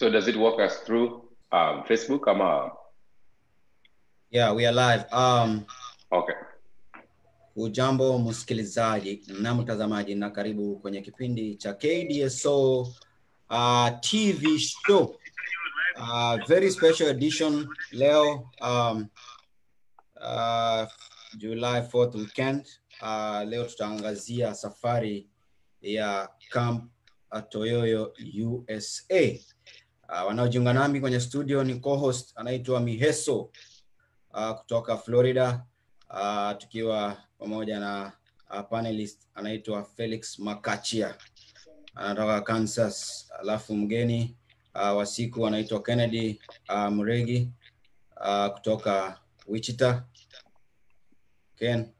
So does it walk us through Facebook? Yeah, we are live. Okay. Ujambo msikilizaji na mtazamaji na karibu kwenye kipindi cha KDSO TV show. Very special edition leo July 4th weekend. Leo tutaangazia safari ya Camp Toyoyo USA. Wanaojiunga nami kwenye studio ni co-host anaitwa Miheso kutoka Florida, tukiwa pamoja na panelist anaitwa Felix Makachia anatoka Kansas, alafu mgeni wa siku anaitwa Kennedy Muregi kutoka Wichita, Ken.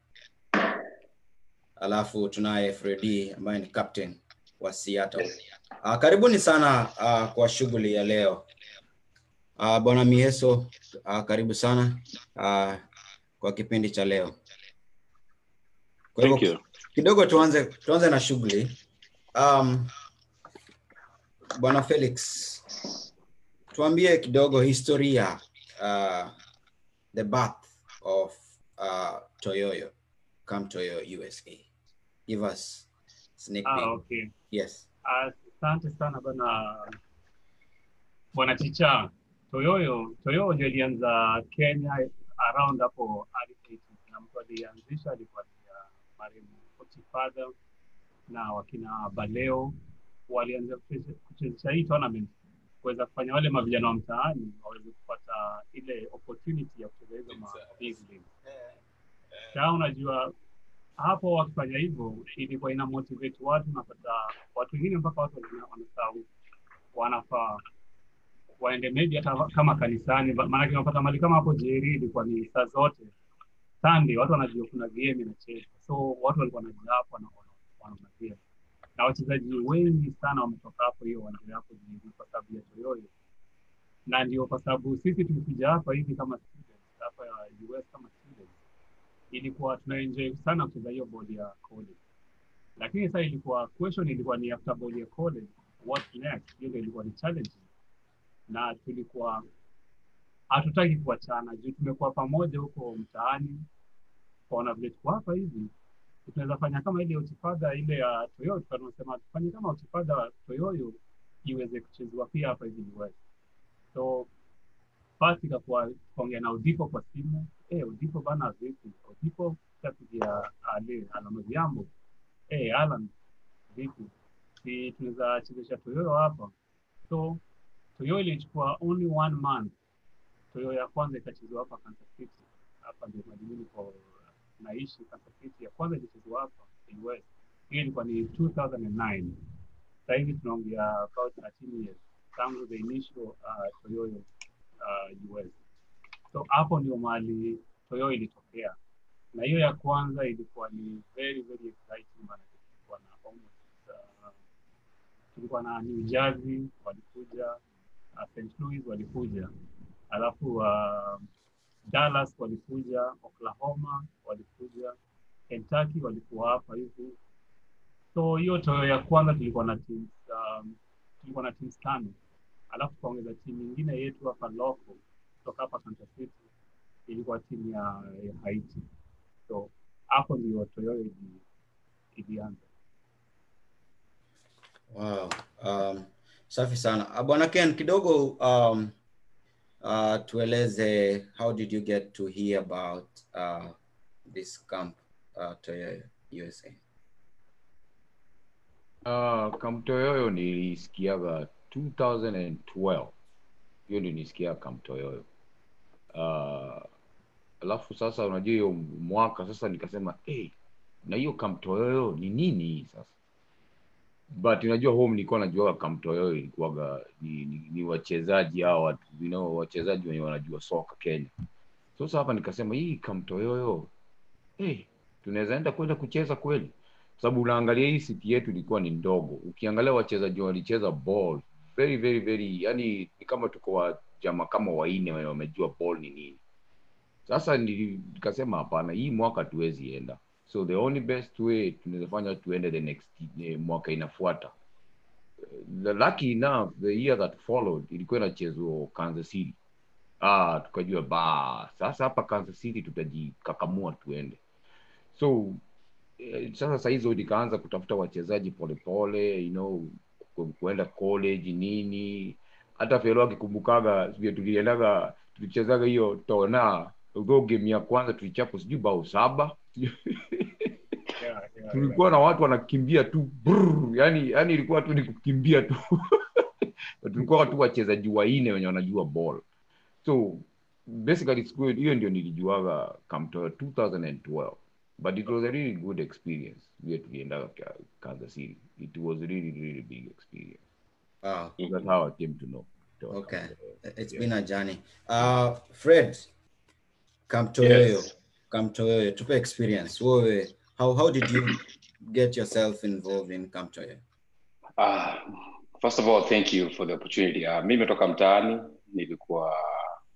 Alafu tunaye Freddy ambaye ni captain wa Seattle. Karibuni sana kwa shughuli ya leo. Bwana Miheso, karibu sana kwa kipindi cha leo. Kwa hivyo kidogo tuanze na shughuli. Bwana Felix, tuambie kidogo historia, the birth of Toyoyo, Camp Toyoyo USA. Give us sneak peek. Okay. Yes. Asante sana bwana Chicha. Toyoyo ndio ilianza Kenya around hapo early 80s, na mtu alianzisha alikuwa marehemu Father na wakina Baleo walianza kuchezesha hii tournament kuweza kufanya wale mavijana wa mtaani waweze kupata ile opportunity ya kucheza hizo big league. Unajua hapo wakifanya hivyo ilikuwa ina motivate watu, napata watu wengine mpaka watu wanasahau wanafaa waende maybe hata kama kanisani, maana unapata mali kama hapo Jerry ilikuwa ni saa zote Sunday watu wanajua kuna game inachezwa, so watu walikuwa wanajua hapo na wanaangalia, na wachezaji wengi sana wametoka hapo hiyo wanaenda hapo Jerry kwa sababu ya Toyoyo. Na ndio kwa sababu sisi tulikuja hapa hivi kama students hapa ya US kama students, ilikuwa tunaenjoy sana kucheza hiyo ball ya college. Lakini sasa ilikuwa question ilikuwa ni after ball ya college what next, hiyo ilikuwa ni challenge, na tulikuwa hatutaki kuachana juu tumekuwa pamoja huko mtaani kwa vile tuko hapa hivi. Tunaweza fanya kama ile Otifada ile ya Toyoyo, tunasema tufanye kama Otifada Toyoyo iweze kuchezwa pia hapa hivi US. So basi ikakuwa kuongea na Odipo kwa simu, Odipo bana vipi? Odipo tapigia alama jambo. Alan vipi? Si tunaweza chezesha Toyoyo hapa. So Toyoyo ilichukua only 1 month. Toyoyo ya kwanza ikachezwa hapa Kansas City. Hapa ndio madini kwa naishi Kansas City. Ya kwanza ilichezwa hapa US. Hiyo ilikuwa ni 2009. Sasa hivi tunaongea about 13 years tangu the initial Toyoyo US. So hapo ndio mahali Toyoyo ilitokea. Na hiyo ya kwanza ilikuwa ni very very exciting, maana tulikuwa na New Jersey walikuja, St. Louis walikuja, alafu Dallas walikuja, Oklahoma walikuja, Kentucky walikuwa hapa hivi. So hiyo Toyoyo ya kwanza tulikuwa na teams 5. Alafu tukaongeza timu nyingine yetu hapa local kutoka hapa Kansas City, ilikuwa timu ya Haiti. So hapo ndio Toyoyo ilianza. Wow. Safi sana. Bwana Ken, kidogo tueleze, how did you get to hear about this Camp Toyoyo USA? Camp Toyoyo nilisikiaga 2012. Hiyo ndio nilisikia Camp Toyoyo. Alafu sasa unajua hiyo mwaka sasa nikasema na hiyo Camp Toyoyo ni nini sasa? But unajua home nilikuwa najua Camp Toyoyo ilikuwa ni wachezaji hao, wachezaji wenye wanajua soka Kenya. Sasa hapa nikasema hii Camp Toyoyo tunaweza enda kwenda kucheza kweli? Sababu unaangalia hii city yetu ilikuwa ni ndogo. Ukiangalia wachezaji walicheza ball very very very, yani ni kama tuko jamaa kama 4 wamejua ball ni nini. Sasa nikasema hapana, hii mwaka tuwezi enda. So the only best way tunaweza fanya tuende the next mwaka inafuata. lucky enough the year that followed ilikuwa inachezwa Kansas City. Tukajua sasa hapa Kansas City tutajikakamua tuende. So sasa hizo nikaanza kutafuta wachezaji polepole, kuenda college nini. Hata Felo akikumbukaga tulichezaga hiyo Tona, game ya kwanza tulichapa sijui bao 7. Tulikuwa na watu wanakimbia tu yani ilikuwa tu ni kukimbia tu. Tulikuwa tu wachezaji 4 wenye wanajua ball. So basically it's good. Hiyo ndio nilijuaga Camp Toyoyo 2012. But it was a really good experience. We ended up Kansas City. It was a really, really big experience. Wow. That's how I came to know. Okay. It's been a journey. Fred, Camp Toyoyo. Yes. Camp Toyoyo, tupe experience. How did you get yourself involved in Camp Toyoyo? First of all, thank you for the opportunity. Mimi nimetoka mtaani, nilikuwa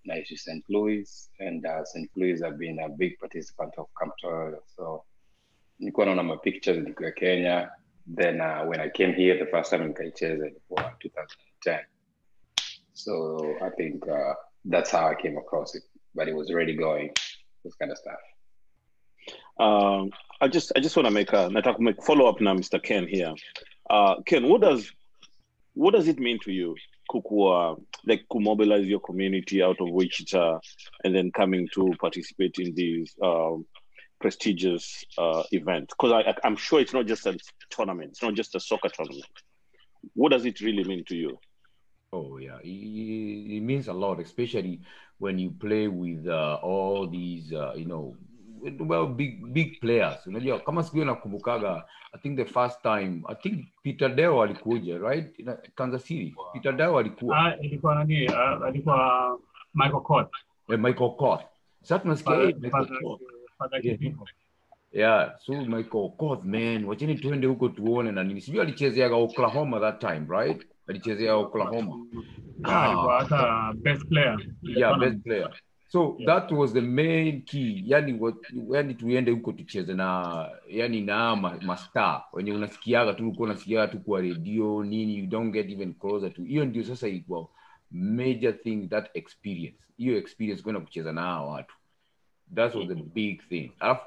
naishi St. Louis, and St. Louis have been a big participant of Camp Toyoyo. So nilikuwa naona my pictures nikiwa Kenya. Then when I came here the first time nikaicheza ilikuwa 2010. So I think that's how I came across it. But it was already going, this kind of stuff. I just want to make follow up now, Mr. Ken here. Ken, what does it mean to you, like to mobilize your community out of Wichita and then coming to participate in these prestigious events? Because I'm sure it's not just a tournament. It's not just a soccer tournament. What does it really mean to you? Oh yeah, it means a lot, especially when you play with all these, big players. Unajua kama siku nakumbukaga, I think the first time, I think Peter Deo alikuja, right? In Kansas City. Peter Deo alikuwa. Ilikuwa nani? Alikuwa Michael Kort. Michael Kort. Sasa tunasikia Michael Kort. Yeah, so Michael Kort, man, wacheni tuende huko tuone na nini. Sijui alichezea Oklahoma that time, right? Alichezea Oklahoma. Alikuwa hata best player. Yeah, best player. So that was the main key. Yani tuende huko tucheze na mastar. Wenye unasikiaga tu kwa radio nini, you don't get even closer to. Hiyo ndio sasa ilikuwa major thing, that experience. Hiyo experience kwenda kucheza na hao watu. That was the big thing. Alafu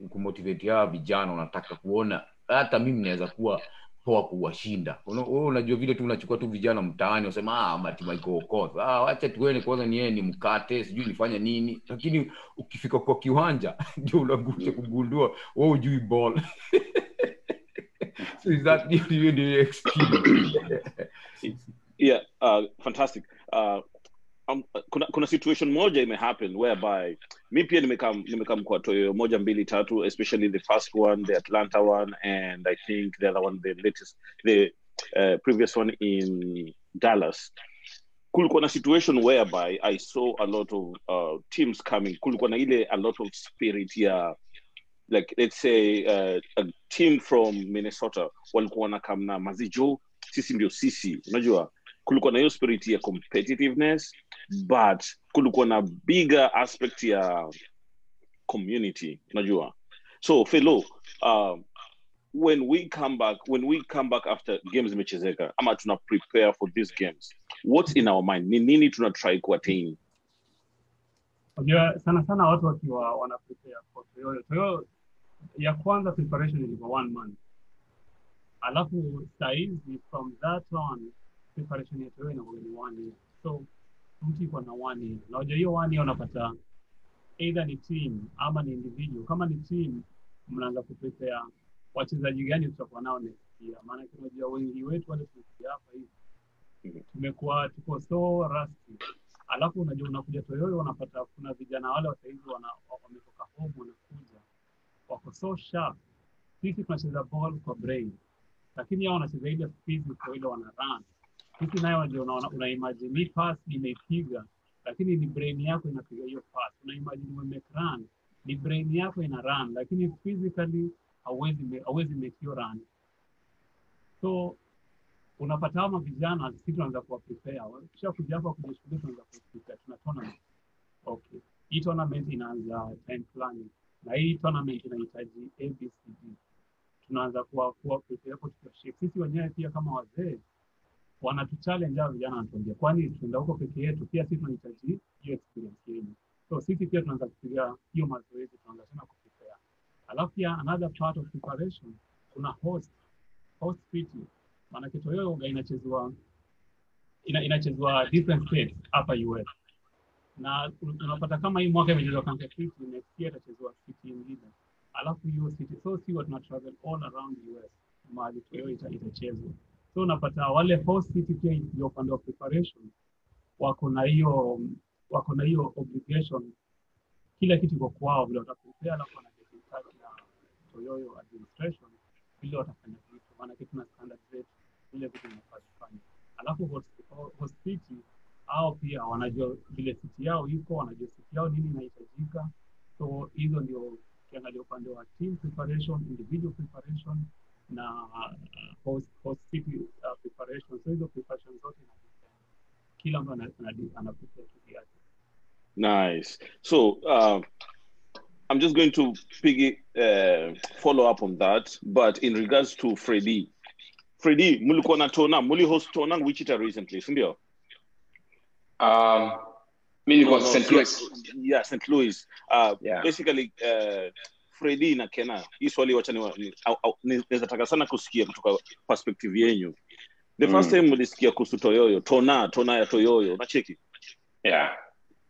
kumotivate ya vijana, unataka kuona hata mimi naweza kuwa poa kuwashinda. Unajua vile tu unachukua tu vijana mtaani unasema mati Michael Kort. Acha tuone kwanza ni yeye ni mkate, sijui nifanya nini. Lakini ukifika kwa kiwanja ndio unakuja kugundua wewe hujui ball. So is that the experience? Yeah, fantastic. Kuna situation moja happen whereby mi pia nimekam kwa Toyoyo 1, 2, 3, especially the first one, the Atlanta one, and I think the other one, the previous one in Dallas. Kulikuwa na situation whereby I saw a lot of teams coming. Kulikuwa na a lot of spirit here. Like let's say a team from Minnesota walikuwa wanakam na mazijo, sisi ndio sisi, unajua kulikuwa na hiyo spirit ya competitiveness, but kulikuwa na bigger aspect ya community, unajua. So fellow, when we come back after games zimechezeka ama tuna prepare for these games, what's in our mind? Ni nini tuna try ku attain? Unajua sana watu wakiwa wana prepare for Toyoyo ya kwanza preparation ilikuwa 1 month. Alafu saizi from that on preparation ya Toyoyo inakuwa ni 1 year. So mtu iko na 1 year. Na unajua hiyo 1 year unapata either ni team ama ni individual. Kama ni team mnaanza kuprepare wachezaji gani tutakuwa nao next year. Maana tunajua wengi wetu wale tunakuja hapa hivi tuko so rusty. Alafu unajua unakuja Toyoyo unapata kuna vijana wale wasaizi wametoka home wanakuja wako so sharp. Sisi tunacheza ball kwa brain, lakini hao wanacheza ile physical ile wana run. Sisi nayo ndio una imagine pass imepiga, lakini ni brain yako inapiga hiyo pass. Una imagine umemake run, ni brain yako ina run, lakini physically hauwezi make your run. So unapata kama vijana sisi tunaanza kuwa prepare. Kisha kuja hapa kwenye shule tunaanza kuprepare, tuna tournament. Okay, hii tournament inaanza time planning, na hii tournament inahitaji ABCD. Tunaanza kuwa prepare kwa tukio. Sisi wenyewe pia kama wazee wanatuchallenge hao vijana, wanatuambia kwani tunaenda huko peke yetu, pia sisi tunahitaji hiyo experience yenu. So sisi pia tunaanza kufikiria hiyo mazoezi, tunaanza tena kuprepare. Alafu pia another part of preparation, kuna host city. Maana kitu hiyo inachezwa different states hapa US. Na unapata kama hii mwaka imechezwa Kansas City, next year itachezwa city nyingine. Alafu hiyo city, so si watu tuna travel all around US mahali Toyoyo itachezwa. So unapata wale host city pia ndio upande wa preparation wako na hiyo obligation, kila kitu iko kwao vile wataprepare, alafu wanaget in touch na Toyoyo administration vile watafanya vitu, maana kitu na standard zetu vile vitu vinafaa kufanya. Alafu host city au pia wanajua vile city yao iko, wanajua city yao nini inahitajika. So hizo ndio kiangalia upande wa team preparation, individual preparation na host city preparation. So hizo preparation zote kila mtu anapitia kitu yake. Nice. So I'm just going to follow up on that, but in regards to Freddy, mulikuwa na Tona, muli host Tona Wichita recently, sindio? St. Louis. Yeah, St. Louis. Yeah. Basically, Freddy na Kena, hii swali wacha naweza taka sana kusikia kutoka perspective yenyu. The first time mulisikia kuhusu Toyoyo, Tona ya Toyoyo, unacheki? Yeah.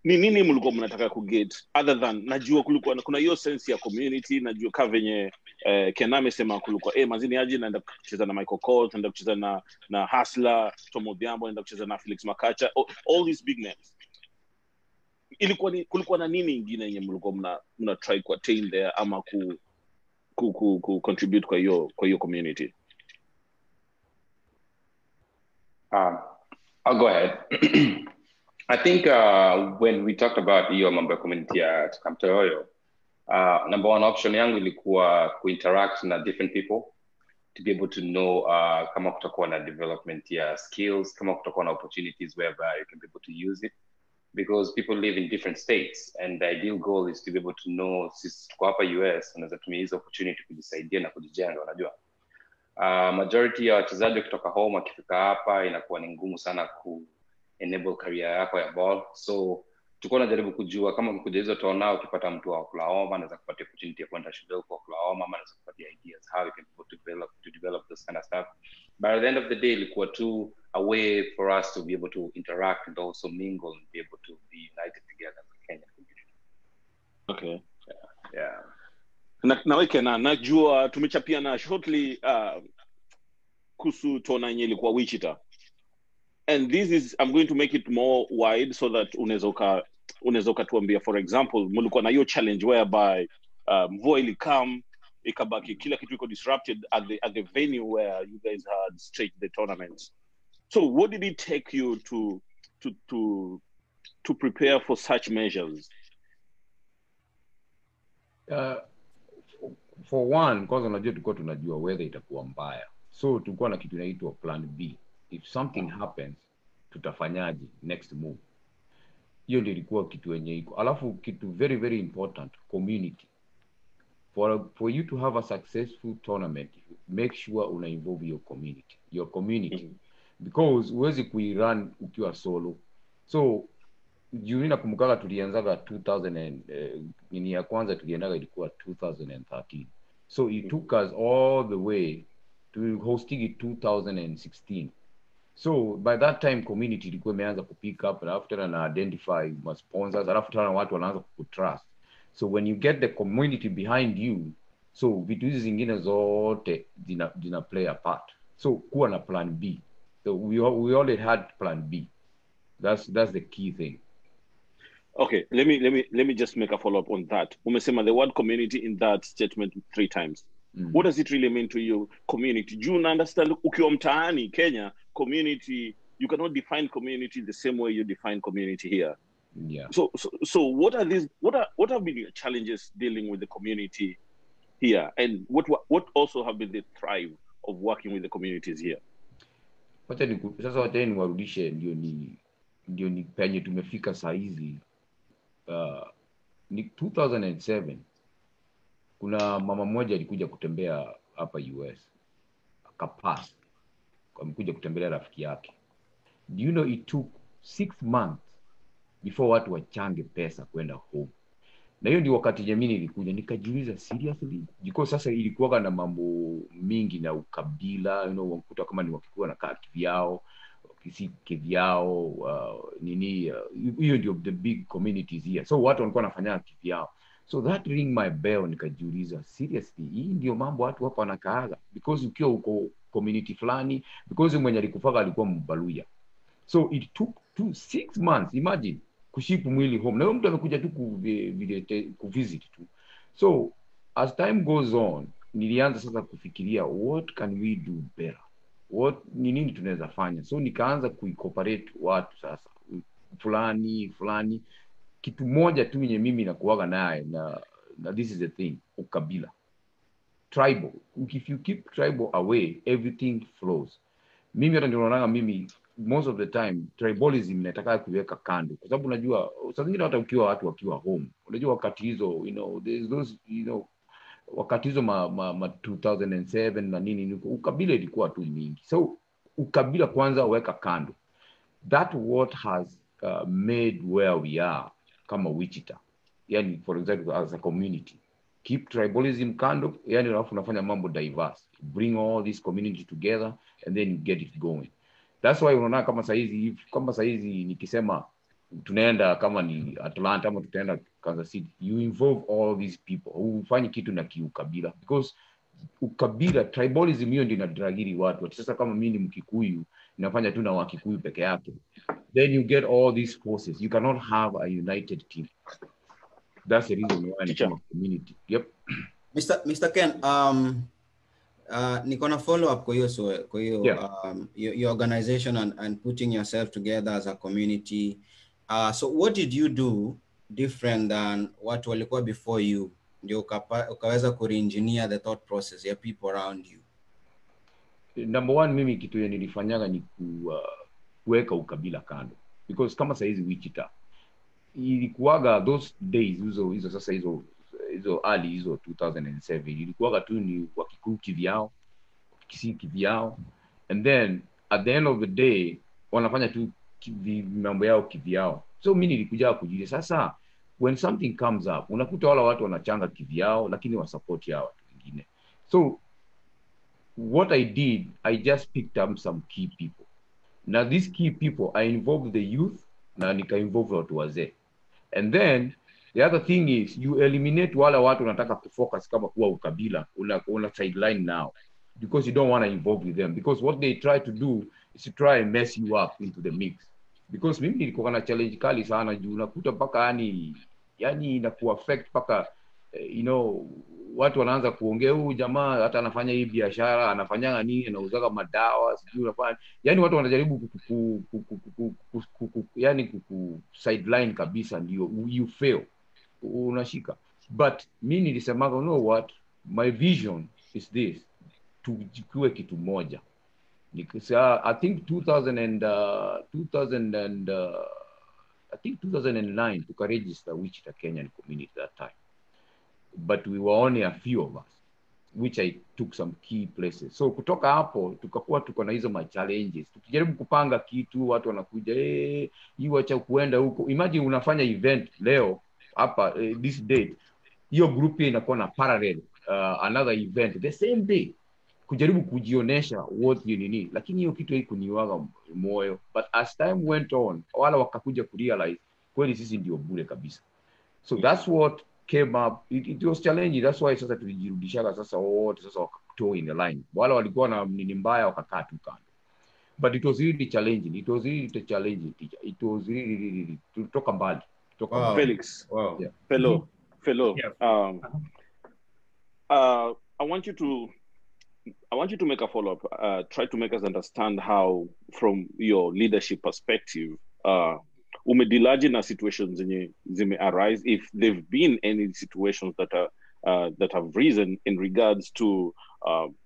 Ni nini mlikuwa mnataka kuget other than najua kulikuwa kuna hiyo sense ya community, najua kama venye Kena amesema kulikuwa mazini aje naenda kucheza na Michael Kors, naenda kucheza na Hustler, Tomo Diambo, naenda kucheza na Felix Makacha, all these big names. Kulikuwa na nini ingine yenye mlikuwa mna try ku attain there ama ku contribute kwa hiyo community? I'll go ahead. I think when we talked about your member community at Camp Toyoyo, number one option yangu ilikuwa interact na different people to be able to know kama kutakuwa na development ya skills, kama kutakuwa na opportunities whereby you can be able to use it, because people live in different states and the ideal goal is to be able to know sisi tuko hapa US unaweza tumia hizo opportunity kujisaidia na kujijenga. Unajua majority ya wachezaji kutoka home wakifika hapa inakuwa ni ngumu sana ku enable career yako ya ball. So tulikuwa tunajaribu kujua kama mkuja hizo Tona, ukipata mtu wa Oklahoma anaweza kupatia opportunity ya kwenda shule kwa Oklahoma, ama anaweza kupatia ideas how you can develop this kind of stuff. But at the end of the day ilikuwa too a way for us to be able to interact and also mingle and be able to be united together as a Kenyan community. Okay. Yeah. Na weke najua tumechapia na shortly kuhusu Tona yenye ilikuwa Wichita. And this is, I'm going to make it more wide so that unaweza tuambia, for example, mulikuwa na hiyo challenge whereby mvua ilikam, ikabaki kila kitu iko disrupted at the venue where you guys had staged the tournament. So what did it take you to prepare for such measures? For one, kwanza unajua tulikuwa tunajua weather itakuwa mbaya. So tulikuwa na kitu inaitwa plan B. If something happens, tutafanyaje next move. Hiyo ndio ilikuwa kitu yenye iko. Alafu kitu very very important, community. For you to have a successful tournament, make sure una involve your community. Because huwezi kuirun ukiwa solo. So juu nakumbuka tulianzaga 2000 nini ya kwanza tuliendaga ilikuwa 2013. So it took us all the way to hosting it 2016. So by that time community ilikuwa imeanza kupick up, and after na identify my sponsors, and after na watu wanaanza kutrust. So when you get the community behind you, so vitu hizi zingine zote dina play a part. So kuwa na plan B. So we already had plan B. That's the key thing. Okay, let me just make a follow up on that. Umesema the word community in that statement 3 times. What does it really mean to you, community? Do you understand, ukiwa mtaani Kenya, community, you cannot define community the same way you define community here. Yeah. So what have been your challenges dealing with the community here, and what also have been the thrive of working with the communities here? Sasa wacha niwarudishe ndio ni penye tumefika saa hizi. Ni 2007 kuna mama mmoja alikuja kutembea hapa US, akapass, amekuja kutembelea rafiki yake. Do you know it took 6 months before watu wachange pesa kwenda home? Na hiyo ndio wakati jamii ilikuja nikajiuliza seriously, because sasa ilikuwa na mambo mingi na ukabila, wakuta kama ni wakikuwa na kaa kivyao, kisi kivyao, hiyo ndio the big communities here. So watu walikuwa wanafanya kivyao. So that ring my bell, nikajiuliza seriously, hii ndio mambo watu hapa wanakaaga, because ukiwa uko community fulani, because mwenye alikufaga alikuwa Mbaluya. So it took 6 months, imagine, kushipu mwili home. Na mtu amekuja tu kuvisit tu. So as time goes on, nilianza sasa kufikiria what can we do better? Ni nini tunaweza fanya? So nikaanza kuincorporate watu sasa. Fulani. Kitu moja tu yenye mimi nakuaga naye na this is the thing, ukabila. Tribal. If you keep tribal away, everything flows. Mimi hata ndio naona mimi most of the time tribalism nataka kuweka kando, kwa sababu unajua saa zingine hata ukiwa watu wakiwa home, unajua wakati hizo there's those wakati hizo ma 2007 na nini, ukabila ilikuwa tu mingi. So ukabila kwanza weka kando. That what has made where we are kama Wichita, yani for example as a community. Keep tribalism kando, yani alafu unafanya mambo diverse, bring all these community together and then get it going. That's why unaona kama saizi nikisema tunaenda kama ni Atlanta ama tutaenda Kansas City, you involve all these people. Ufanye kitu na kiukabila, because ukabila, tribalism hiyo ndio inadragiri watu. Sasa kama mimi ni Mkikuyu nafanya tu na Wakikuyu peke yake, then you get all these forces. You cannot have a united team. That's the reason why it's a community. Yep. Mr. Ken, niko na follow up kwa hiyo your organization and putting yourself together as a community. So what did you do different than what walikuwa before you ndio ukaweza ku-engineer the thought process ya people around you? Number one, mimi kitu yenye nilifanyaga ni kuweka ukabila kando, because kama saizi Wichita ilikuwaga those days hizo sasa hizo early hizo 2007 ilikuwaga tu ni Wakikuyu kivyao, Kisii kivyao, and then at the end of the day wanafanya tu mambo yao kivyao. So mimi nilikuja kujua sasa when something comes up unakuta wala watu wanachanga kivyao lakini wa support yao watu wengine. So what I did, I just picked up some key people. Now these key people, I involved the youth na nika involve watu wazee. And then the other thing is you eliminate wale watu wanataka kufocus kama kuwa ukabila, una sideline now, because you don't want to involve with them, because what they try to do is to try and mess you up into the mix. Because mimi nilikuwa na challenge kali sana juu unakuta paka yani inaku affect paka watu wanaanza kuongea huyu jamaa hata anafanya hii biashara, anafanyanga nini, anauzaga madawa, sijui unafanya, yani watu wanajaribu kuku sideline kabisa, ndio you fail, unashika. But mimi nilisemaga, you know what, my vision is this, tujikue kitu moja. I think 2009 tukaregister Wichita Kenyan community that time, but we were only a few of us, which I took some key places. So kutoka hapo tukakuwa tuko na hizo challenges, tukijaribu kupanga kitu, watu wanakuja hii wacha kuenda huko. Imagine unafanya event leo hapa this date, hiyo group inakuwa na parallel another event the same day, kujaribu kujionesha what you need, lakini hiyo kitu haikuniwaga moyo. But as time went on, wala wakakuja kurealize kweli sisi ndio bure kabisa. So that's what came up. It was challenging. That's why sasa tulijirudishaga sasa wote sasa wakatoa in the line. Wala walikuwa na nini mbaya wakakaa tu kando. But it was really challenging. It was really challenging, teacher. It was really tutoka mbali. Wow. Felix. Wow. Yeah. Fellow. Yeah. I want you to make a follow-up. Try to make us understand how, from your leadership perspective, umedilaji na situations zime arise, if there've been any situations that have risen in regards to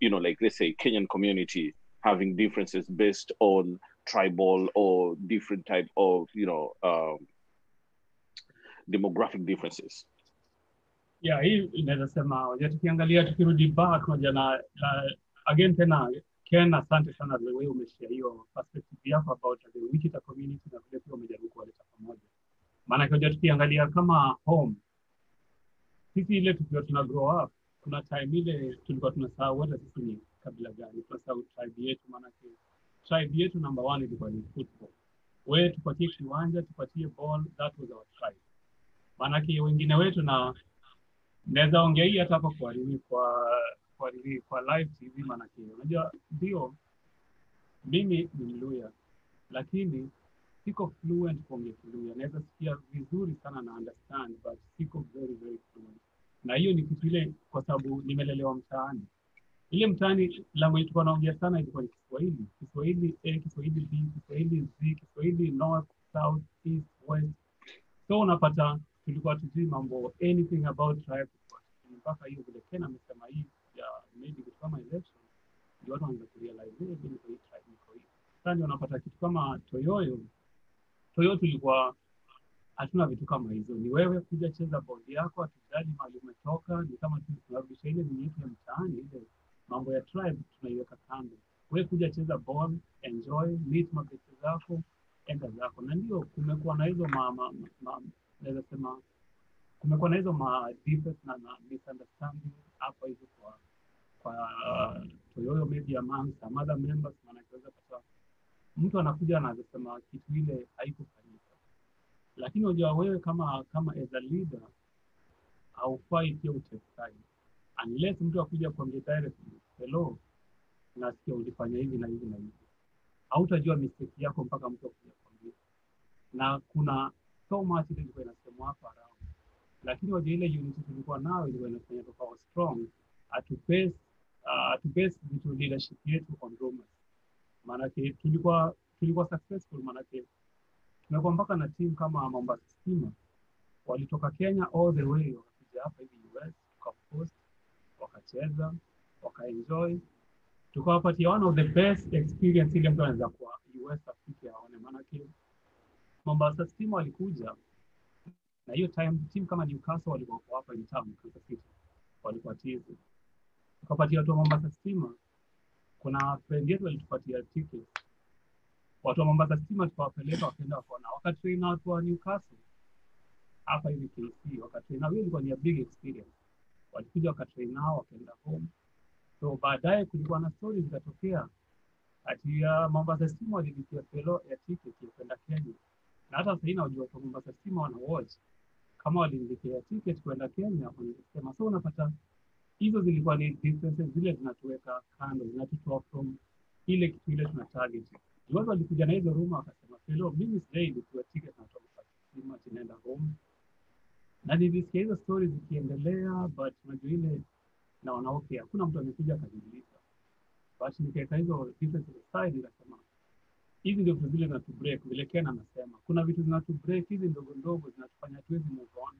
like let's say Kenyan community having differences based on tribal or different type of demographic differences. Yeah, hii inaweza sema tukiangalia tukirudi back moja na again tena Ken, asante sana the way umeshare hiyo perspective yako about the Wichita community na vile pia umejaribu kuwaleta pamoja. Maana kwa tukiangalia kama home, sisi ile tukiwa tuna grow up, kuna time ile tulikuwa tunasahau hata sisi ni kabila gani, tunasahau tribe yetu. Maana tribe yetu number 1 ilikuwa ni football. Wewe tupatie kiwanja, tupatie ball, that was our tribe. Maana wengine wetu na naweza ongea hii hata hapa kwa live TV. Maana unajua ndio mimi ni Mluya lakini siko fluent kuongea Kiluya. Naweza sikia vizuri sana na understand but siko very fluent. Na hiyo ni kitu ile kwa sababu nimelelewa mtaani. Ile mtaani language tulikuwa naongea sana ilikuwa ni Kiswahili. Kiswahili A, Kiswahili B, Kiswahili Z, Kiswahili North, South, East, West. So unapata tulikuwa tujui mambo anything about tribe. Mpaka hiyo vile Ken amesema hii ya maybe kama election ndio watu wanaanza kurealize hii ni tribe iko hii. Sasa unapata kitu kama Toyoyo tulikuwa hatuna vitu kama hizo. Ni wewe kuja cheza bodi yako, atujali mahali umetoka, ni kama tunarudisha ile yetu ya mtaani, ile mambo ya tribe tunaiweka kando. Wewe kuja cheza ball, enjoy, meet mabesti zako, enda zako. Na ndio kumekuwa na hizo naweza sema kumekuwa na hizo defects na misunderstanding hapa hizo kwa Toyoyo maybe among some other members. Maana kiweza kupata mtu anakuja na anasema kitu ile haikufanyika. Lakini unajua wewe kama as a leader haufai pia utestai unless mtu akuja kuambia directly, hello, nasikia ulifanya hivi na hivi na hivi. Hautajua mistake yako mpaka mtu akuja kuambia. Na kuna so much ile ilikuwa inasemwa hapa around. Lakini unajua ile unity tulikuwa nayo ilikuwa inafanya tukawa strong at base vitu leadership yetu on Roma. Maana tulikuwa successful. Maana tumekuwa mpaka na team kama Mombasa Stima walitoka Kenya all the way wakaja hapa hivi US, tukapost, wakacheza, wakaenjoy, tukawapatia one of the best experience ile mtu anaweza kwa US afike aone. Maana Mombasa Stima walikuja na hiyo time team kama Newcastle walikuwa hapa in town Kansas City, walikuwa tizi, tukapatia watu wa Mombasa Stima. Kuna friend yetu alitupatia tickets, watu wa Mombasa Stima tukawapeleka wakaenda wakaona, wakatrain watu wa Newcastle hapa hivi KC, wakatrain. Hiyo ilikuwa ni a big experience. Walikuja wakatrain nao wakaenda home. So baadaye kulikuwa na stories zikatokea ati ya Mombasa Stima walilipia fellow ya ticket ya kwenda Kenya. Na hata sasa hivi watu wa Mombasa Stima wana watch kama walilipia ticket kwenda Kenya wanasema. So unapata hizo zilikuwa ni differences zile zinatuweka kando, zinatutoa from ile kitu ile tuna target. Watu walikuja na hizo rumor wakasema, "Hello, mimi sasa nilikuwa ticket na toka Stima tunaenda home." Na nilisikia hizo stories zikiendelea but unajua ile na wanaokea hakuna mtu amekuja akajiuliza. But nikaeka hizo differences aside nikasema hizi ndio vitu zile zinatu break. Vile Ken anasema kuna vitu zinatu break hizi ndogo ndogo zinatufanya tuwezi move on.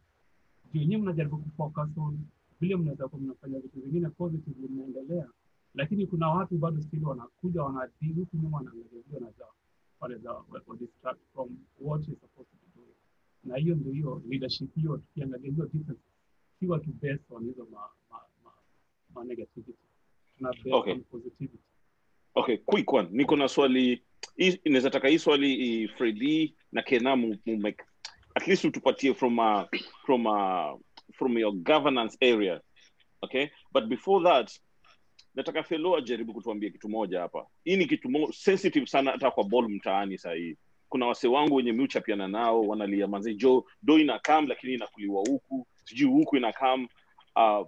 Nyinyi mnajaribu kufocus on vile mnaweza kumfanya vitu vingine positive mnaendelea, lakini kuna watu bado still wanakuja wanadili huku nyuma wanaangalia na zao wanaweza distract from what is supposed to be doing. Na hiyo ndio hiyo leadership hiyo tukiangalia hiyo difference si watu based on hizo ma negativity, tuna based on positivity. Okay, quick one. Niko na swali inaweza taka hii swali Freddy na Kenamu make at least utupatie from your governance area. Okay, but before that nataka fellow ajaribu kutuambia kitu moja hapa. Hii ni kitu sensitive sana hata kwa ball mtaani sasa hivi. Kuna wase wangu wenye miuchapiana nao wanalia manze do ina come lakini inakuliwa huku, sijui huku ina come.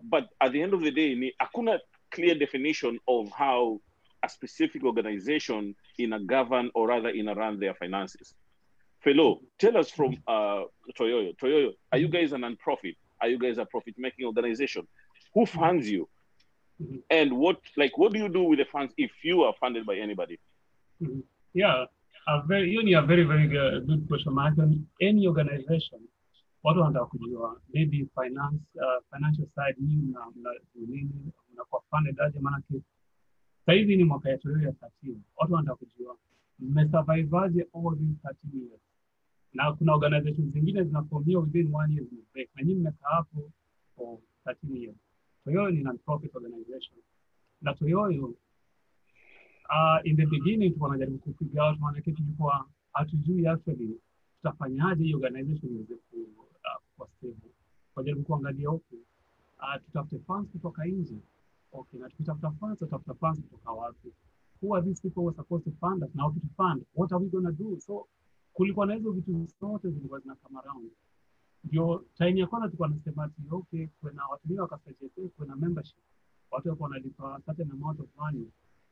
But at the end of the day ni hakuna clear definition of how a specific organization in a govern or rather in a run their finances. Fellow, tell us from Toyoyo. Toyoyo, are you guys a non-profit? Are you guys a profit-making organization? Who funds you? And what do you do with the funds if you are funded by anybody? Yeah, a very good question. Any organization, what wanataka kujua maybe financial side ni mnakuwa funded aje? Maana sasa hivi ni mwaka ya Toyoyo 13. Watu wanataka kujua mmesurvive aje all these 13 years. Na kuna organizations zingine zinaformiwa within 1 year break. Na nyinyi mmekaa hapo for 13 years. Toyoyo ni non-profit organization. Na Toyoyo In the beginning tulikuwa tunajaribu kufigure out, maana tulikuwa hatujui actually tutafanyaje hii organization iweze kuwa stable. Tunajaribu kuangalia okay, tutafute funds kutoka nje. Okay, na tukitafuta funds kutoka wapi? Who are these people who are supposed to fund us? Now to fund, what are we going to do? So kulikuwa na hizo vitu zote zilikuwa zina come around. Ndio time ya kwanza tulikuwa tunasema ati okay, kuna watu wengi wakasuggest kuna membership. Watu wako wanalipa certain amount of money.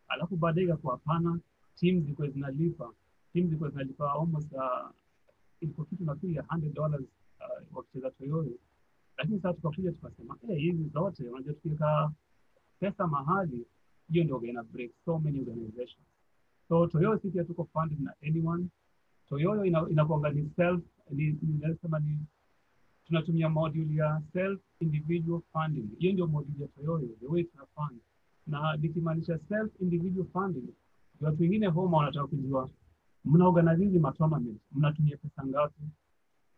Alafu baadaye kwa hapana, teams zilikuwa zinalipa almost ilikuwa kitu na pia $100 wakicheza Toyoyo. Lakini sasa tukakuja tukasema hizi zote unajua tukiweka pesa mahali hiyo ndio gonna break so many organizations. So Toyoyo sisi hatuko funded na anyone. Toyoyo inakuanga ni ninasema ni tunatumia module ya self individual funding. Hiyo ndio module ya Toyoyo, the way tuna fund. Na nikimaanisha self individual funding, watu wengine homa wanataka kujua mna organize hizi tournament, mnatumia pesa ngapi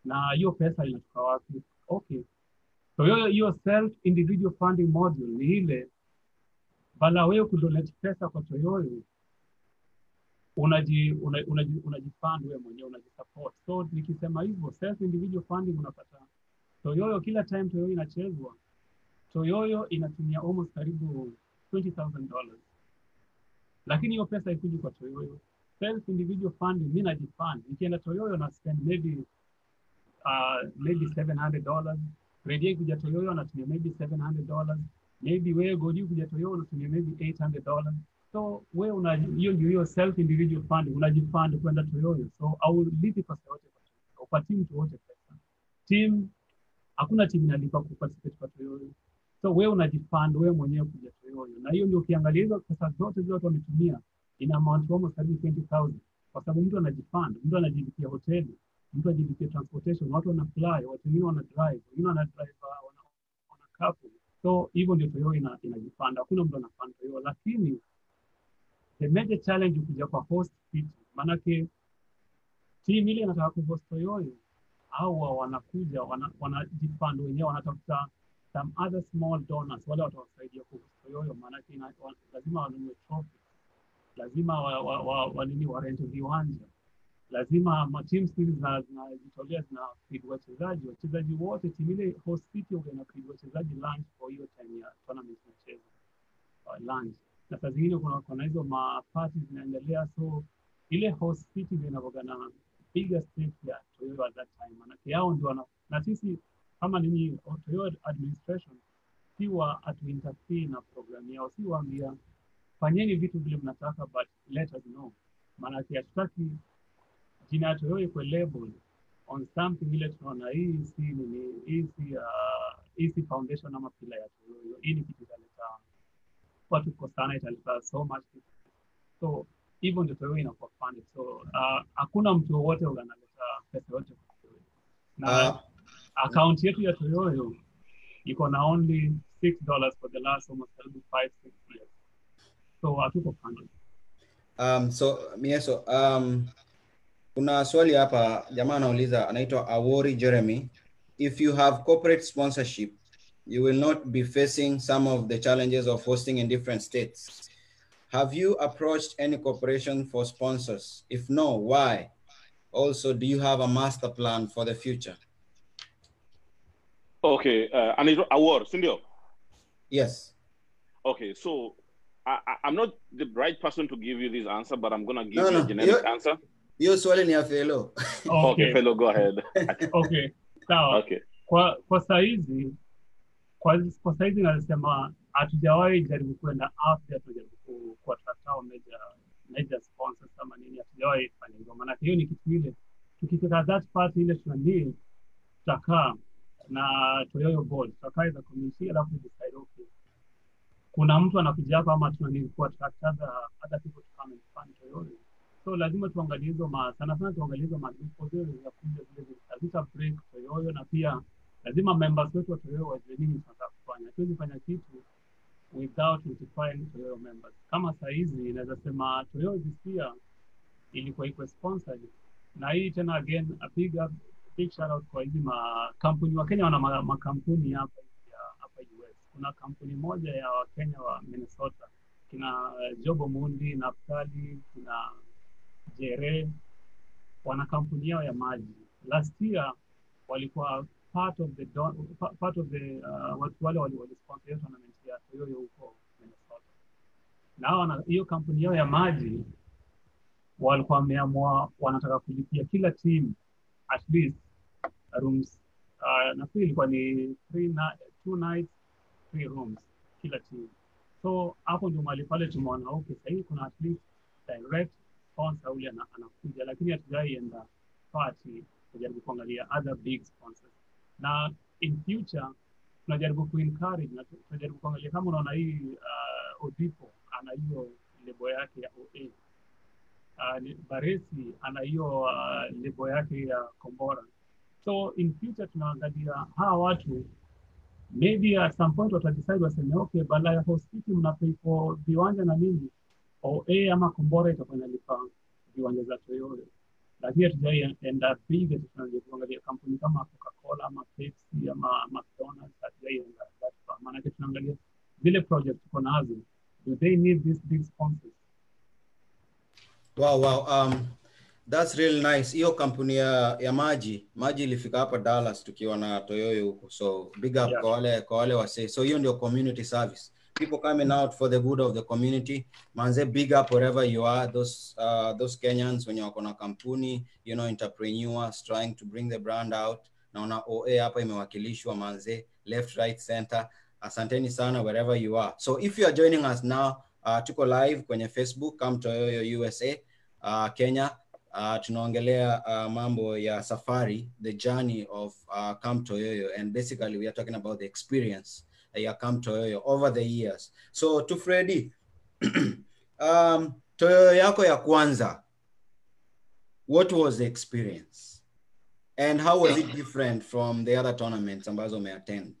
na hiyo pesa inatoka wapi? Okay. So hiyo self individual funding module ni ile bala wewe kudonate pesa kwa Toyoyo unajifund wewe mwenyewe, unajisupport. So nikisema hivyo self individual funding unapata Toyoyo kila time Toyoyo inachezwa, Toyoyo inatumia almost karibu $20,000. Lakini hiyo pesa ikuji kwa Toyoyo. Self individual funding mimi najifund. Nikienda Toyoyo na spend maybe $700. Rejea kuja Toyoyo anatumia maybe $700. Maybe wewe Godi kuja Toyoyo unatumia maybe $800. So wewe hiyo self individual funding unajifund kwenda Toyoyo. So au lipi pesa yote kwa Toyoyo. Upati mtu wote pesa. Team hakuna team inalipa kuparticipate kwa Toyoyo. So wewe unajifund wewe mwenyewe kuja Toyoyo. Na hiyo ndio ukiangalia hizo pesa zote zile watu wametumia ina amount almost $20,000. Kwa sababu mtu anajifund, mtu anajilipia hoteli, mtu anajilipia transportation, watu wana fly, watu wengine wana drive, wengine wana couple. So hivyo ndio Toyoyo inajifund. Hakuna mtu anafund Toyoyo, lakini the major challenge ukija kwa host city, manake team ile inataka kuhost Toyoyo au wanakuja wanajifund wenyewe, wanatafuta some other small donors wale watawasaidia kuhost Toyoyo, manake lazima wanunue trophy, lazima warent viwanja, lazima teams zinajitolea zina feed wachezaji wote. Timu ile host city wana feed wachezaji lunch for hiyo time ya tournament inacheza lunch, na saa zingine kuna hizo parties zinaendelea. So ile host city ndio inaogana bigger stake ya Toyoyo at that time, manake yao ndio na sisi kama nini Toyoyo administration siwa atuinterfere na program yao, siwaambia fanyeni vitu vile mnataka but let us know, maana hatutaki jina Toyoyo kwa label on something ile tunaona hii si foundation ama pillar ya Toyoyo. Hii ni kitu italeta watu kukosana, italeta so much. So hivyo ndio Toyoyo inakuwa funded. So hakuna mtu wote analeta pesa yote kwa Toyoyo. Na account yetu ya Toyoyo iko na only $6 for the last almost 5-6 years. So hatuko funded. So Mieso, kuna swali hapa jamaa anauliza, anaitwa Awori Jeremy. If you have corporate sponsorship, you will not be facing some of the challenges of hosting in different states. Have you approached any corporation for sponsors? If no, why? Also, do you have a master plan for the future? Okay, anaitwa Awori, sindio? Yes. Okay, so I'm not the right person to give you this answer, but I'm going to give you a generic answer. Hiyo swali ni ya fellow. Okay, fellow, go ahead. Okay, sawa. Okay. Kwa saizi nasema hatujawahi jaribu kwenda afya, tujaribu kuattract au major sponsors kama nini, hatujawahi fanya hivyo. Maana hiyo ni kitu ile tukifika that part ile tunani tutakaa na Toyoyo board, tutakaa as a committee, alafu decide okay, kuna mtu anakuja hapa ama tunani kuattract other people to come and fund Toyoyo. So lazima tuangalie hizo sana tuangalie hizo magrupu zile za kuja zile lazima break Toyoyo, na pia lazima members wetu wa Toyoyo wajue nini tunataka kufanya. Hatuwezi fanya kitu without notifying Toyoyo members. Kama saa hizi inaweza sema Toyoyo this year ilikuwa iko sponsored, na hii tena again a big shout out kwa hizi makampuni wa Kenya. Wana makampuni hapa US. Kuna kampuni moja ya Kenya wa Minnesota kina Jobo Mundi, Naftali, kina Jere, wana kampuni yao ya maji. Last year walikuwa part of the wale walisponsor tournament ya Toyoyo huko Minnesota. Na hiyo kampuni yao ya maji walikuwa wameamua wanataka kulipia kila team at least rooms, nafikiri ilikuwa ni 2 nights 3 rooms kila team. So hapo ndio mahali pale tumeona okay, sasa kuna at least direct sponsor ule anakuja, lakini hatujaienda party kujaribu kuangalia other big sponsors. Na in future tunajaribu kuencourage na tunajaribu kuangalia kama unaona hii Odipo ana hiyo lebo yake ya OA, Baresi ana hiyo lebo yake ya Kombora. So in future tunaangalia hawa watu maybe at some point watadecide waseme okay, badala ya hospitali mnapay for viwanja na nini, OA ama Kombora itakuwa inalipa viwanja za Toyoyo. Lakini hatujaenda big, tunaangalia kampuni kama Coca-Cola ama Pepsi ama McDonald's, hatujaenda that far. Maana tunaangalia zile project tuko nazo, do they need these big sponsors? Wow. That's really nice. Hiyo kampuni ya maji ilifika hapa Dallas tukiwa na Toyoyo huko. So big up kwa wale wase. So hiyo ndio community service. People coming out for the good of the community. Manze, big up wherever you are. Those Kenyans wenye wako na kampuni, entrepreneurs trying to bring the brand out. Naona OA hapa imewakilishwa manze, left, right, center. Asanteni sana wherever you are. So if you are joining us now, tuko live kwenye Facebook, Camp Toyoyo USA, Kenya. Tunaongelea mambo ya safari, the journey of Camp Toyoyo, and basically we are talking about the experience ya Camp Toyoyo over the years. So to Freddy, Toyoyo yako ya kwanza, what was the experience and how was it different from the other tournaments ambazo umeattend?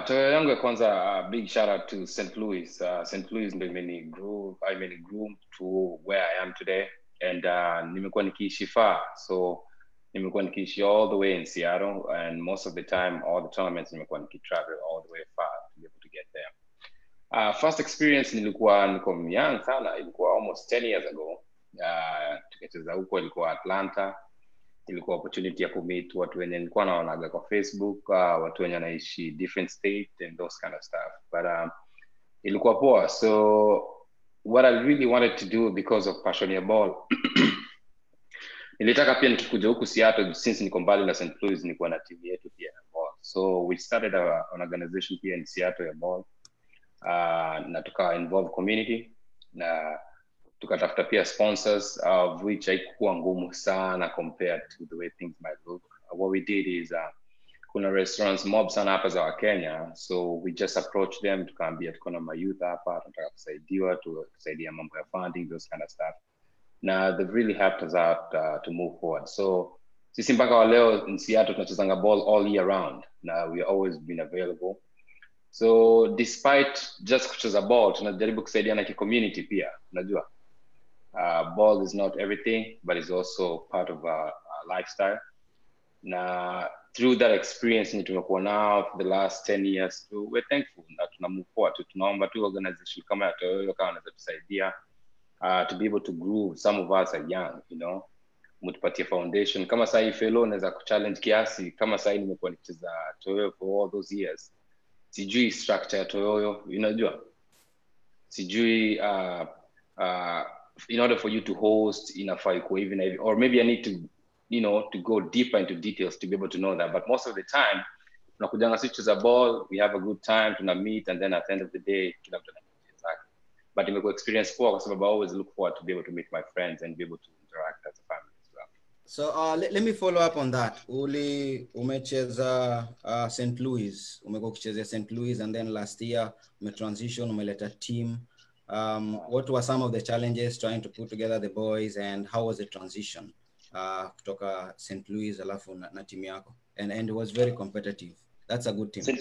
Toyoyo yangu ya kwanza, big shout out to St. Louis. St. Louis ndio groomed to where I am today. And nimekuwa nikiishi far, so nimekuwa nikiishi all the way in Seattle, and most of the time all the tournaments nimekuwa nikitravel all the way far to be able to get there. First experience niko young sana, ilikuwa almost 10 years ago. Tukacheza huko, ilikuwa Atlanta. Ilikuwa opportunity ya kumeet watu wenye nilikuwa naonaga kwa Facebook, watu wenye wanaishi different state and those kind of stuff. But ilikuwa poa. So what I really wanted to do because of passion ya ball, nilitaka pia nikikuja huku Seattle, since niko mbali na St. Louis, nilikuwa na team yetu pia ya ball. So we started an organization here in Seattle ya ball, na tuka involve community, na tukatafuta pia sponsors, which haikuwa ngumu sana compared to the way things might look. What we did is kuna restaurants mob sana hapa za Kenya, so we just approached them, tukaambia tuko na mayouth hapa, tunataka kusaidia mambo ya funding, those kind of stuff. Now they've really helped us out to move forward. So sisi mpaka wa leo in Seattle tunachezanga ball all year round. Now we always been available. So despite just kucheza ball, tunajaribu kusaidia na community pia. Unajua, ball is not everything, but it's also part of our lifestyle. Now through that experience tumekuwa now for the last 10 years, we're thankful na tuna move forward. Tunaomba tu organization kama ya Toyoyo kama wanaweza tusaidia to be able to grow. Some of us are young, mtupatie foundation. Kama sasa hivi fellow naweza kuchallenge kiasi, kama sasa nimekuwa nikicheza Toyoyo for all those years. Sijui structure ya Toyoyo, unajua. Sijui in order for you to host inafaa iko hivi na hivi, or maybe I need to to go deeper into details to be able to know that. But most of the time, tunakujanga sisi tucheza ball, we have a good time, tuna meet, and then at the end of the day, kila mtu anajifunza zake. But nimekuwa experience poa kwa sababu I always look forward to be able to meet my friends and be able to interact as a family as well. So let me follow up on that. Umecheza St. Louis, umekuwa kuchezea St. Louis, and then last year umetransition, umeleta team. What were some of the challenges trying to put together the boys, and how was the transition kutoka St. Louis alafu na team yako? And it was very competitive. That's a good team.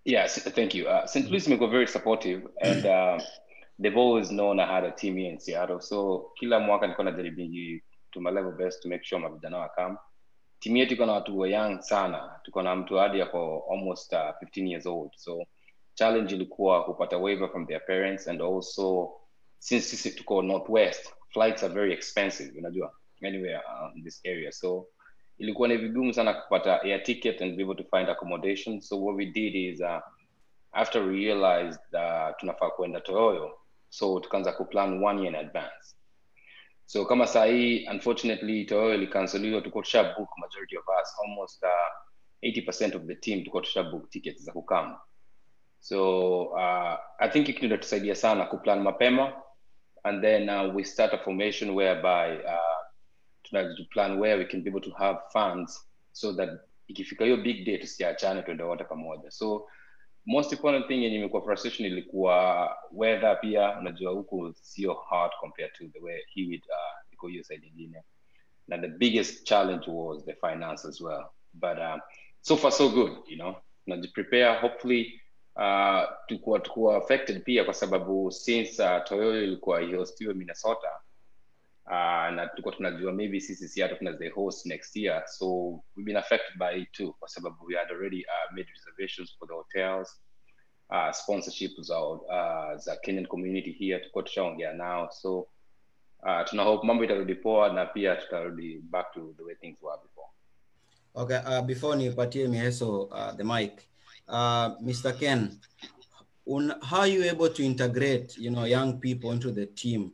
Yes, thank you. St. Louis were very supportive, and they've always known I had a team here in Seattle. So kila mwaka nilikuwa najaribu to my level best to make sure mavijana wakam. Team yetu iko na watu young sana. Tuko na mtu hadi yako almost 15 years old. So challenge ilikuwa kupata waiver from their parents, and also since sisi tuko Northwest, flights are very expensive, unajua, anywhere in this area. So ilikuwa ni vigumu sana kupata air ticket and be able to find accommodation. So what we did is after we realized tunafaa kwenda Toyoyo, so tukaanza kuplan 1 year in advance. So kama sahi, unfortunately, Toyoyo ilikanseliwa, tuko tusha book majority of us, almost 80% of the team tuko tusha book tickets za kukama. So I think it ndio tusaidia sana kuplan mapema, and then we start a formation whereby to plan where we can be able to have funds so that ikifika hiyo big day tusiachane tuende wote pamoja. So most important thing yenye imekuwa frustration ilikuwa weather pia, unajua huku sio hot compared to the way humid iko hiyo side nyingine. And the biggest challenge was the finance as well. But so far so good, you know. Prepare, hopefully tukuwa affected pia kwa sababu since Toyoyo ilikuwa hostiwa Minnesota, na tulikuwa tunajua maybe sisi Seattle tuna the host next year, so we've been affected by it too kwa sababu we had already made reservations for the hotels, sponsorship za Kenyan community here tulikuwa tushaongea now. So tuna hope mambo itarudi poa na pia tutarudi back to the way things were before. Okay, before nipatie Miheso the mic, Mr. Ken, how are you able to integrate, you know, young people into the team?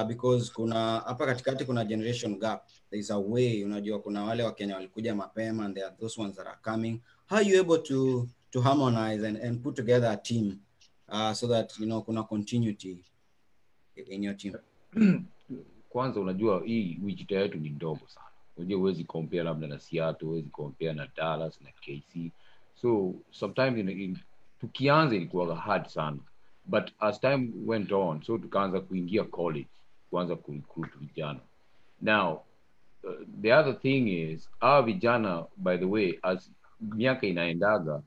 Because kuna hapa katikati kuna generation gap. There is a way, unajua kuna wale wa Kenya walikuja mapema and there are those ones that are coming. How are you able to harmonize and put together a team so that, you know, kuna continuity in your team? Kwanza unajua hii Wichita yetu ni ndogo sana. Unajua huwezi compare labda na Seattle, huwezi compare na Dallas na KC. So sometimes tukianza ilikuwa hard sana. But as time went on, so tukaanza kuingia college, kuanza kurecruit vijana. Now, the other thing is, our vijana, by the way, as miaka inaendaga,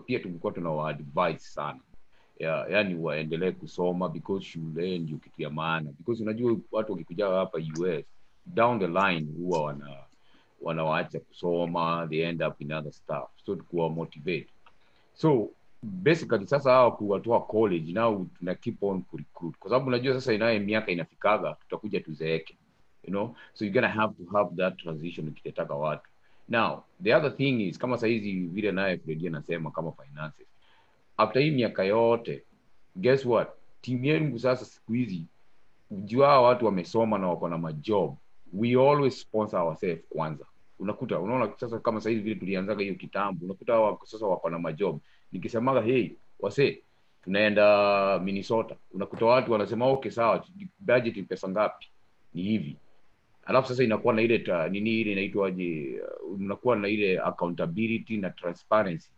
pia tulikuwa tunawa-advise sana. Yani waendelee kusoma because shule ndio kitu ya maana. Because unajua watu wakikuja hapa US, down the line huwa wanawaacha kusoma, they end up in other stuff. So tukuwa motivate. So basically sasa hao kuwatoa college now tuna keep on recruit kwa sababu unajua sasa inaye miaka inafikaga tutakuja tuzeeke, you know, so you're gonna have to have that transition ukitaka watu. Now the other thing is kama saizi vile naye Freddy anasema kama finances, after hii miaka yote, guess what, team yetu sasa siku hizi jua watu wamesoma na wako na majob, we always sponsor ourselves kwanza. Unaona sasa kama saizi vile tulianzaga hiyo kitambo, unakuta sasa wako na majob. Nikisemaga hey wase tunaenda Minnesota, unakuta watu wanasema okay sawa, budget ni pesa ngapi, ni hivi. Alafu sasa inakuwa na ile nini ile inaitwaje, unakuwa na ile accountability na transparency.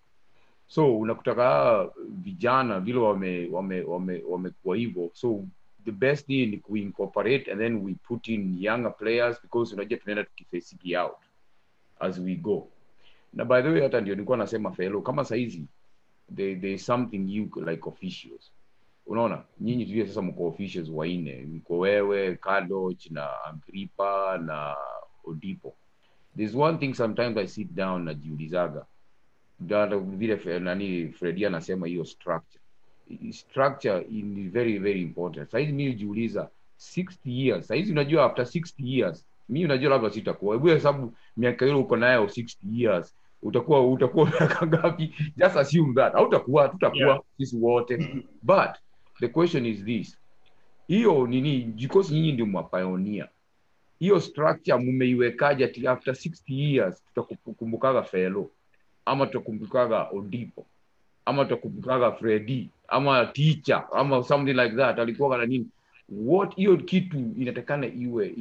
So unakutaka vijana vile wamekuwa hivyo. So the best thing ni kuincorporate and then we put in younger players because unajua tunaenda tukifaciki out as we go. Na by the way hata ndio nilikuwa nasema fellow kama saizi there is something you like officials. Unaona nyinyi tu sasa mko officials waine, mko wewe, Kadoch na Agripa na Odipo. There's one thing sometimes I sit down na jiulizaga. Ndio vile nani Freddy anasema hiyo structure is very very important. Saizi mimi jiuliza 60 years. Saizi unajua after 60 years mimi unajua labda sitakuwa. Hebu sababu miaka ile uko nayo 60 years utakuwa miaka ngapi? Just assume that. Tutakuwa sisi wote. But the question is this. Hiyo nini because nyinyi ndio mapioneer. Hiyo structure mmeiwekaje ati after 60 years tutakumbukaga fellow ama tutakumbukaga Odipo ama tutakumbukaga Freddy ama teacher ama something like that alikuwa na nini? What hiyo kitu inatakana iwe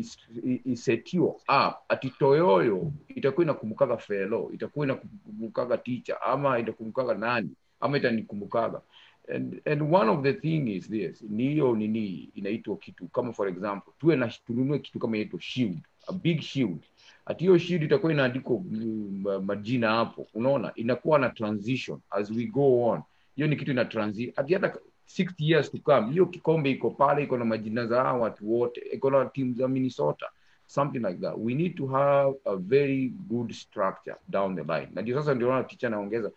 is set you up ati Toyoyo itakuwa inakumbukaga fellow, itakuwa inakumbukaga teacher ama itakumbukaga nani ama itanikumbukaga. And one of the thing is this, niyo nini inaitwa kitu kama for example tununue kitu kama inaitwa shield, a big shield. Ati hiyo shield itakuwa inaandikwa majina hapo, unaona inakuwa na transition as we go on. Hiyo ni kitu ina transit ati hata 60 years to come hiyo kikombe iko pale, iko na majina za watu wote, iko na team za Minnesota, something like that. We need to have a very good structure down the line. Na ndio sasa ndio naona teacher anaongeza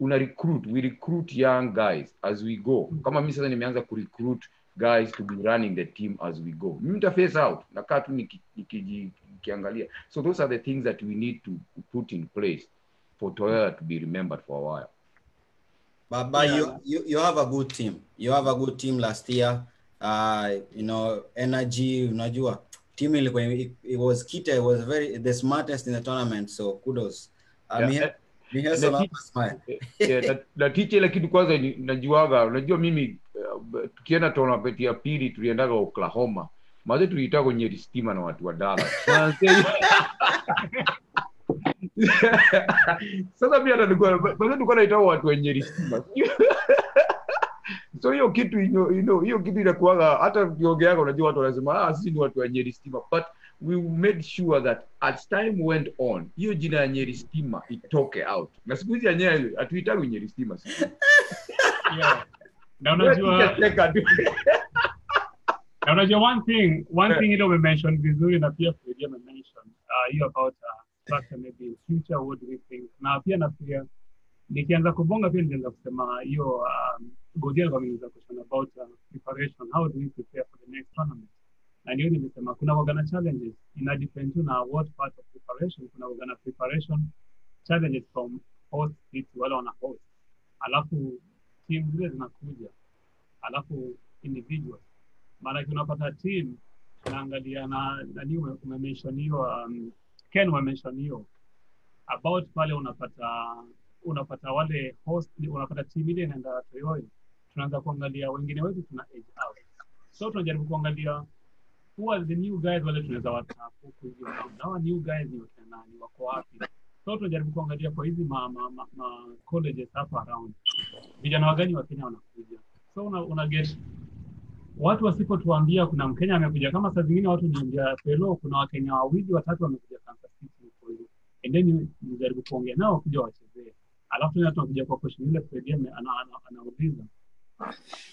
we recruit young guys as we go. Kama mimi sasa nimeanza ku recruit guys to be running the team as we go. Mimi nita phase out, nakaa tu nikiangalia. So those are the things that we need to put in place for Toyoyo to be remembered for a while. But you have a good team. You have a good team last year. You know, energy, unajua. Team it was Kita, it was the smartest in the tournament, so kudos. Na teacher ile kitu kwanza najuaga, unajua mimi tukienda tournament ya pili tuliendaga Oklahoma. Maze tuliitaka kwenye stima na watu wa Dallas. Sasa pia tulikuwa naita watu wenye stima. So hiyo kitu hiyo kitu inakuaga hata ukiongeaga unajua watu wanasema sisi ni watu wa Nyeri Stima, but we made sure that as time went on hiyo jina ya Nyeri Stima itoke out. Na siku hizi yenyewe hatuitagi Nyeri Stima sisi. Yeah. Na unajua one thing ile umemention vizuri na pia Fredia umemention hiyo about structure maybe in future, what do we think? Na pia nafikiria nikianza kubonga pia nitaanza kusema hiyo Godia ameniuliza question about preparation, how do we prepare for the next tournament? Na ndio nimesema kuna organic challenges ina depend na what part of preparation. Kuna organic preparation challenges from host teams wale wana host, alafu team zile zinakuja, alafu individuals. Maana unapata team tunaangalia na ndio umemention hiyo Ken umemention hiyo about pale unapata wale host, unapata team ile inaenda Toyoyo, tunaanza kuangalia wengine wetu tuna age out, so tunajaribu kuangalia who are the new guys wale tunaweza watapo huko, na new guys ni nani, wako wapi. So tunajaribu kuangalia kwa hizi colleges hapa around vijana wagani wa Kenya wanakuja, so una get watu wasipotuambia kuna Mkenya amekuja, kama saa zingine watu niambia fellow kuna Wakenya wawili watatu wamekuja Kansas City huko hiyo, and then nijaribu kuongea nao kuja wachezee, alafu tunakuja kwa question ile Fredia anauliza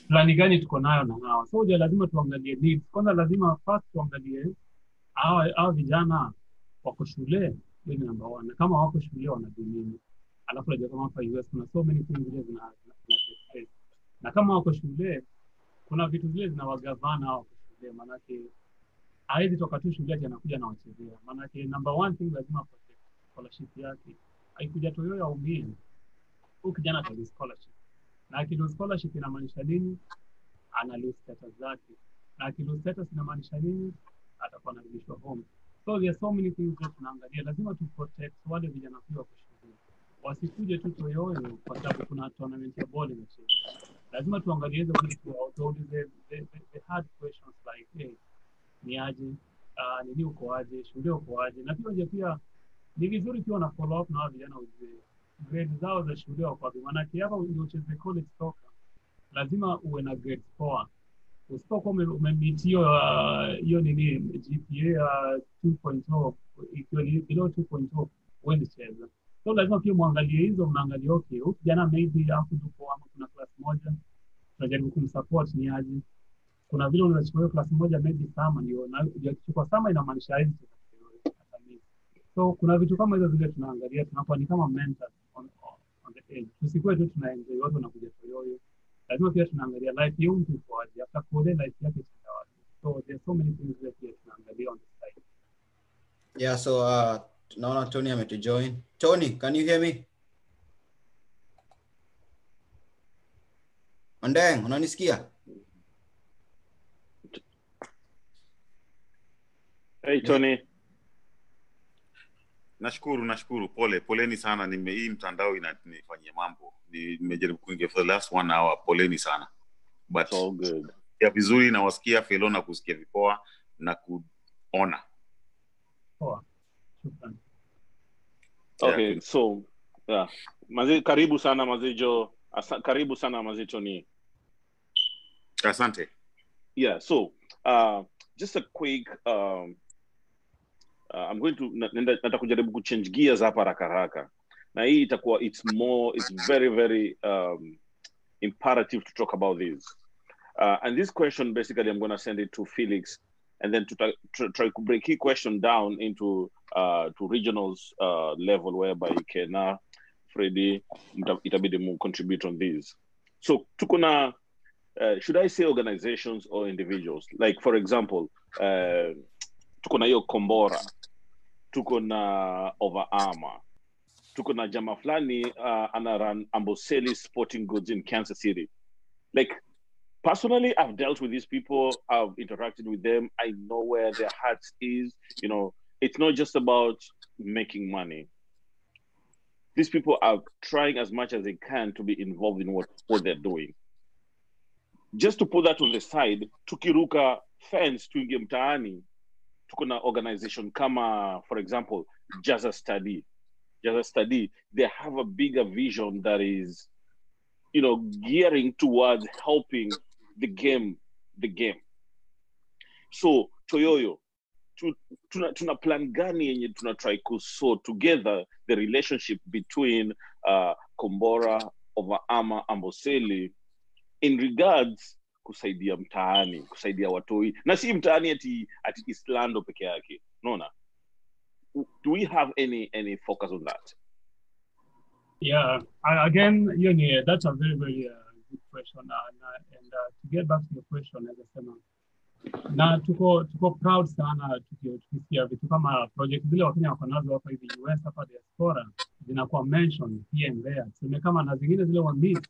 plani gani tuko nayo na hawa. So lazima tuangalie needs kwanza, lazima first tuangalie hao vijana wako shule ni number 1, kama wako shule wanajua nini, alafu unajua kama hapa US kuna so many things zile zina na kama wako shule kuna vitu zile zinawagavana hao shule, maana yake haizi toka tu shule anakuja na wachezea, maana yake number 1 thing lazima protect scholarship yake. Haikuja Toyoyo au mimi huyu kijana kwa scholarship, na akido scholarship inamaanisha nini? Ana lose status zake, na akido status inamaanisha nini? Atakuwa anarudishwa home. So there are so many things that tunaangalia, lazima tu protect wale vijana pia kwa shule, wasikuje tu Toyoyo kwa sababu kuna tournament ya ball inachezwa. Lazima tuangalie hizo vitu au the hard questions like hey, ni aje, nini uko aje, shule uko aje, na pia ni vizuri pia na follow up na vijana ujue grade zao za shule wako wapi, maana hapa ndio ucheze college soccer lazima uwe na grade 4. Usipokuwa umemeet hiyo nini GPA 2.0, ikiwa ni below 2.0 wewe cheza. So lazima pia muangalie hizo, mnaangalia okay, jana maybe hapo tuko ama kuna class moja tunajaribu kumsupport ni aje. Kuna vile unachukua class moja maybe sama ndio na ukichukua sama inamaanisha hizi. So kuna vitu kama hizo zile tunaangalia, tunakuwa ni kama mentors on the edge. Tusikue tu tunaenjoy watu wanakuja Toyoyo. Lazima pia tunaangalia life ya mtu kwa aje, hata kule life yake itawaje. So there are so many things that pia tunaangalia on the side. Yeah, so naona Tony ametujoin. Tony, can you hear me? Ondeng, unanisikia? Hey Tony. Nashukuru. Poleni sana, hii mtandao inanifanyia mambo. Nimejaribu kuingia for the last 1 hour. Poleni sana. But all good. Ya vizuri na wasikia fellow na kusikia vipoa na kuona. Poa. Shukrani. Okay, yeah. So Mazi, karibu sana Mazijo. Karibu sana Mazito ni. Asante. Yeah, so just a quick I'm going to natakujaribu kuchange gears hapa haraka. Na hii itakuwa it's very very imperative to talk about this. And this question basically I'm going to send it to Felix and then to try to break his question down into to regionals level whereby you can Freddy, itabidi mu contribute on these. So tuko na should I say organizations or individuals? Like for example, tuko na hiyo Kombora, tuko na Over Armor, tuko na jamaa fulani anaran Amboseli Sporting Goods in Kansas City. Like personally, I've dealt with these people, I've interacted with them, I know where their hearts is. You know, it's not just about making money. These people are trying as much as they can to be involved in what they're doing. Just to put that on the side, tukiruka fence tuingie mtaani, tuko na organization kama, for example, Jaza Study. Jaza Study, they have a bigger vision that is, you know, gearing towards helping the game. So Toyoyo, tuna plan gani yenye tuna try kuso together the relationship between Kombora, Over Armor, Amboseli in regards kusaidia mtaani, kusaidia watoi, na si mtaani ati Islando peke yake. Nona, do we have any focus on that? Yeah, again, that's a very, very good question. And to get back to the question, as I said, na tuko proud sana tukisikia vitu kama project zile Wakenya wako nazo hapa hivi US hapa diaspora zinakuwa mentioned here and there. Tuseme kama na zingine zile wa meet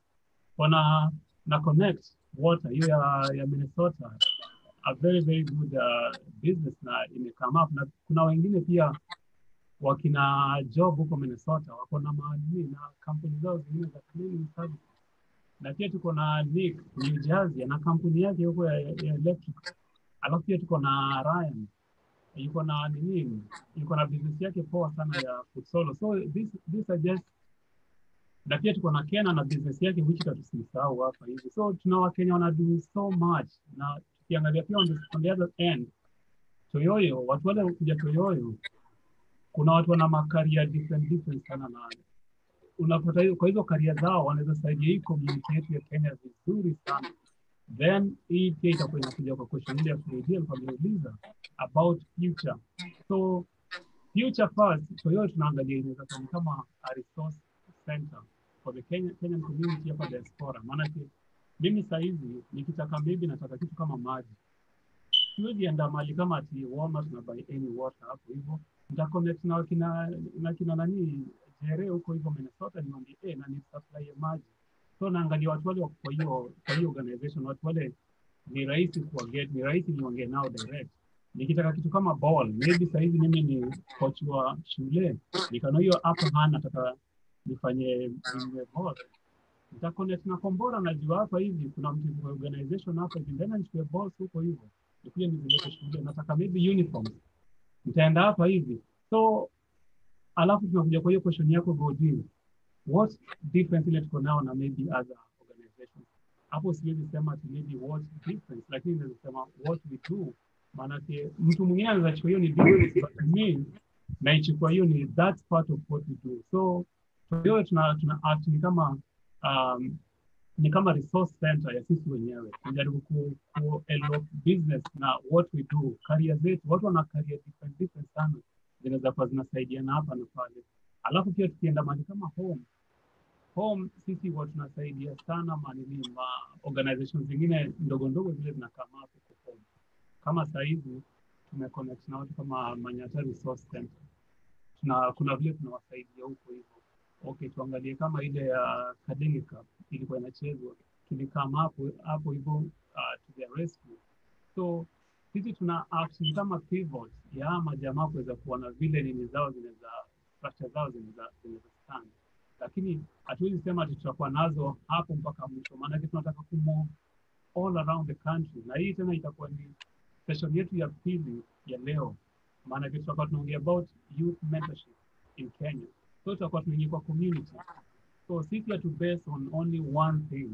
na connect water hiyo ya Minnesota, a very, very good business na imekama up, na kuna wengine pia wakina job huko Minnesota wako na maadili na kampuni zao zingine za cleaning service, na pia tuko na Nick New Jersey na kampuni yake huko ya electric. Alafu pia tuko na Ryan yuko na business yake poa sana ya food solo. So this are just, na pia tuko na Kena na business yake which tutasahau hapa hivi. So tuna Wakenya wana do so much, na tukiangalia pia on the other end Toyoyo, watu wale kuja Toyoyo, kuna watu wana makaria different sana, na unapata hiyo kwa hizo karia zao wanaweza saidia hii community yetu ya Kenya vizuri sana. Then hii pia itakuwa inakuja kwa question ile ya Freddy kwa kuuliza about future. So future first, Toyoyo tunaangalia inaweza kama a resource center for the Kenyan community hapa diaspora. Maana mimi sasa hivi nikitaka maybe nataka kitu kama maji, siwezi enda mahali kama ati Walmart na buy any water hapo hivyo. Nitaconnect na kina nani Jere huko hivyo Minnesota, nimwambie na ni supply ya maji. So naangalia watu wale kwa hiyo organization, watu wale ni rahisi kuwaget, ni rahisi niongee nao direct. Nikitaka kitu kama ball, maybe sasa hivi mimi ni coach wa shule, nikano hiyo hapa nataka nifanye ball, nitaconnect na Kombora, najua hapa hivi kuna mtu wa organization hapa hivi, ndana nichukue balls huko hivyo, nikuje nizilete shule, nataka maybe uniforms, nitaenda hapa hivi. So alafu tunakuja kwa hiyo question yako Godin, what difference ile tuko nao na maybe other organizations? Hapo siwezi sema ati maybe what difference, lakini naweza sema what we do. Maana mtu mwingine anaweza chukua hiyo ni difference, but me naichukua hiyo ni that's part of what we do. So hiyo tuna act ni kama resource center ya sisi wenyewe, tunajaribu ku elevate business na what we do, career zetu. Watu wana career different sana, zinaweza kuwa zinasaidiana hapa na pale. Alafu pia tukienda mahali kama home sisi watu tunasaidia sana manini organizations zingine ndogo zile zinakaa hapo kwa home. Kama sasa hivi tumeconnect na watu kama Manyata Resource Center, kuna vile tunawasaidia huko hivyo. Okay, tuangalie kama ile ya Academic Cup ilikuwa inachezwa, tulikama hapo hivyo to their rescue. So sisi tuna act kama pivot ya majamaa kuweza kuona vile nini zao zinaweza structure zao zinaweza stand, lakini hatuwezi sema tutakuwa nazo hapo mpaka mwisho, maana tunataka kumove all around the country. Na hii tena itakuwa ni session yetu ya pili ya leo, maana tutakuwa tunaongea about youth mentorship in Kenya. So tutakuwa tunaingia kwa community. So sisi hatu base on only one thing,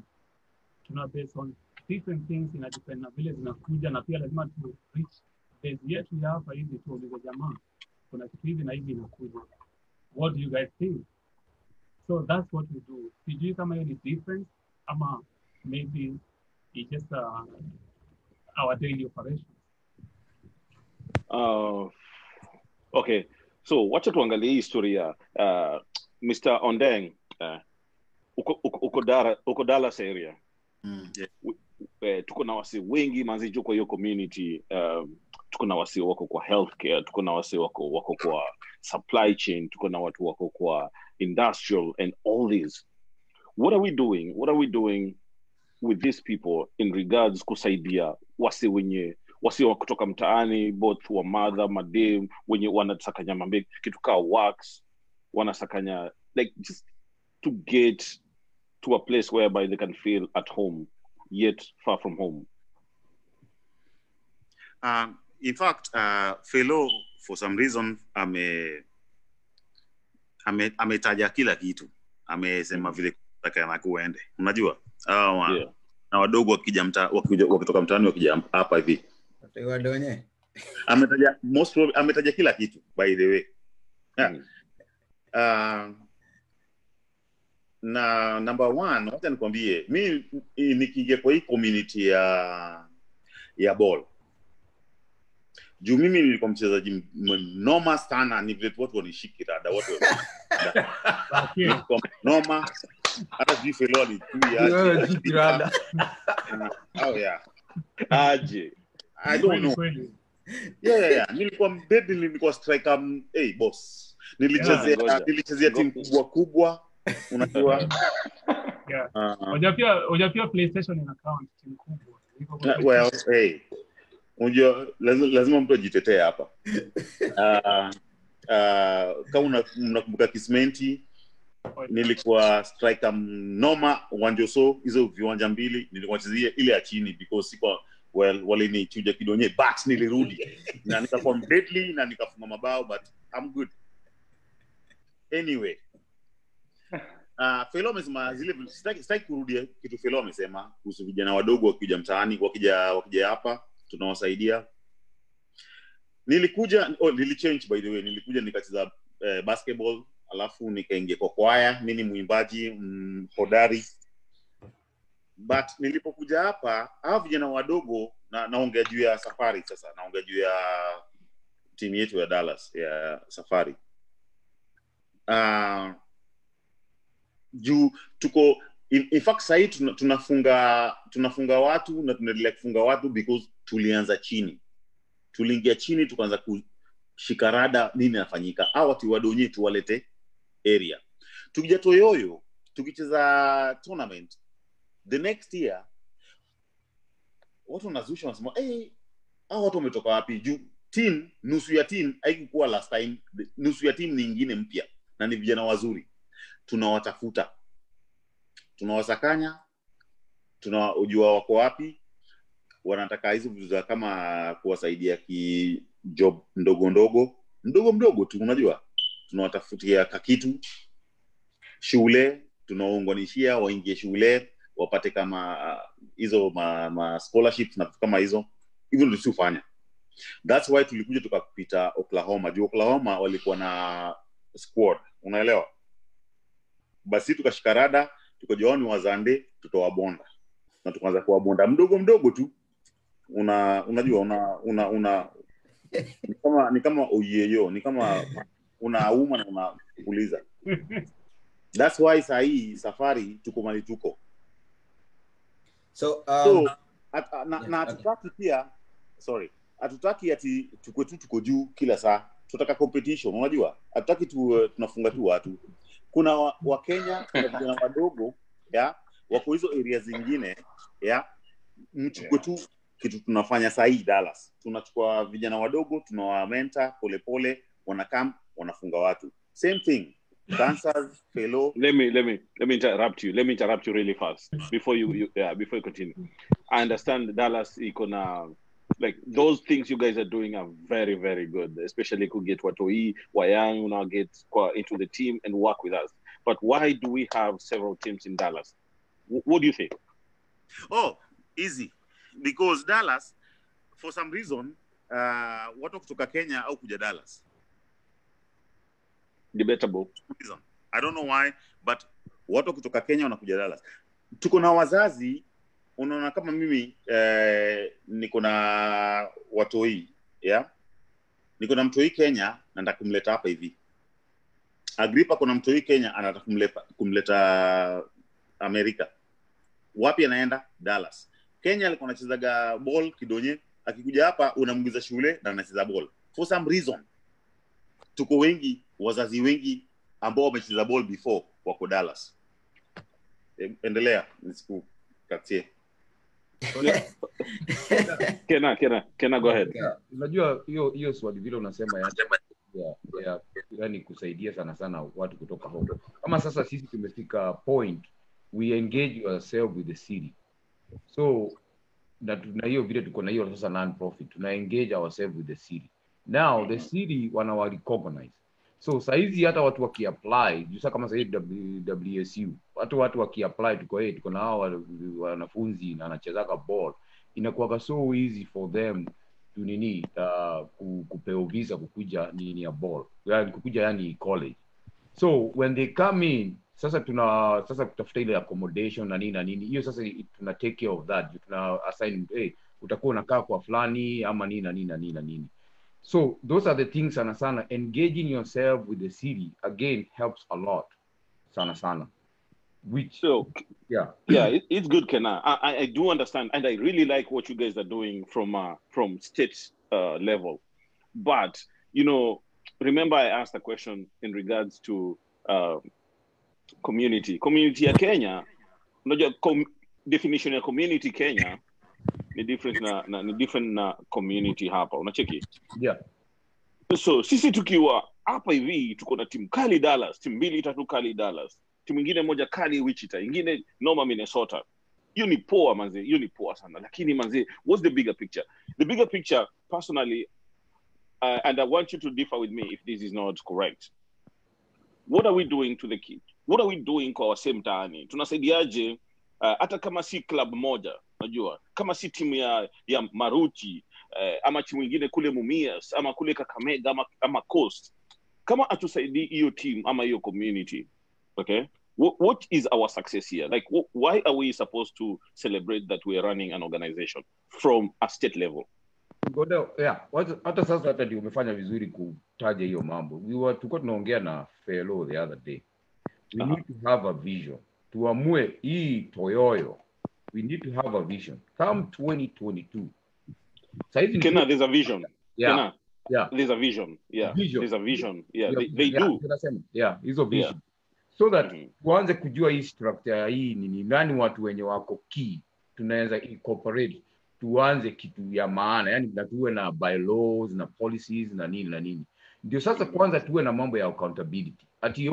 tuna base on different things, ina depend na vile zinakuja, na pia lazima tu reach base yetu ya hapa hivi tuulize jamaa kuna kitu hivi na hivi inakuja, what do you guys think? So that's what we do. Sijui kama hiyo ni difference ama maybe it's just our daily operations. Okay, so wacha tuangalie hii historia. Mr. Ondeng, uko Dallas area. Tuko na wasi wengi manzi kwa hiyo community. Tuko na wasi wako kwa healthcare, tuko na wasi wako kwa supply chain, tuko na watu wako kwa industrial and all these. What are we doing with these people in regards kusaidia wasi wa kutoka mtaani, both wa mother, madem, wenye wanasakanya mambe kitu ka wax, wanasakanya, like just to get to a place whereby they can feel at home yet far from home. In fact, fellow for some reason ametaja kila kitu. Amesema vile nataka kuende. Unajua? Na wadogo wakitoka mtaani wakija hapa hivi. Wadonye. Ametaja kila kitu, by the way. Na number one, wacha nikwambie, mimi nikija kwa hii community ya ball. Juu mimi nilikuwa mchezaji noma sana, ni vile watu wanishiki rada, watu noma. Hata jife leo ni tu rada. Oh yeah. Aje. I don't know. Yeah. Nilikuwa striker, hey boss. Nilichezea timu kubwa. Unajua? Yeah. Unajua PlayStation ina account timu kubwa. Well, hey. Unajua lazima mtu ajitetee hapa. Kama unakumbuka Kismenti, nilikuwa striker noma Wanjoso, hizo viwanja mbili nilikuwa chezea ile ya chini because siko wale ni chuja kidonye, but nilirudi na nikakuwa deadly na nikafunga mabao, but I'm good. Anyway, Felo amesema zile sitaki kurudia kitu Felo amesema kuhusu vijana wadogo wakija mtaani, wakija hapa tunawasaidia. Nilichange by the way, nilikuja nikacheza basketball, alafu nikaingia kwa kwaya, mimi muimbaji hodari. But nilipokuja hapa, hao vijana wadogo naongea juu ya Safari sasa, naongea juu ya timu yetu ya Dallas ya Safari. Juu tuko in fact sasa tunafunga watu na tunaendelea kufunga watu because tulianza chini. Tuliingia chini tukaanza kushikarada nini inafanyika. Hao watu wadonye tuwalete area. Tukija Toyoyo, tukicheza tournament the next year, watu wanazusha wanasema hao watu wametoka wapi? Juu team, nusu ya team haikuwa last time, nusu ya team nyingine mpya na ni vijana wazuri. Tunawatafuta, tunawasakanya, tunajua wako wapi, wanataka hizo vitu za kama kuwasaidia ki job ndogo tu, unajua tunawatafutia kakitu, shule tunaunganishia waingie shule wapate kama hizo ma scholarships na kama hizo ndio tusifanya. That's why tulikuja tukapita Oklahoma. Juu Oklahoma walikuwa na squad, unaelewa? Basi tukashikarada, tukajoani wazande, tutawabonda. Na tukaanza kuwabonda mdogo tu. Unajua ni kama oyeyo, ni kama unauma na unapuliza. That's why sahi Safari tuko mali tuko. So hatutaki pia, hatutaki ati tuko juu kila saa. Tunataka competition, unajua? Hatutaki tunafunga tu watu. Kuna wa Kenya, kuna vijana wadogo, wako hizo areas zingine, mchukue tu kitu tunafanya sahi Dallas. Tunachukua vijana wadogo, tunawamenta pole wanakam, wanafunga watu. Same thing. Dancers, fellow. Let me interrupt you. Let me interrupt you really fast before you continue. I understand Dallas icona, like those things you guys are doing are very, very good, especially could get Watoi, Wayang, now get into the team and work with us. But why do we have several teams in Dallas? What do you think? Oh, easy. Because Dallas, for some reason, watu kutoka Kenya au kuja Dallas. Debatable. I don't know why, but watu kutoka Kenya wanakuja Dallas. Tuko na wazazi, unaona kama mimi niko na watoi, niko na mtoi Kenya na nataka kumleta hapa hivi. Agrippa kuna mtu Kenya anataka kumleta Amerika. Wapi anaenda? Dallas. Kenya alikuwa anachezaga ball Kidonye, akikuja hapa unamgiza shule na anacheza ball. For some reason tuko wengi, wazazi wengi ambao wamecheza ball before wako Dallas. Endelea, nisikukatie. Kena go ahead. Unajua hiyo swali vile unasema yani kusaidia sana watu kutoka huko. Kama sasa sisi tumefika point we engage ourselves with the city. So na hiyo vile tuko na hiyo sasa non-profit, tuna engage ourselves with the city. Now the city wana recognize. So saizi hata watu wakiapply, jusa kama sasa WSU, watu wakiapply tuko na hao wanafunzi na anachezaka ball, inakuwa so easy for them to kupewa visa kukuja ya ball, yani kukuja yani college. So when they come in, sasa kutafuta ile accommodation na nini hiyo sasa tuna take care of that. Tuna assign utakuwa unakaa kwa fulani ama nini. So those are the things sana engaging yourself with the city again helps a lot sana. Which yeah, it's good, Kena. I do understand, and I really like what you guys are doing from state level. But remember I asked a question in regards to community ya Kenya. Unajua definition ya community Kenya ni different na community hapa, unacheki? Yeah. So sisi tukiwa hapa hivi tuko na timu kali Dallas, timu 2-3 kali Dallas, timu nyingine moja kali Wichita, nyingine Noma Minnesota. Hiyo ni poa manze, hiyo ni poa sana. Lakini manze, what's the bigger picture? The bigger picture personally, and I want you to differ with me if this is not correct. What are we doing to the kids? What are we doing kwa wase mtaani? Tunasaidiaje hata kama si club moja, unajua? Kama si timu ya Maruti, ama timu nyingine kule Mumias, ama kule Kakamega, ama Coast. Kama atusaidii hiyo team ama hiyo community, okay? What is our success here? Like, why are we supposed to celebrate that we are running an organization from a state level? Hata sasa hata ndio umefanya vizuri kutaja hiyo mambo. Tulikuwa tunaongea na fellow the other day. We need to have a vision. Tuamue hii Toyoyo. We need to have a vision. Come 2022. Kena, there's a vision. Yeah. Kena, yeah. There's a vision. Yeah. Vision. There's a vision. Yeah. They do. Yeah. Is a vision. Yeah. So that tuanze kujua hii structure hii ni nani watu wenye wako key. Tunaweza incorporate. Tuanze kitu ya maana, yani tuwe na bylaws na policies na nini. Ndio sasa kwanza tuwe na mambo ya accountability. Ati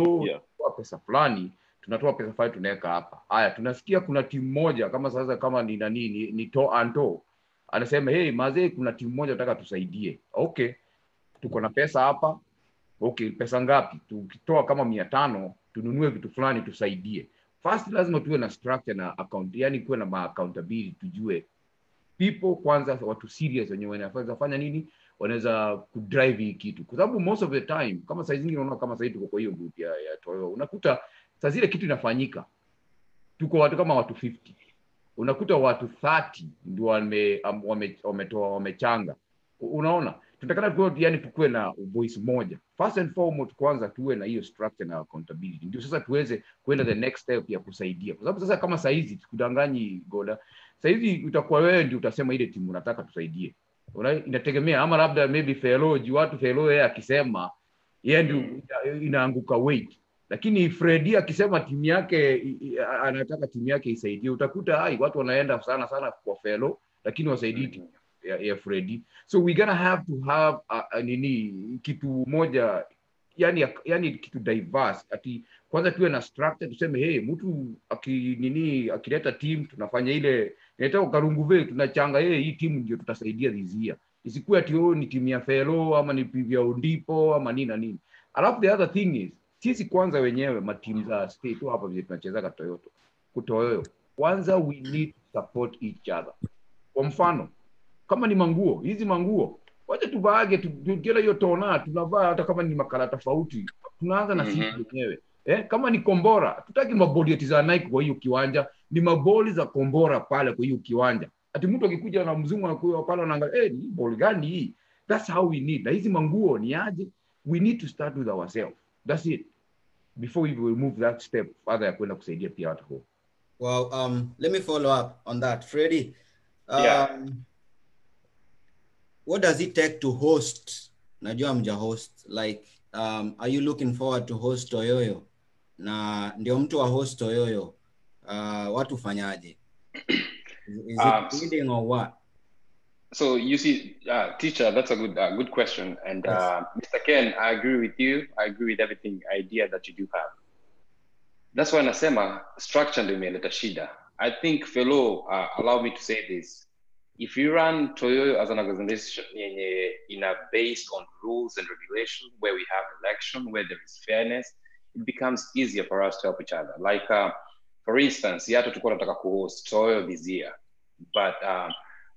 kwa pesa fulani, tunatoa pesa fulani tunaweka hapa. Haya, tunasikia kuna timu moja kama sasa kama ni Anto. Anasema, "Hey, mazee kuna timu moja nataka tusaidie." Okay. Tuko na pesa hapa. Okay, pesa ngapi? Tukitoa kama 500, tununue vitu fulani tusaidie. First lazima tuwe na structure na account, yani kuwe na accountability, tujue people kwanza watu serious wenye wanaweza fanya nini, wanaweza kudrive hii kitu. Kwa sababu most of the time kama saa zingine unaona kama sasa tuko kwa hiyo group ya Toyo, unakuta saa zile kitu inafanyika tuko watu kama watu 50. Unakuta watu 30 ndio wamechanga. Unaona? Tunatakana tukue na voice moja. First and foremost kwanza tuwe na hiyo structure na accountability. Ndio sasa tuweze kwenda the next step ya kusaidia. Kwa sababu sasa kama saa hizi tukudanganyi Goda, saa hizi utakuwa wewe ndio utasema ile timu unataka tusaidie. Inategemea ama labda maybe fellow yeye akisema yeye ndio inaanguka weight. Lakini Freddy akisema timu yake anataka timu yake isaidie, utakuta watu wanaenda sana kwa fellow lakini wasaidii timu ya Freddy. So we gonna have to have kitu moja, yani kitu diverse. Ati kwanza tuwe na structure, tuseme hey, mtu akileta team tunafanya ile inaitwa Karunguve, tunachanga hii timu ndio tutasaidia this year. Isikuwe ati ni timu ya fellow ama ni vya Undipo ama nini. Alafu the other thing is sisi kwanza wenyewe matimu za state tu hapa vile tunacheza Toyoyo. Kwanza we need to support each other. Kwa mfano kama ni hizi manguo wacha tuvaage tukila hiyo tona tunavaa, hata kama ni makala tofauti tunaanza na sisi wenyewe. Kama ni kombora tutaki maboli za Nike kwa hiyo kiwanja, ni maboli za kombora pale kwa hiyo kiwanja. Ati mtu akikuja na mzungu anakuwa pale anaangalia ni ball gani hii. That's how we need. Na hizi manguo ni aje? We need to start with ourselves. That's it. before we will move that step further ya kwenda kusaidia pia watu huko. Well, let me follow up on that. Freddie, what does it take to host? Najua mja host. Like, are you looking forward to host Toyoyo? Na ndio mtu wa host Toyoyo, watu fanyaje? Is it feeding or what? So you see, teacher, that's a good question. And Yes. Mr. Ken, I agree with you. I agree with everything idea that you do have. That's why nasema structure ndio imeleta shida. I think fellow, allow me to say this. If you run Toyoyo as an organization based on rules and regulations, where we have election, where there is fairness, it becomes easier for us to help each other. Like, for instance, Yato tulikuwa tunataka kuhost Toyoyo this year, but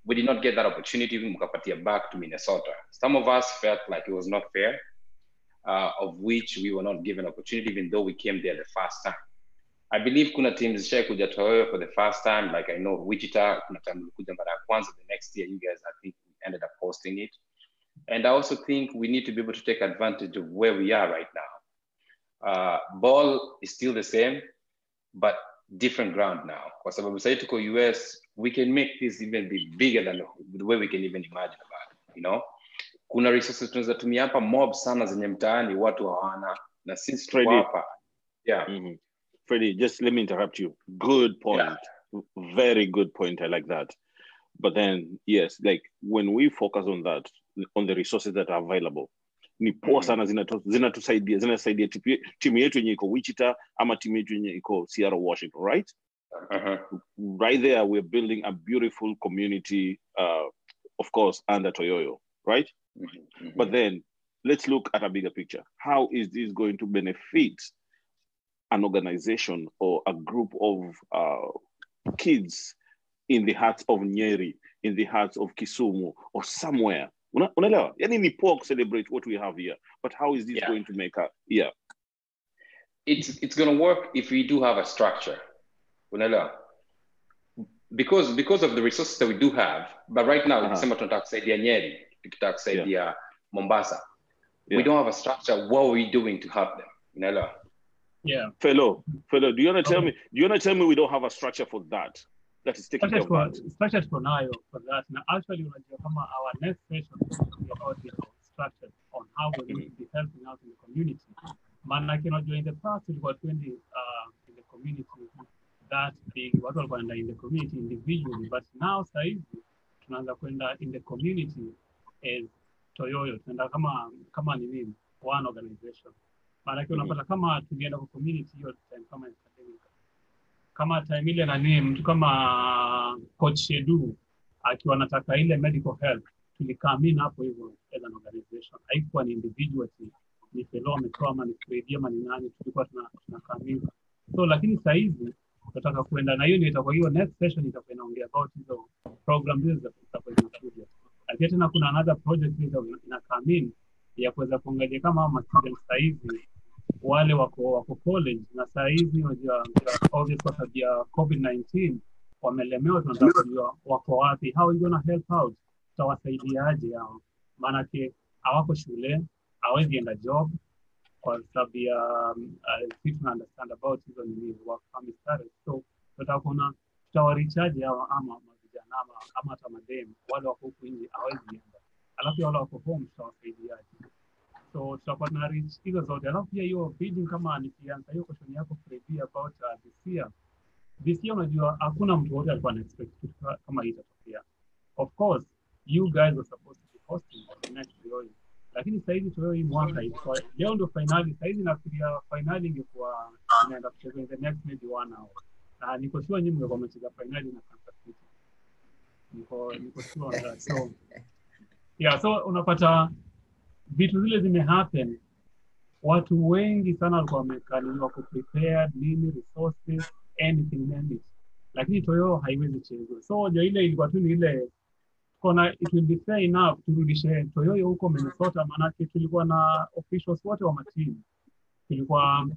we did not get that opportunity. Mukapatia back to Minnesota. Some of us felt like it was not fair, of which we were not given opportunity, even though we came there the first time. I believe kuna teams share kuja Toyoyo for the first time. Like I know Wichita, kuna time kuja mara kwanza. The next year, you guys, I think, ended up hosting it. And I also think we need to be able to take advantage of where we are right now. Ball is still the same, but different ground now. Kwa sababu sasa tuko US, we can make this even be bigger than the way we can even imagine about it, you know? Kuna resources tunaweza tumia hapa mob sana zenye mtaani watu hawana na sisi tuko hapa. Yeah. Mm-hmm. Freddie, just let me interrupt you. Good point. Yeah. Very good point. I like that. But then, yes, like when we focus on that, on the resources that are available, ni poa sana zinasaidia timu yetu yenye iko Wichita ama timu yetu yenye iko Seattle, Washington, right? Right there, we're building a beautiful community, of course, under Toyoyo, right? But then, let's look at a bigger picture. How is this going to benefit an organization or a group of kids in the hearts of Nyeri, in the hearts of Kisumu, or somewhere? Unaelewa? Yani ni poa to celebrate what we have here, but how is this going to make a It's going to work if we do have a structure. Unaelewa? Because of the resources that we do have, but right now, tukisema tunataka kusaidia Nyeri, tukitaka kusaidia Mombasa, we don't have a structure. What are we doing to help them? Unaelewa? Yeah. Fellow, do you want to tell me? Do you want to tell me we don't have a structure for that? That is taking care of that. Structures for now for that. Now, actually, our next session is about the structure on how we're going to be helping out in the community. Man, like during the past, we got 20 in the community that big. What we're going in the community individually, but now, say, tunaanza kwenda in the community is Toyoyo. Tunaenda kama ni nini one organization. Maana unapata kama tulienda kwa community hiyo time kama academic. Kama time ile na name mtu kama coach Shedu akiwa anataka ile medical help tulikamina hapo hivyo as an organization. Haikuwa ni individual ni fellow ametoa ama ni Freddie ama ni nani, tulikuwa tunakamina. So lakini sasa hivi tunataka kuenda na hiyo ndio itakuwa hiyo next session itakuwa inaongea about hizo program hizo za kuja. Lakini tena kuna another project hizo inakamina ya kuweza kuangalia kama ama students sasa hivi wale wako college na saa hizi unajua obviously kwa sababu ya COVID-19 wamelemewa, tunataka kujua wako wapi, how are you gonna help out, tutawasaidiaje hao, maana hawako shule, hawezi enda job kwa sababu ya sisi tuna understand about hizo ni work permit status. So tutawarichaje hao ama vijana ama hata madem wale wako huko nje hawezi enda, alafu wale wako home tutawasaidiaje? So tutakuwa na reach hizo zote. Alafu pia hiyo feeding kama nikianza hiyo question yako Freddie about this year unajua hakuna mtu wote alikuwa expect kama hii itatokea. Of course you guys were supposed to be hosting the next Toyoyo, lakini sasa hivi Toyoyo hii mwaka ilikuwa leo ndio finali. Sasa hivi nafikiria finali ingekuwa inaenda kuchezwa in the next maybe 1 hour, na niko sure nyinyi mngekuwa mcheza finali na Kansas City. Niko sure on that. So yeah, so unapata vitu zile zimehappen, watu wengi sana walikuwa wamekaliwa kuprepare nini resources anything name it, lakini Toyoyo haiwezi chezwa. So ile ilikuwa tu ni ile kona, it will be fair enough turudishe Toyoyo huko Minnesota, maana tulikuwa na officials wote wa matimu, tulikuwa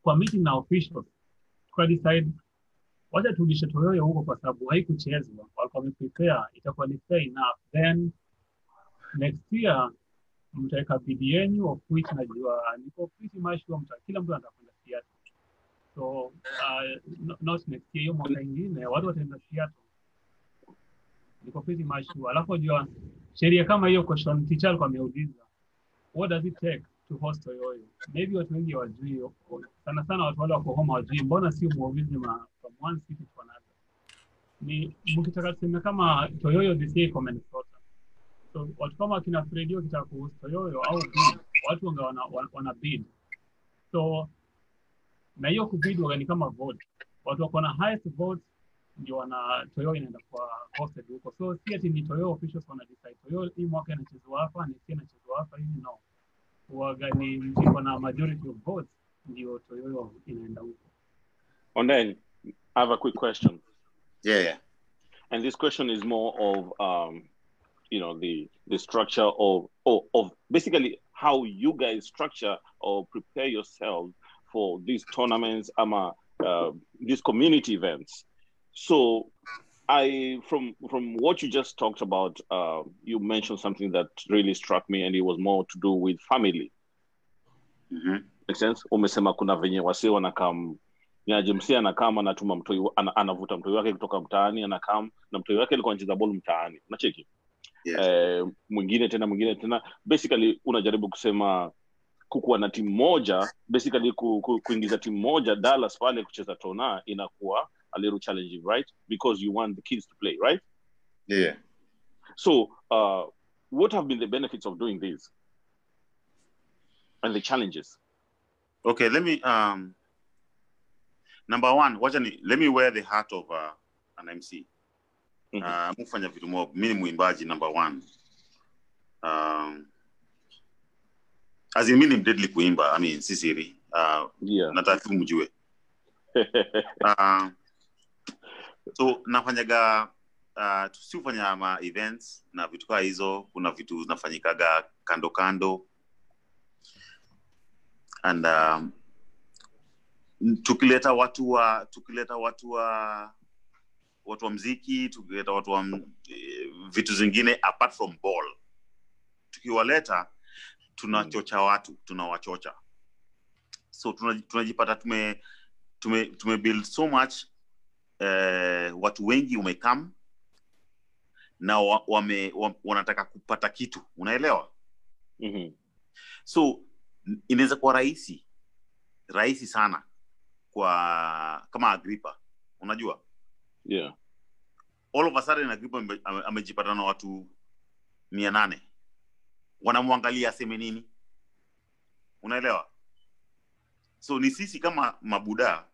kwa meeting na officials kwa decide wacha turudishe Toyoyo huko kwa sababu haikuchezwa, walikuwa wameprepare, itakuwa ni fair enough. Then next year mtaweka bidii yenu of which najua niko pretty much sure kila mtu atakwenda So not next year, hiyo mwaka ingine watu wataenda Seattle. Niko pretty much sure. Alafu jua sheria kama hiyo question teacher alikuwa ameuliza, what does it take to host Toyoyo? Maybe watu wengi wajui, sana watu wale wako home wajui, mbona si muulize from one city to another. Ni mkitaka tuseme kama Toyoyo this year kwa Minnesota. So watu kama kina Fredio kitaka kuhost Toyoyo au bid, watu wana bid. So na hiyo kubid ni kama vote. Watu wako na highest vote ndio wana Toyoyo inaenda kwa hosted huko. So si ati ni Toyoyo officials wana decide Toyoyo hii mwaka inachezwa hapa, ni si inachezwa hapa hivi, no. Wagani mko na majority of votes ndio Toyoyo inaenda huko. And then I have a quick question. Yeah. And this question is more of the structure of basically how you guys structure or prepare yourselves for these tournaments, these community events. So from what you just talked about, you mentioned something that really struck me, and it was more to do with family. Mm-hmm. Make sense? Umesema kuna venye wase wanakam nyaje msia anakam anatuma mtoi anavuta mtoi wake kutoka mtaani, anakam na mtoi wake alikuwa anacheza ball mtaani. Unacheki? Yes. Mwingine tena basically unajaribu kusema kukuwa na timu moja, basically kuingiza timu moja Dallas pale kucheza tona inakuwa a little challenging, right? Because you want the kids to play, right? Yeah. So what have been the benefits of doing this and the challenges? Okay, let me number one, let me wear the hat of an MC. Mufanya vitu mo, mimi muimbaji number one. As in mimi deadly kuimba, I mean si siri. Yeah. Nataka mjue. So nafanyaga tusifanya ma events na vitu kama hizo, kuna vitu zinafanyikaga kando and tukileta watu wa muziki, tukileta watu wa vitu zingine apart from ball, tukiwaleta tunachocha watu, tunawachocha. So tunajipata tume build so much, watu wengi umekam na wanataka kupata kitu, unaelewa? So inaweza kuwa rahisi sana kwa kama Agrippa, unajua? Yeah. All of a sudden Agrippa amejipata na watu 800 wanamwangalia aseme nini, unaelewa? So ni sisi kama mabuda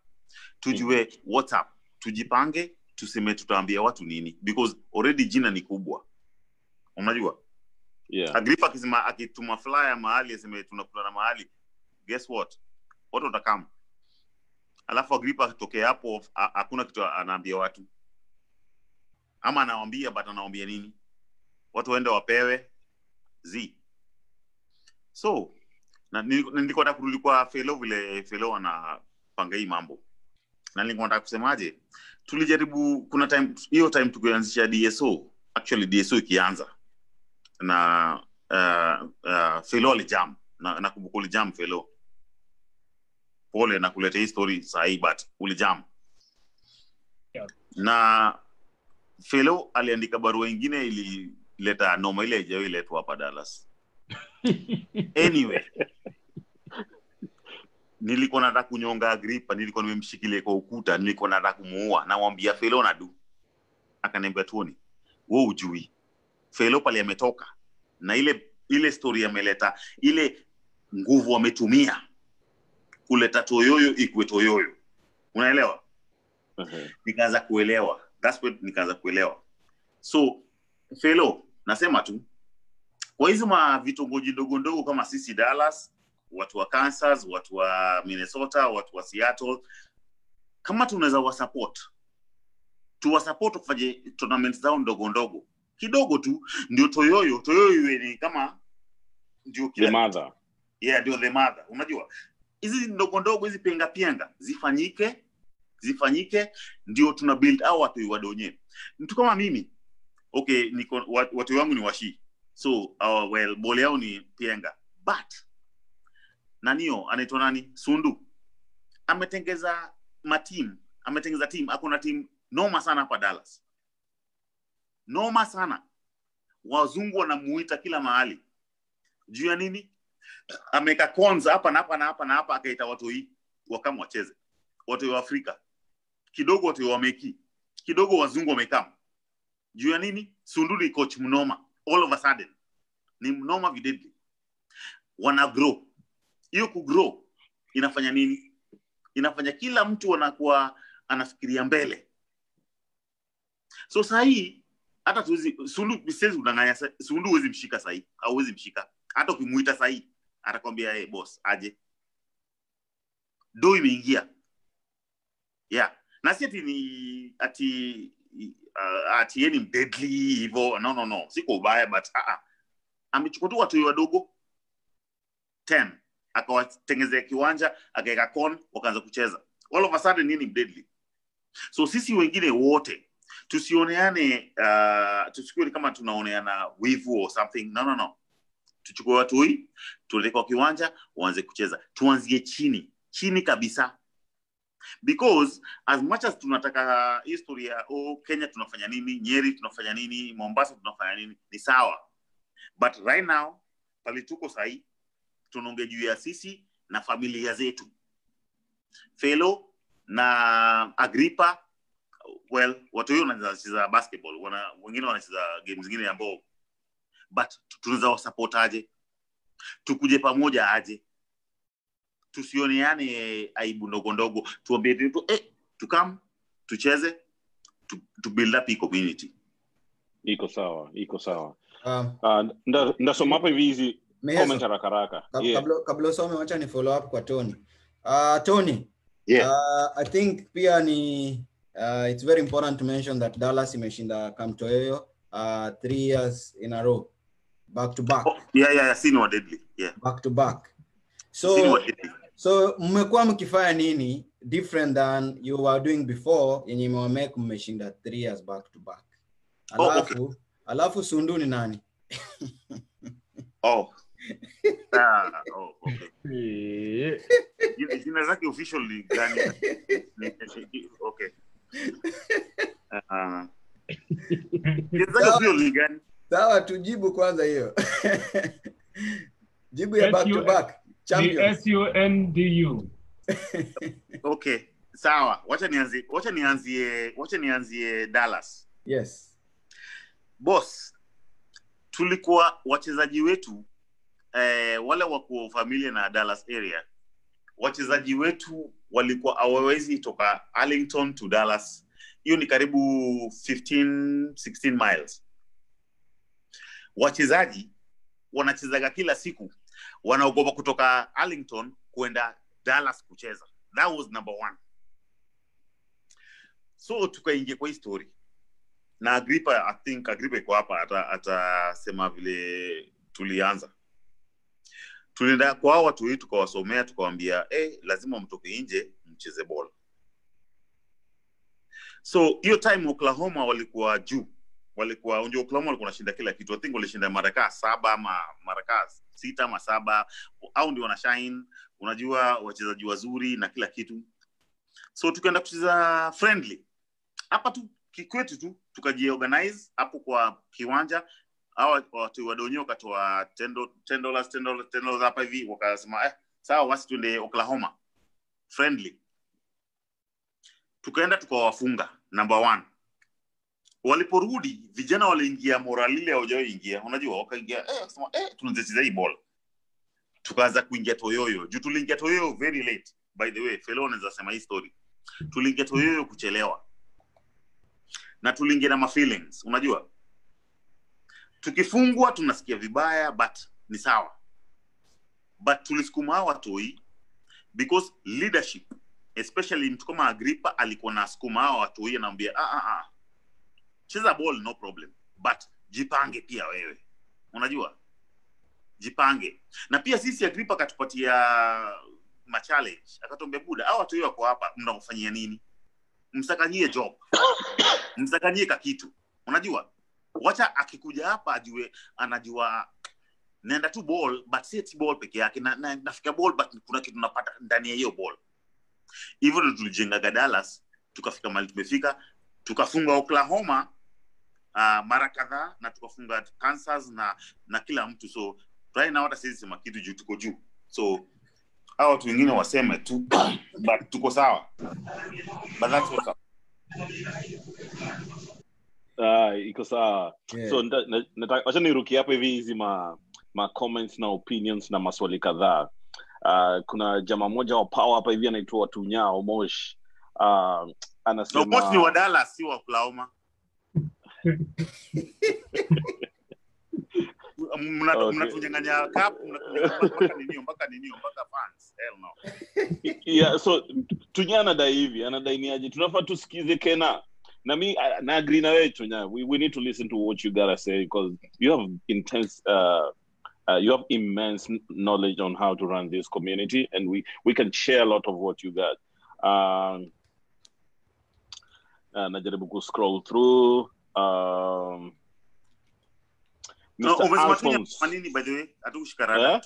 tujue what's up, tujipange, tuseme tutaambia watu nini, because already jina ni kubwa, unajua? Yeah. Agrippa akituma flyer mahali aseme tunakutana mahali, guess what, watu watakam. Alafu Agrippa atokea hapo hakuna kitu anaambia watu, ama anawaambia but anawaambia nini? Watu waende wapewe So na nilikuwa nataka kurudi kwa fellow, vile fellow anapanga hii mambo, na nilikuwa nataka kusemaje, tulijaribu kuna time tukianzisha DSO, actually DSO ikianza na fellow alijam na kumbuka alijam fellow, pole na kuleta hii story sahi but ulijam. Yeah. Na fellow aliandika barua nyingine ilileta noma ile ijayo iletwa hapa Dallas. Anyway, nilikuwa nataka kunyonga Agrippa, nilikuwa nimemshikilia kwa ukuta, nilikuwa nataka kumuua, na mwambia fellow na du. Akaniambia Tony, wewe ujui fellow pale ametoka na ile story ameleta, ile nguvu ametumia kuleta Toyoyo ikue Toyoyo, unaelewa? Nikaanza kuelewa, that's what nikaanza kuelewa. So fellow, nasema tu kwa hizo vitongoji ndogo kama sisi Dallas, watu wa Kansas, watu wa Minnesota, watu wa Seattle, kama tunaweza tuwasupport kufanya tournaments zao ndogo kidogo tu, ndio Toyoyo ni kama ndio the mother. Yeah, ndio the mother. Unajua hizi ndogo hizi penga zifanyike ndio tuna build au watu wadonye. Mtu kama mimi, okay, niko watu wangu ni washi, so bole yao ni pienga, but nanio anaitwa nani, Sundu ametengeza team, akona team noma sana hapa Dallas. Noma sana. Wazungu wanamuita kila mahali. Juu ya nini? Ameka kwanza hapa na hapa akaita watu hii wakama wacheze. Watu wa Afrika. Kidogo watu wa Meki. Kidogo wazungu wamekama. Juu ya nini? Sunduli coach mnoma. All of a sudden. Ni mnoma videdli. Wana grow. Hiyo kugrow inafanya nini? Inafanya kila mtu anakuwa anafikiria mbele. So sahi hata tuwezi Sundu bisezi unanganya Sundu huwezi mshika sahi au huwezi mshika. Hata ukimuita sahi atakwambia hey boss aje. Do imeingia. Yeah. Na si ati yeni deadly hivyo. No. Siko ubaya but amechukua tu watu wadogo 10 akawatengezea kiwanja akaweka con wakaanza kucheza. All of a sudden nini deadly. So sisi wengine wote tusioneane tusikue kama tunaoneana wivu or something. No. Tuchukue watu hii tulete kwa kiwanja waanze kucheza. Tuanzie chini kabisa. Because as much as tunataka history ya Kenya tunafanya nini, Nyeri tunafanya nini, Mombasa tunafanya nini, ni sawa. But right now pale tuko sahi tunaongea juu ya sisi na familia zetu. Fellow na Agrippa, watu hiyo wanacheza basketball, wengine wanacheza games zingine ambao, but tunaweza support aje? Tukuje pamoja aje? Tusioneane aibu ndogo. Tuambie tu tukam tucheze to build up community. Iko sawa. Ndasoma hapa hivi comment haraka. Kabla usome wacha ni follow up kwa Tony. Tony. Yeah. I think pia ni it's very important to mention that Dallas imeshinda Camp Toyoyo 3 years in a row, back to back. Yeah, senior deadly. Yeah. Back to back. So mmekuwa mkifanya nini different than you were doing before yenye mmewamake mmeshinda 3 years back to back? Alafu Sundu ni nani? Okay. Jina zake officially gani? Okay. Jina zake officially gani? Sawa, tujibu kwanza hiyo. Jibu ya back to back. Champion. SUNDU. Okay. Sawa. Wacha nianzie Dallas. Yes. Boss, tulikuwa wachezaji wetu wale wako familia na Dallas area. Wachezaji wetu walikuwa hawawezi toka Arlington to Dallas. Hiyo ni karibu 16 miles. Wachezaji wanachezaga kila siku, wanaogopa kutoka Arlington kwenda Dallas kucheza. That was number 1. So tukaingia kwa story. Na Agrippa, I think Agrippa iko hapa atasema vile tulianza. Tulienda kwa watu wetu tukawasomea tukawaambia lazima mtoke nje mcheze ball. So hiyo time Oklahoma walikuwa juu. Oklahoma walikuwa wanashinda kila kitu. I think walishinda Maraka 7 ama Maraka 6 ama 7. Au ndio wanashine. Unajua wachezaji wazuri na kila kitu. So tukaenda kucheza friendly. Hapa tu kikwetu tu tukajiorganize hapo kwa kiwanja. Hawa watu wadonyo katoa $10 hapa hivi wakasema sawa wasi tuende Oklahoma friendly. Tukaenda tukawafunga number 1. Waliporudi vijana waliingia morale ile hawajaingia. Unajua wakaingia wakasema tunacheza hii ball. Tukaanza kuingia Toyoyo. Juu tuliingia Toyoyo very late. By the way, fellow anaweza sema hii story. Tuliingia Toyoyo kuchelewa. Na tuliingia na ma feelings, unajua? Tukifungwa tunasikia vibaya but ni sawa. But tulisukuma hawa Toyi because leadership, especially mtu kama Agrippa alikuwa na sukuma hawa Toyi anaambia cheza ball no problem but jipange pia wewe. Unajua? Jipange. Na pia sisi Agrippa katupatia ma challenge. Akatuambia buda hawa Toyi wako hapa mnakufanyia nini? Msakanyie job. Msakanyie kakitu. Unajua? Wacha akikuja hapa ajue anajua naenda tu ball but si ball peke yake na nafika ball but kuna kitu napata ndani ya hiyo ball. Hivyo ndio tulijenga Dallas, tukafika mahali tumefika, tukafunga Oklahoma mara kadhaa na tukafunga Kansas na kila mtu. So right now hata sisi sema kitu juu tuko juu. So hao watu wengine waseme tu but tuko sawa. But that's what's up. Iko sawa. Yeah. So acha niruki hapo hivi hizi ma comments na opinions na maswali kadhaa. Kuna jamaa mmoja wa power hapa hivi anaitwa Tunyao Mosh. Anasema Mosh ni wa Dallas, si wa Oklahoma. Mnatunyang'anya cup, mnatunyang'anya mpaka fans. Hell no. Yeah, so Tunya anadai ni aje tunafaa tusikize Kena. Na mi na agree na wewe Tunya. We need to listen to what you gotta say because you have you have immense knowledge on how to run this community, and we can share a lot of what you got. Najaribu ku scroll through. Mr. Alphonse. Manini, by the way, atukushikarada.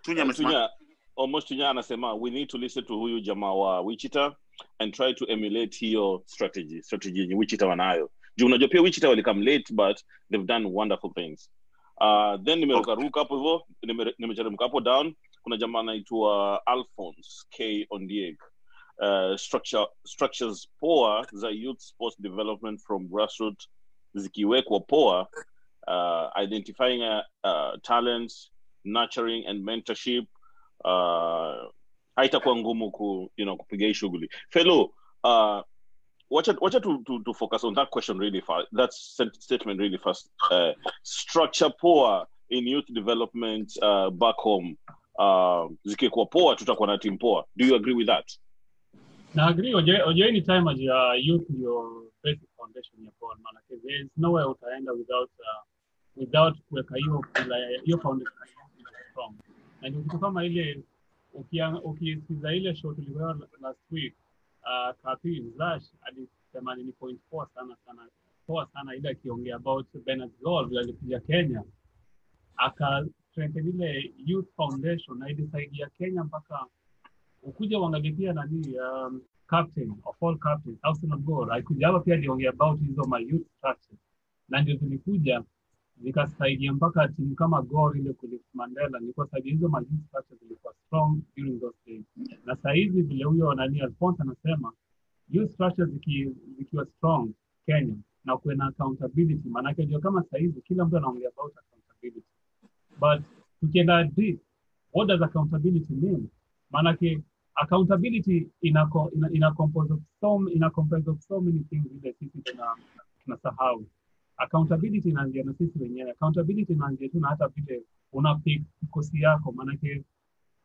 Tunya almost Tunya anasema we need to listen to huyu jamaa wa Wichita and try to emulate hiyo strategy yenye Wichita wanayo. Juu unajua pia Wichita walikam late but they've done wonderful things. Then nimeruka hapo hivyo, nimeteremka hapo down, kuna jamaa anaitwa Alphonse K Ondiek. Structures poa za youth sports development from grassroots zikiwekwa poa, identifying talents, nurturing and mentorship, haitakuwa ngumu kupiga hii shughuli. Fellow, wacha to focus on that question really fast, that statement really fast. Structure poa in youth development back home, zikikuwa poa tutakuwa na team poa. Do you agree with that? Na agree. Oje anytime as your youth your basic foundation ya poa, maana there is nowhere utaenda without kuweka hiyo foundation strong. Na ndio kitu kama ile ukisikiza ile show tulikuwa last week, Captain Zash alisema ni point poa sana ile akiongea about Bernard Law alikuja Kenya aka strengthen ile youth foundation na ilisaidia Kenya mpaka ukuja uangalie pia nani captain of all captains Arsenal goal alikuja hapa pia aliongea about hizo my youth structure na ndio zilikuja zikasaidia mpaka timu kama Gor ile kule Mandela ni kwa sababu hizo my youth structure zilikuwa strong during those days. Na sasa hivi vile huyo nani Alphonse anasema youth structure zikiwa strong Kenya na kuwe na accountability, maana ndio kama sasa hivi kila mtu anaongea about accountability, but tukienda deep, what does accountability mean? Maana accountability ina compose of so many things ile sisi tunasahau. Accountability inaanzia na sisi wenyewe. Accountability inaanzia tu na hata vile unapick kikosi yako, maana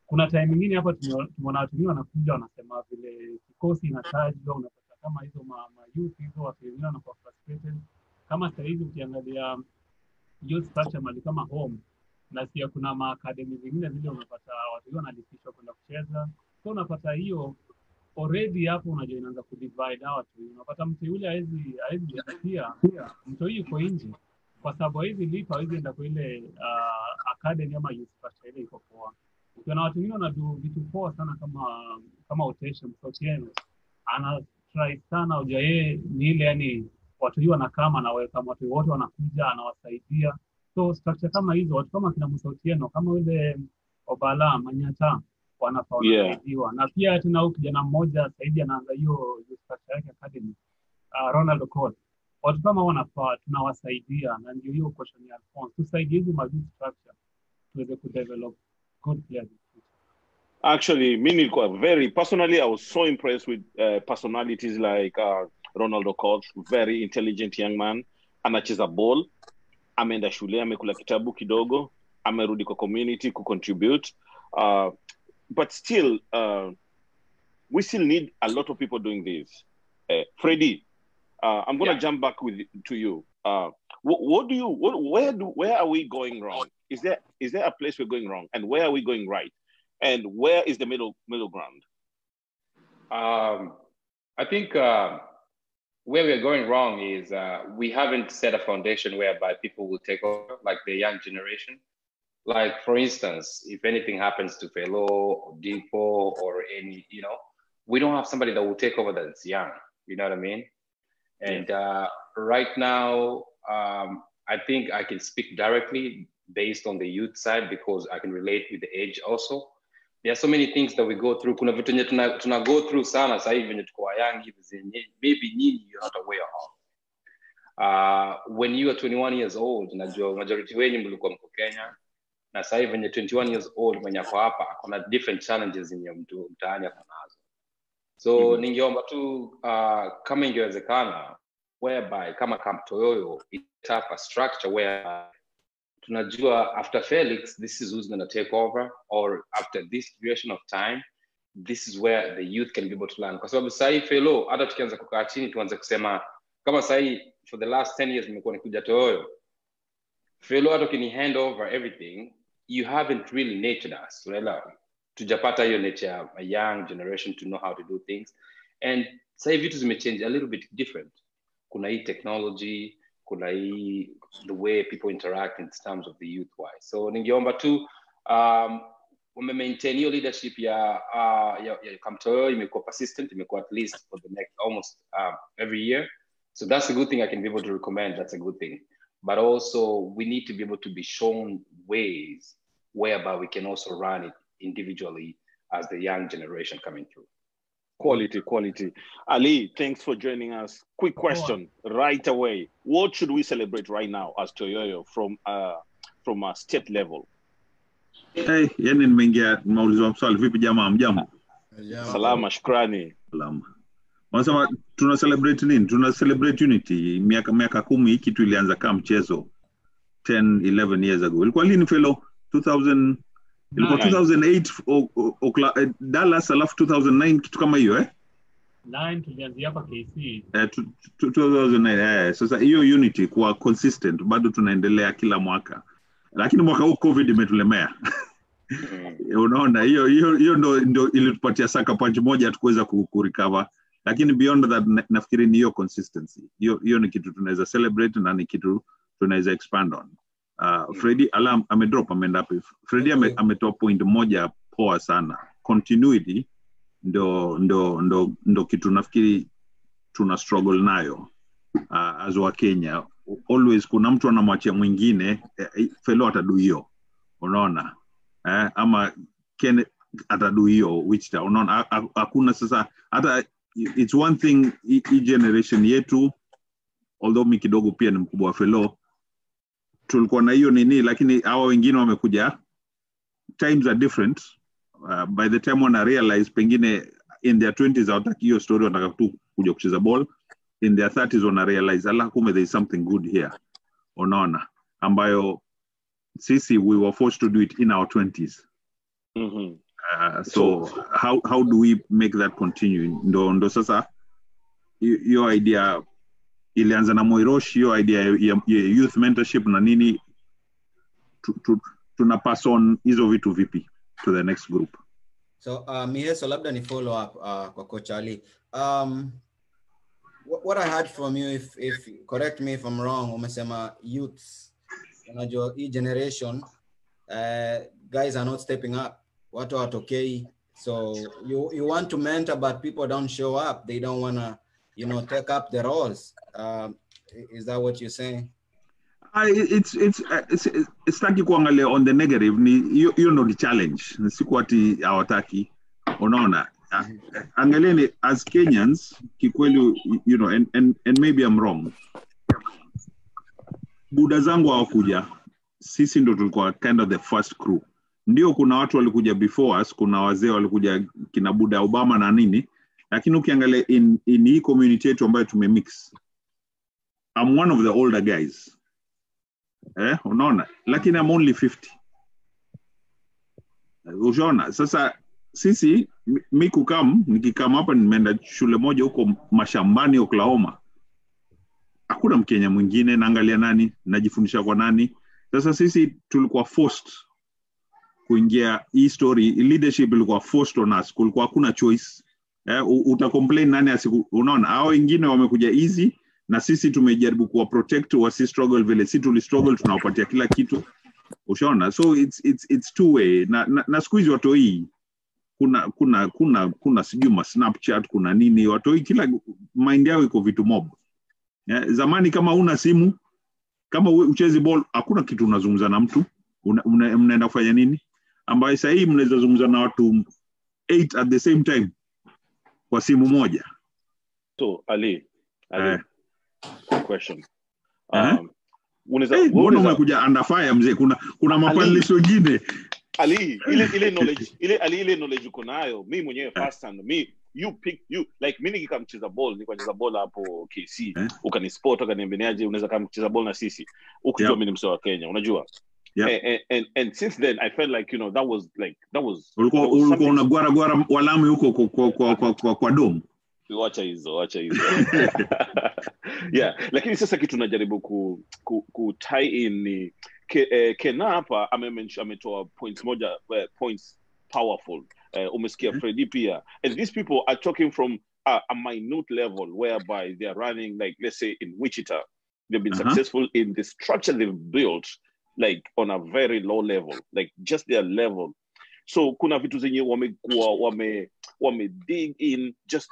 kuna time nyingine hapa tumeona watu wengi wanakuja wanasema vile kikosi inatajwa, unapata kama hizo youth hizo watu wengine wanakuwa frustrated. Kama sasa hivi ukiangalia youth structure mali kama home na pia kuna academy zingine zile unapata watu wengi wanalipishwa kwenda kucheza. So unapata hiyo already hapo unajua inaanza kudivide out. Unapata mtu yule hawezi pia mtu yuko nje kwa sababu hizi lipa hizi enda kwa ile academy ama youth structure ile iko poa. Ukiona watu wengine wanadu vitu poa sana kama Otesha Msotieno ana try sana hoja yeye ni ile yani watu hiyo wanakama na wao kama watu wote wanakuja anawasaidia. So structure kama hizo watu kama kina Msotieno kama ile Obala Manyata wanafaa kusaidiwa. Na pia tuna kijana mmoja Saidi anaanza hiyo structure yake academy, Ronald Cole. Watu kama wanafaa tunawasaidia, na ndio hiyo question ya Alphonse, tusaidie hizo mazuri structure tuweze kudevelop good players. Actually, personally, I was so impressed with personalities like Ronald Okoth, very intelligent young man. Anacheza ball, ameenda shule, amekula kitabu kidogo, amerudi kwa community kucontribute. But still, we still need a lot of people doing this. Freddie, I'm going to jump back to you. Where are we going wrong? Is there a place we're going wrong? And where are we going right? And where is the middle ground? I think where we're going wrong is we haven't set a foundation whereby people will take over, like the young generation. Like, for instance, if anything happens to Fellow or Dimpo or any, we don't have somebody that will take over that's young. You know what I mean? And right now, I think I can speak directly based on the youth side because I can relate with the age also. There are so many things that we go through. Kuna vitu nye tuna go through sana sasa hivi venye tuko young hivi zenye maybe nyinyi you're not aware of. When you are 21 years old, najua majority wenyu mlikuwa mko Kenya. Na sasa hivi venye 21 years old mwenye ako hapa kuna different challenges zenye mtu mtaani ako nazo. So ningeomba tu kama ingewezekana whereby kama Camp Toyoyo it up a structure where tunajua after Felix this is who's going to take over, or after this duration of time this is where the youth can be able to learn. Kwa sababu sasa hivi Fellow hata tukianza kukaa chini tuanze kusema kama sasa hivi for the last 10 years nimekuwa nikuja Toyoyo, Fellow hata kini hand over everything, you haven't really nurtured us, unaelewa? Tujapata hiyo nature a young generation to know how to do things. And sasa hivi vitu zimechange a little bit different. Kuna hii technology, kuna hii the way people interact in terms of the youth wise. So ningeomba tu maintain hiyo leadership ya Camp Toyoyo imekuwa persistent, imekuwa at least for the next almost every year. So that's a good thing I can be able to recommend. That's a good thing. But also we need to be able to be shown ways whereby we can also run it individually as the young generation coming through. Quality. Ali, thanks for joining us. Quick question right away. What should we celebrate right now as Toyoyo from a state level? Hey, yani nimeingia maulizwa mswali vipi jamaa mjambo? Salama, shukrani. Salama. Wanasema tuna celebrate nini? Tuna celebrate unity. Miaka 10 hiki kitu ilianza kama mchezo 10-11 years ago. Ilikuwa lini Fellow? 2000 ilikuwa 2008 Dallas alafu 2009 kitu kama hiyo 9 tulianzia hapa KC. 2009 sasa hiyo unity kwa consistent bado tunaendelea kila mwaka. Lakini mwaka huu COVID imetulemea. Unaona hiyo ndo ilitupatia saka punch moja tukuweza kurecover. Lakini beyond that nafikiri ni hiyo consistency. Hiyo ni kitu tunaweza celebrate na ni kitu tunaweza expand on. Freddy Alam amedrop ameenda hapo. Freddy ametoa point moja poa sana. Continuity ndo kitu nafikiri tuna struggle nayo as wa Kenya. Always kuna mtu anamwachia mwingine Fellow atadu hiyo. Unaona? Ama Ken atadu hiyo which unaona hakuna sasa hata it's one thing hii generation yetu, although mi kidogo pia ni mkubwa wa Fellow, tulikuwa na hiyo nini, lakini hawa wengine wamekuja, times are different. By the time wana realize pengine in their 20s hawataki hiyo story, wanataka tu kuja kucheza ball. In their 30s wana realize kumbe there is something good here. Unaona, ambayo sisi we were forced to do it in our 20s. So how do we make that continue? Ndo sasa hiyo idea ilianza na Moiroshi, hiyo idea ya youth mentorship na nini, tuna pass on hizo vitu vipi to the next group. So Miheso, labda ni follow up kwa Coach Ali. What I heard from you, if correct me if I'm wrong, umesema youths, unajua hii generation guys are not stepping up. Watu watokei. So you want to mentor but people don't show up. They don't want to take up the roles. Is that what you're saying? It's taki kuangalia on the negative. You know the challenge. Siku ati hawataki. Unaona. Angalieni as Kenyans, kikweli, and maybe I'm wrong. Buda zangu hawakuja. Sisi ndo tulikuwa kind of the first crew. Ndio kuna watu walikuja before us, kuna wazee walikuja kina Buda Obama na nini, lakini ukiangalia in hii community yetu ambayo tumemix, I'm one of the older guys. Unaona, lakini I'm only 50. Unaona, sasa sisi nikikam hapa, nimeenda shule moja huko mashambani Oklahoma. Hakuna Mkenya mwingine, naangalia nani, najifundisha kwa nani. Sasa sisi tulikuwa forced kuingia hii story. Leadership ilikuwa forced on us, kulikuwa hakuna choice. Utacomplain nani asiku, unaona, hao wengine wamekuja easy na sisi tumejaribu kuwa protect wasi struggle vile sisi tuli struggle, tunawapatia kila kitu. Ushaona? So it's two way. Na squeeze watoi kuna sijui Snapchat, kuna nini, watoi kila mind yao iko vitu mob. Yeah, zamani kama una simu, kama uchezi ball, hakuna kitu unazungumza na mtu, mnaenda kufanya nini? Ambaye sasa hii mnaweza zungumza na watu 8 at the same time kwa simu moja. So Ali, question. Unaweza umekuja under fire mzee, kuna mapanelists wengine. Ali, ile knowledge uko nayo, mimi mwenyewe first hand, you like mimi nikikamcheza ball, nikacheza ball hapo KC, ukanisport ukaniambiaje unaweza kamcheza ball na sisi. Ukijua mimi ni msee wa Kenya, unajua? And since then I felt like, that was ulikuwa unagwara walami huko kwa dom. Wacha hizo. Yeah, lakini sasa kitu najaribu ku tie in ni Kena hapa ametoa points powerful. Umesikia Freddy pia, and these people are talking from a minute level whereby they are running, like let's say in Wichita they've been successful in the structure they've built, like on a very low level, like just their level. So kuna vitu zenye wame dig in just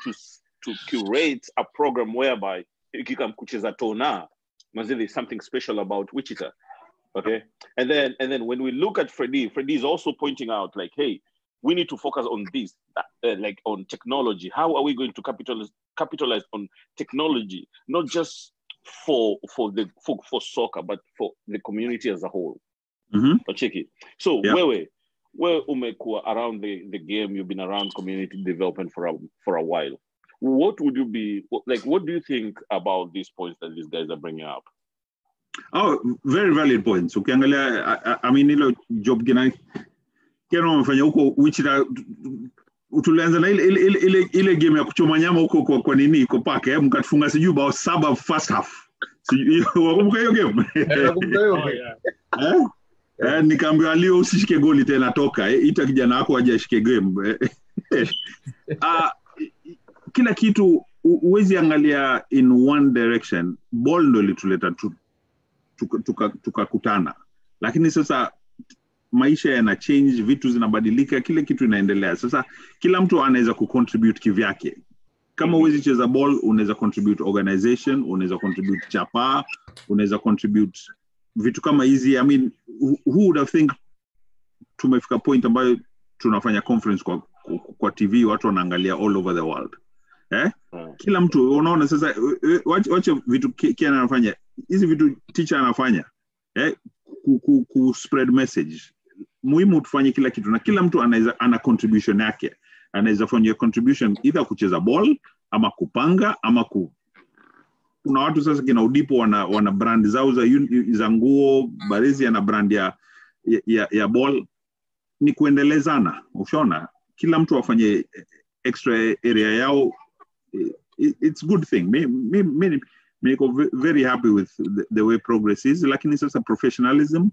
to curate a program whereby ikikam kucheza tona mazili something special about Wichita. Okay, and then when we look at Freddy is also pointing out like, hey, we need to focus on this, like on technology. How are we going to capitalize on technology, not just for soccer, but for the community as a whole? Check it. So where umekuwa around the game, you've been around community development for a while. What would you be like? What do you think about these points that these guys are bringing up? Oh, very valid points. Ukiangalia, I mean, job kena wamefanya huko Wichita, tulianza na ile game ya kuchoma nyama huko kwa nini iko park, mkatufunga sijui bao 7 first half. Wakumbuka hiyo game? Nikaambia leo usishike goli tena, toka ita kijana wako aje ashike game. Kila kitu uwezi angalia in one direction. Ball ndo lituleta tukakutana, lakini sasa maisha yana change, vitu zinabadilika, kile kitu inaendelea. Sasa kila mtu anaweza kucontribute kivyake. Kama uwezi cheza ball, unaweza contribute organization, unaweza contribute chapa, unaweza contribute vitu kama hizi. I mean, who would have think tumefika point ambayo tunafanya conference kwa TV, watu wanaangalia all over the world. Kila mtu unaona sasa, wacha vitu Kiana anafanya, hizi vitu teacher anafanya, ku spread message. Muhimu tufanye kila kitu, na kila mtu ana contribution yake. Anaweza fanya contribution either kucheza ball ama kupanga ama kuna watu sasa kina Udipo wana brand zao za nguo, Barezi ana brand ya ball. Ni kuendelezana, ushaona? Kila mtu afanye extra area yao. It's good thing. Me very happy with the way progress is, lakini sasa professionalism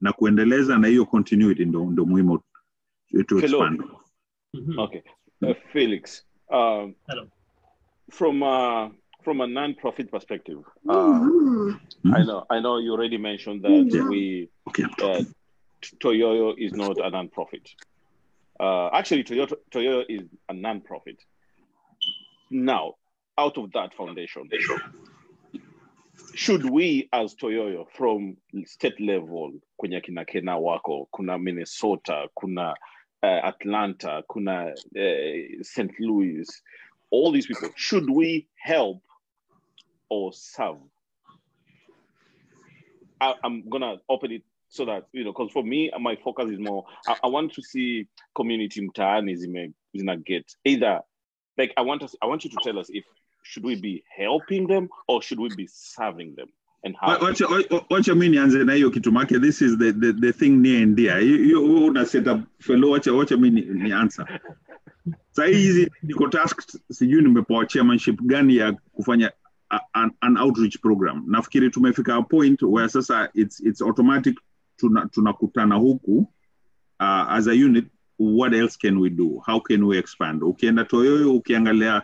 na kuendeleza na hiyo continuity ndo muhimu to expand. Okay. Felix, hello. From a non-profit perspective, I know you already mentioned that Toyoyo is not a non-profit. Actually, Toyoyo is a non-profit. Now, out of that foundation, should we as Toyoyo from state level, kwenye kina Kena wako, kuna Minnesota, kuna Atlanta, kuna St. Louis, all these people, should we help or serve? I'm gonna open it so that, because for me, my focus is more, I want to see community mtaani zina get either, like I want you to tell us if should we be helping them or should we be serving them, and how? What you mean nianze na hiyo kitu make? This is the thing near and dear. You una set up fellow, what you mean ni answer. Sasa hizi niko tasked, sijui nimepewa chairmanship gani ya kufanya an outreach program. Nafikiri tumefika a point where sasa it's automatic, tunakutana huku as a unit. What else can we do? How can we expand? Ukienda Toyoyo ukiangalia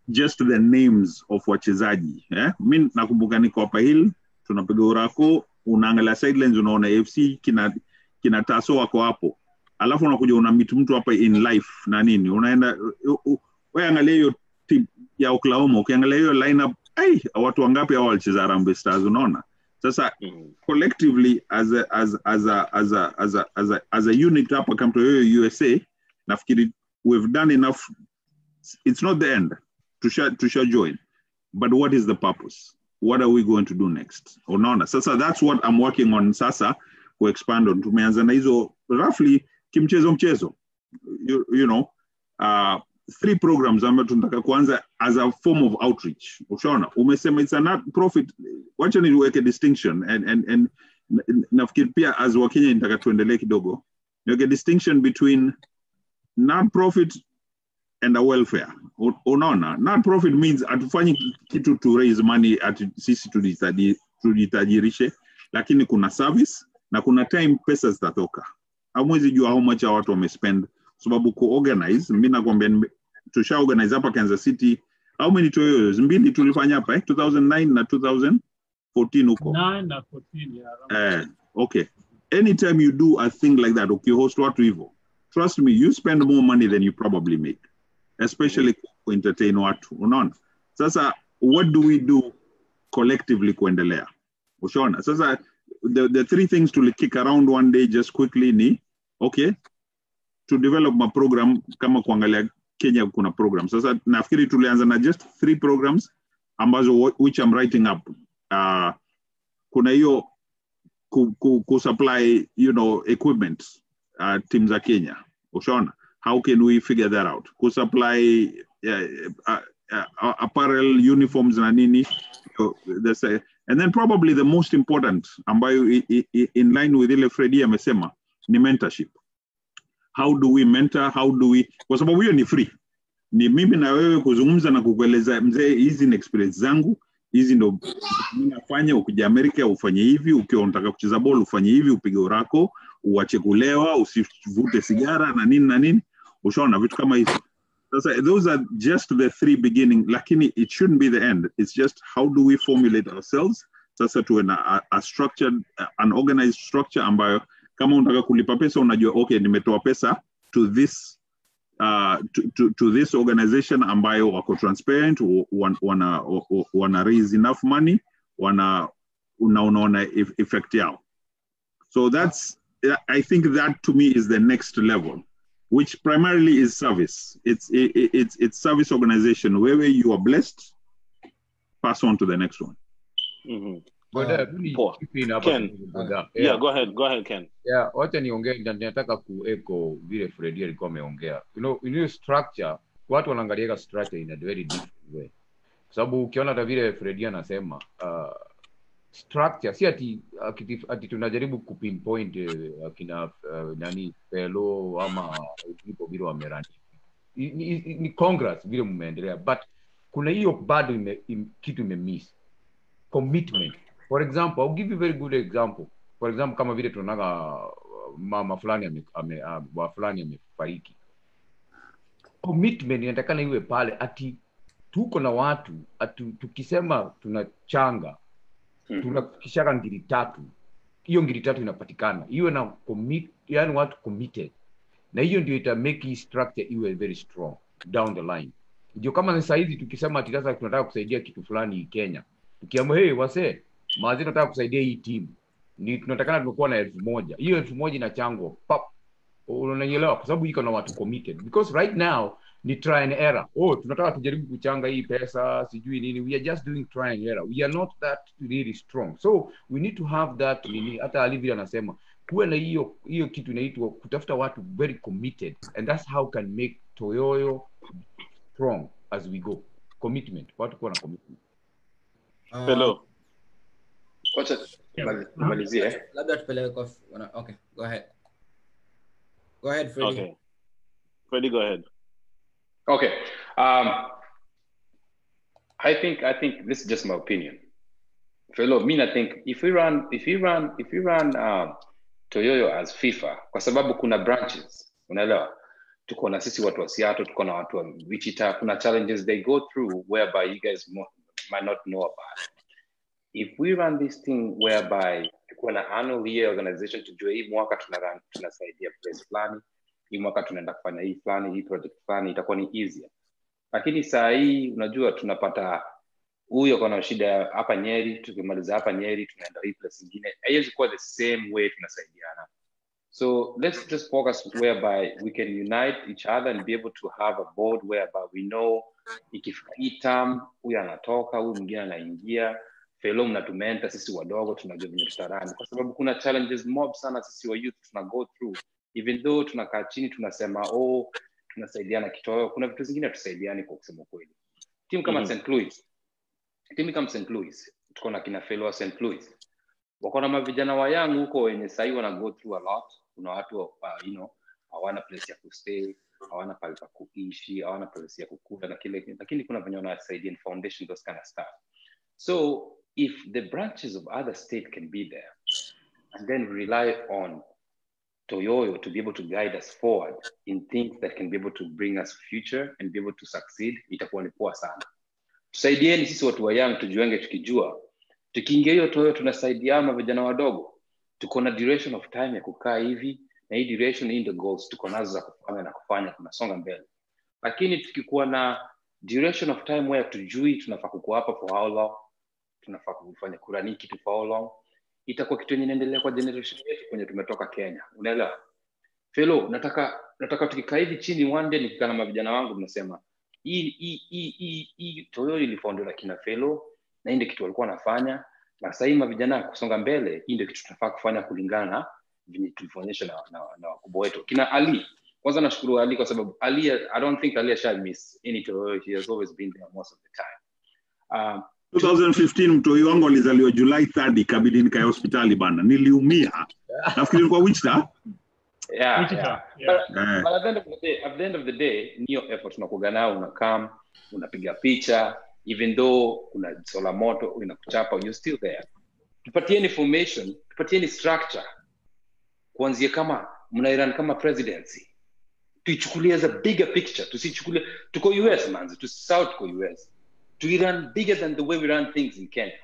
just the names of wachezaji, mimi nakumbuka niko hapa hill tunapiga urako unaangalia sidelines unaona AFC kina Taso wako hapo. Alafu unakuja unamit mtu hapa in life na nini. Unaenda wewe angalia hiyo team ya Oklahoma, ukiangalia hiyo lineup, watu wangapi hao walicheza Harambee Stars unaona? Sasa collectively as a unit hapa Camp Toyoyo USA, nafikiri we've done enough. It's not the end to share join, but what is the purpose? What are we going to do next? Unaona? Sasa that's what I'm working on sasa to expand on. Tumeanza na hizo roughly kimchezo. You know, 3 programs ambazo tunataka kuanza as a form of outreach. Ushaona? Umesema it's a not profit. Wacha niweke distinction and nafikiri pia as Wakenya nitaka tuendelee kidogo. Niweke distinction between non-profit and a welfare. Unaona? Non-profit means atufanyi kitu to raise money sisi tujitajirishe, lakini kuna service na kuna time pesa zitatoka. Hamwezi jua how much watu wamespend, sababu ku-organize, mimi nakwambia tusha-organize hapa Kansas City, how many Toyoyos? 2 tulifanya hapa 2009 na 2014 huko. 9 na 14 okay. Anytime you do a thing like that, host watu hivyo, trust me, you spend more money than you probably make, especially to entertain watu. Unaona? Sasa what do we do collectively kuendelea? Ushaona? Sasa the 3 things to kick around one day just quickly ni okay, to develop my program kama kuangalia Kenya kuna program. Sasa nafikiri tulianza na just 3 programs ambazo which I'm writing up. Kuna hiyo ku supply, you know, equipment teams za Kenya. Ushaona? How can we figure that out? Ku supply apparel, uniforms na nini. And then probably the most important ambayo in line with ile Freddy amesema ni mentorship. How do we mentor? How do we, kwa sababu hiyo ni free. Ni mimi na wewe kuzungumza na kukueleza mzee, hizi ni experience zangu, hizi ndo mimi nafanya, ukija Amerika ufanye hivi, ukiwa unataka kucheza ball ufanye hivi, upige urako, uache kulewa, usivute sigara na nini. Ushaona vitu kama hizo. Sasa those are just the 3 beginning, lakini it shouldn't be the end. It's just how do we formulate ourselves sasa tuwe na a structured, an organized structure ambayo kama unataka kulipa pesa unajua okay, nimetoa pesa to this to this organization ambayo wako transparent, wana raise enough money, unaona effect yao. So that's, I think that to me is the next level, which primarily is service. It's service organization. Where you are blessed, pass on to the next one. Ken. Yeah, go ahead, Ken. Yeah, wacha niongee, nataka kuecho vile Freddy alikuwa ameongea. You know structure, watu wanaangalia structure in a very different way. Kwa sababu ukiona hata vile Freddy anasema structure si ati tunajaribu kupinpoint akina nani fellow ama people vile wamerani. Ni congress vile mmeendelea, but kuna hiyo bado kitu imemiss. Commitment. For example, I'll give you a very good example. For example, kama vile tunaga mama fulani amefariki. Commitment inatakana iwe pale, ati tuko na watu, tukisema tunachanga, tunakishaka ngiri 3. Hiyo ngiri 3 inapatikana. Iwe na yani watu committed. Na hiyo ndio ita make hii structure iwe very strong down the line. Ndio kama ni saizi tukisema ati sasa tunataka kusaidia kitu fulani Kenya. Tukiamua wase mazi tunataka kusaidia hii team, ni tunatakana tumekuwa na 1,000. Hiyo 1,000 inachangwa pap, unanielewa? Kwa sababu iko na watu committed, because right now ni try and error. Tunataka tujaribu kuchanga hii pesa sijui nini, we are just doing try and error, we are not that really strong. So we need to have that nini, hata Olivia anasema kuwe na hiyo kitu inaitwa kutafuta watu very committed, and that's how can make Toyoyo strong as we go. Commitment, watu kuwa na commitment. Hello. Wacha malizie. Labda tupeleke kwa okay, go ahead. Go ahead, Freddy. Okay. Freddy, go ahead. Okay. I think this is just my opinion. Fellow, I think if we run Toyoyo as FIFA, kwa sababu kuna branches, unaelewa? Tuko na sisi watu wa Seattle, tuko na watu wa Wichita, kuna challenges they go through whereby you guys might not know about it. If we run this thing whereby kuwa na annual year organization, tujue hii mwaka tunasaidia place fulani, hii mwaka tunaenda kufanya hii fulani, hii project fulani, itakuwa ni easier. Lakini saa hii unajua tunapata huyo kuna shida hapa Nyeri, tukimaliza hapa Nyeri tunaenda hii place nyingine, haiwezi kuwa the same way tunasaidiana. So let's just focus whereby we can unite each other and be able to have a board whereby we know ikifika hii term huyu anatoka, huyu mwingine anaingia, fellow mnatumenta sisi wadogo tunajua venye tutarani, kwa sababu kuna challenges mob sana sisi wa youth tuna go through, even though tunakaa chini tunasema tunasaidiana Kitoyo, kuna vitu zingine tusaidiani kwa kusema kweli. Timu kama St. Louis, tuko na kina fellow St. Louis, wako na mavijana wa young huko wenye sasa wana go through a lot. Kuna watu hawana place ya kustay, hawana pale pa kuishi, hawana place ya kukula na kile, lakini kuna venye wanasaidia in foundation, those kind of stuff. So if the branches of other state can be there and then rely on Toyoyo to be able to guide us forward in things that can be able to bring us future and be able to succeed, itakuwa ni poa sana. Tusaidieni sisi watu wa young tujuenge, tukijua tukiingia hiyo Toyoyo tunasaidiana vijana wadogo, tuko na duration of time ya kukaa hivi, na hii duration in the goals tuko nazo za kufanya tunasonga mbele. Lakini tukikuwa na duration of time where tujui tunafaa kukuwa hapa for how long, tunafaa kufanya kurani kitu for how long, itakuwa kitu yenye inaendelea kwa generation yetu kwenye tumetoka Kenya. Unaelewa? Fellow, nataka tukikaa hivi chini one day nikikaa na mavijana wangu tunasema hii Toyoyo ilifoundwa na kina Fellow na ndio kitu walikuwa wanafanya, na sasa hivi mavijana kusonga mbele, hii ndio kitu tunafaa kufanya kulingana na vile tulifonyesha na wakubwa wetu. Kina Ali, kwanza nashukuru Ali kwa sababu Ali, I don't think Ali shall miss any Toyoyo. He has always been there most of the time. 2015 mtoi wangu alizaliwa July 3rd, ikabidi nikae hospitali bana, niliumia. Nafikiri nilikuwa Wichita. Yeah. But at the end of the day, niyo effort tunakuga nao, unakam, unapiga picha, even though kuna sola moto unakuchapa, you're still there. Tupatieni information, tupatieni structure. Kuanzia kama mnairan kama presidency, tuichukulie as a bigger picture, tusichukulie tuko US manzi, tusisahau tuko US. To run bigger than the way we run things in Kenya.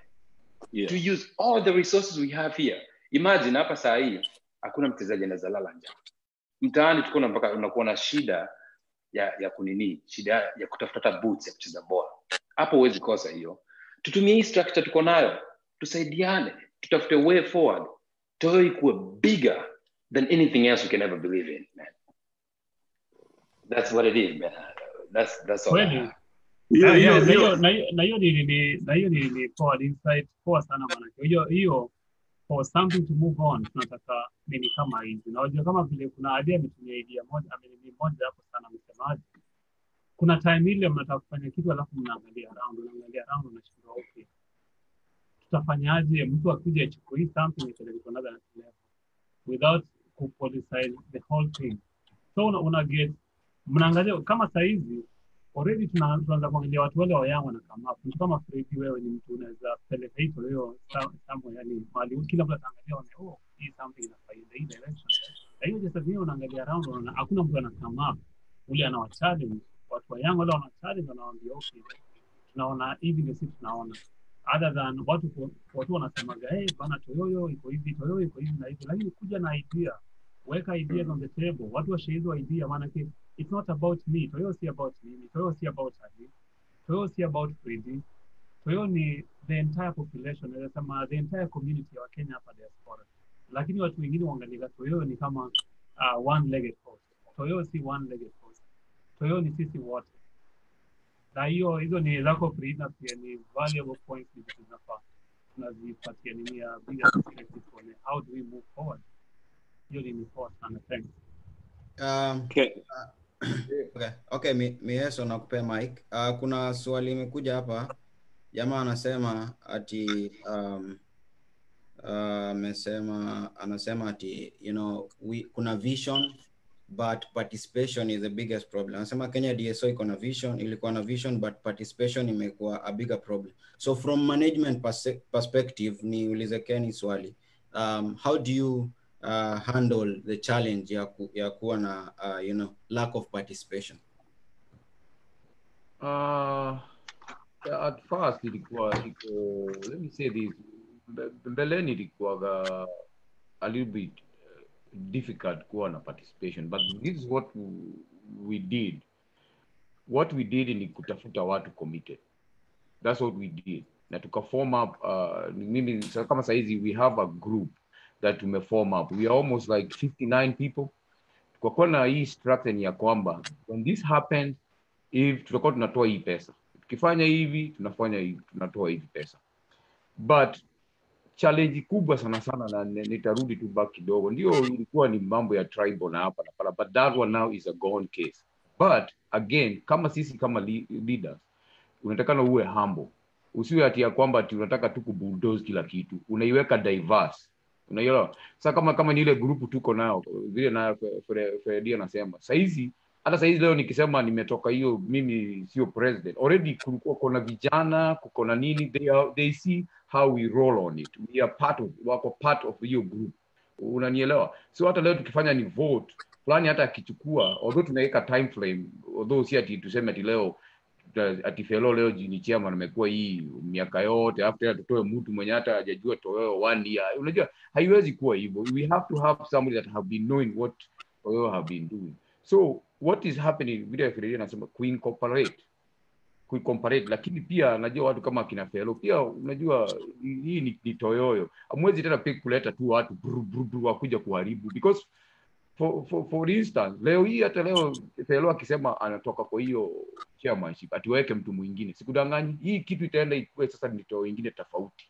Yeah. To use all the resources we have here. Imagine hapa saa hii hakuna mchezaji anazalala njaa. Mtaani tuko mpaka unakuwa na shida ya kunini, shida ya kutafuta boots ya kucheza bola. Hapo huwezi kosa hiyo. Tutumie hii structure tuko nayo, tusaidiane, tutafute way forward. Toyoyo ikuwe bigger than anything else we can ever believe in, man. That's what it is, man. That's all. Na hiyo ni forward insight poa sana maana. Hiyo for something to move on tunataka nini kama hizi. Na unajua kama vile kuna ametumia idea moja hapo sana msemaji. Kuna time ile mnataka kufanya kitu alafu mnaangalia around unashindwa okay. Tutafanyaje mtu akuje achukue something ipeleke another level without politicize the whole thing. So una get mnaangalia kama saizi already tunaanza kuangalia watu wale wa young wanakama hapo. Mtu kama Freddy, wewe ni mtu unaweza peleka hiyo leo somewhere, yani mali kila mtu anaangalia hii something inafaida hii direction. Na hiyo just vile unaangalia around unaona hakuna mtu anakama hapo. Ule ana challenge watu wa young wale wana challenge, wanawaambia okay, tunaona hivi ndio sisi tunaona, other than watu wanasema bana Toyoyo iko hivi na hivi, lakini kuja na idea, weka ideas on the table, watu washaizo idea, maana it's not about me. Toyoyo si about me. Toyoyo si about Ali. Toyoyo si about Freddy. Toyoyo ni the entire population, nasema the entire community wa Kenya hapa diaspora. Lakini watu wengine waangalia Toyoyo ni kama one-legged horse. Toyoyo si one-legged horse. Toyoyo ni sisi wote. Na hizo ni zako Frida, pia ni valuable points tunafaa tunazipatia nini ya bigger perspective on how do we move forward. Hiyo ni important sana. Thanks. Okay, Mieso nakupea mic. Kuna swali imekuja hapa. Jamaa anasema ati anasema ati kuna vision but participation is the biggest problem. Anasema Kenya DSO ilikuwa na vision but participation imekuwa a bigger problem. So from management perspective niulize Kenny swali. How do you handle the challenge ya kuwa na lack of participation? At first let me say this, mbeleni ilikuwa a little bit difficult kuwa na participation, but this is what we did. What we did ni kutafuta watu committed. That's what we did. Na tukaform up, mimi kama saizi we have a group that tumeform up. We are almost like 59 people. Kwa kuwa na hii structure ya kwamba when this happens, if tutakuwa tunatoa hii pesa. Tukifanya hivi, tunafanya hivi, tunatoa hivi pesa. But challenge kubwa sana na nitarudi tu back kidogo, ndio ilikuwa ni mambo ya tribal na hapa na pala, but that one now is a gone case. But again, kama sisi kama leaders, unatakana uwe humble. Usiwe ati ya kwamba ati unataka tu kubulldoze kila kitu. Unaiweka diverse. Unaelewa? Sasa kama ni ile group tuko nao, vile na Fredia anasema. Hata saizi leo nikisema nimetoka hiyo, mimi sio president. Already kulikuwa kuna vijana, kuna nini, they see how we roll on it. We are part of your group. Unanielewa? So hata leo tukifanya ni vote, fulani hata akichukua, although tunaweka time frame, although si ati tuseme ati leo ati fellow leo ni chairman amekuwa hii miaka yote, after tutoe mtu mwenye hata hajajua Toyoyo 1 year. Unajua haiwezi kuwa hivyo. We have to have somebody that have been knowing what Toyoyo have been doing. So what is happening, vile Fredia anasema kuincorporate, lakini pia najua watu kama kina fellow pia, unajua hii ni Toyoyo. Hamwezi tena pia kuleta tu watu wakuja kuharibu, because for instance leo hii, hata leo fellow akisema anatoka kwa hiyo chairmanship, atiweke mtu mwingine, sikudanganyi, hii kitu itaenda ikuwe sasa ni Toyoyo ingine tofauti.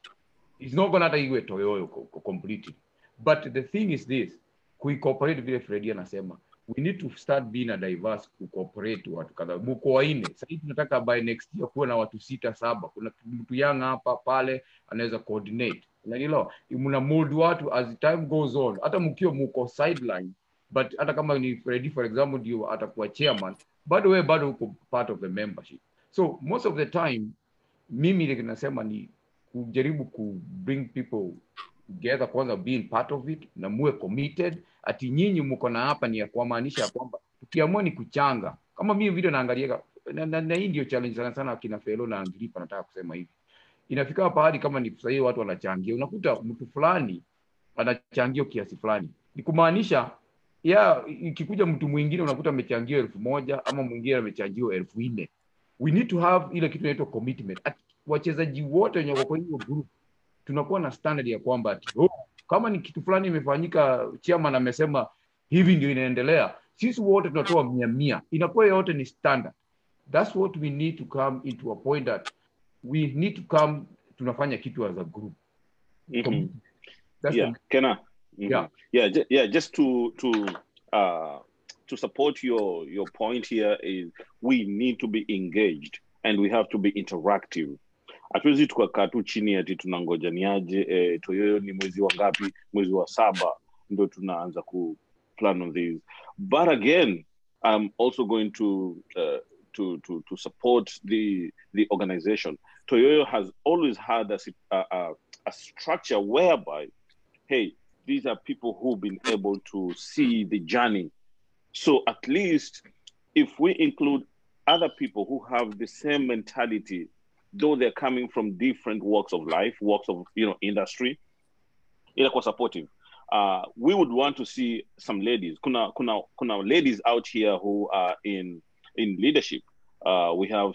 It's not gonna hata iwe Toyoyo completely. But the thing is this, kuincorporate vile Fredia anasema, we need to start being a diverse, kucooperate watu kadhaa. Mko waine. Sasa tunataka by next year kuwa na watu 6-7. Kuna mtu young hapa pale anaweza coordinate. Unaelewa? Mna mold watu as time goes on. Hata mko sideline, but hata kama ni Freddy for example ndio atakuwa chairman, bado uko part of the membership. So most of the time mimi ninasema ni kujaribu ku bring people together, kwanza being part of it, na muwe committed. Ati nyinyi mko na hapa ni ya kumaanisha kwamba tukiamua ni kuchanga. Kama mimi video naangalia na hii ndio challenge sana akina fellow na Angelipa, nataka kusema hivi. Inafika pahali kama ni sasa watu wanachangia, unakuta mtu fulani anachangia kiasi fulani. Ni kumaanisha ikikuja mtu mwingine unakuta amechangia 1,000 ama mwingine amechangia 4,000. We need to have ile kitu inaitwa commitment. Wachezaji wote wenye wako kwa hiyo group tunakuwa na standard ya kwamba kama ni kitu fulani imefanyika, chairman amesema hivi ndio inaendelea, sisi wote tunatoa 100. Inakuwa yote ni standard. That's what we need to come into a point that we need to come, tunafanya kitu as a group. Kena. Just to support your point here is we need to be engaged and we have to be interactive. Hatuwezi tukakaa tu chini ati tunangoja niaje Toyoyo ni mwezi wa ngapi, mwezi wa 7 ndio tunaanza ku plan on this. But again, I'm also going to support the organization. Toyoyo has always had a structure whereby, hey, these are people who've been able to see the journey. So at least if we include other people who have the same mentality, though they're coming from different walks of life, walks of industry, inakuwa supportive. We would want to see some ladies. Kuna ladies out here who are in leadership. We have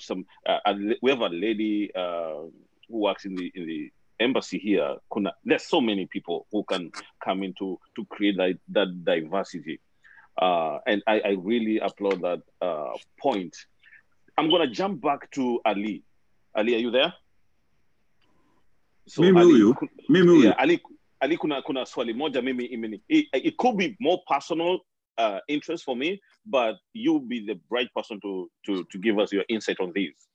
we have a lady who works in the embassy here. There's so many people who can come in to create that diversity. And I really applaud that point. I'm gonna jump back to Ali. Ali, are you there? So mimi huyu. Ali, kuna swali moja mimi it could be more personal interest for me, but you'll be the right person to give us your insight on this.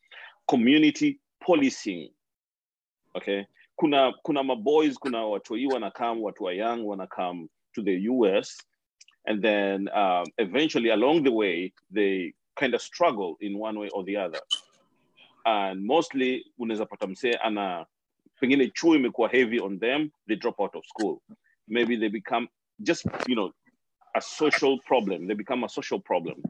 Community policing. Okay? Kuna maboys, kuna watu watu wa young wanakam to the US, and then eventually along the way they kind of struggle in one way or the other. And mostly unaweza pata msee pengine chuo imekuwa heavy on them, they drop out of school. Maybe they become just a social problem. They become a social problem.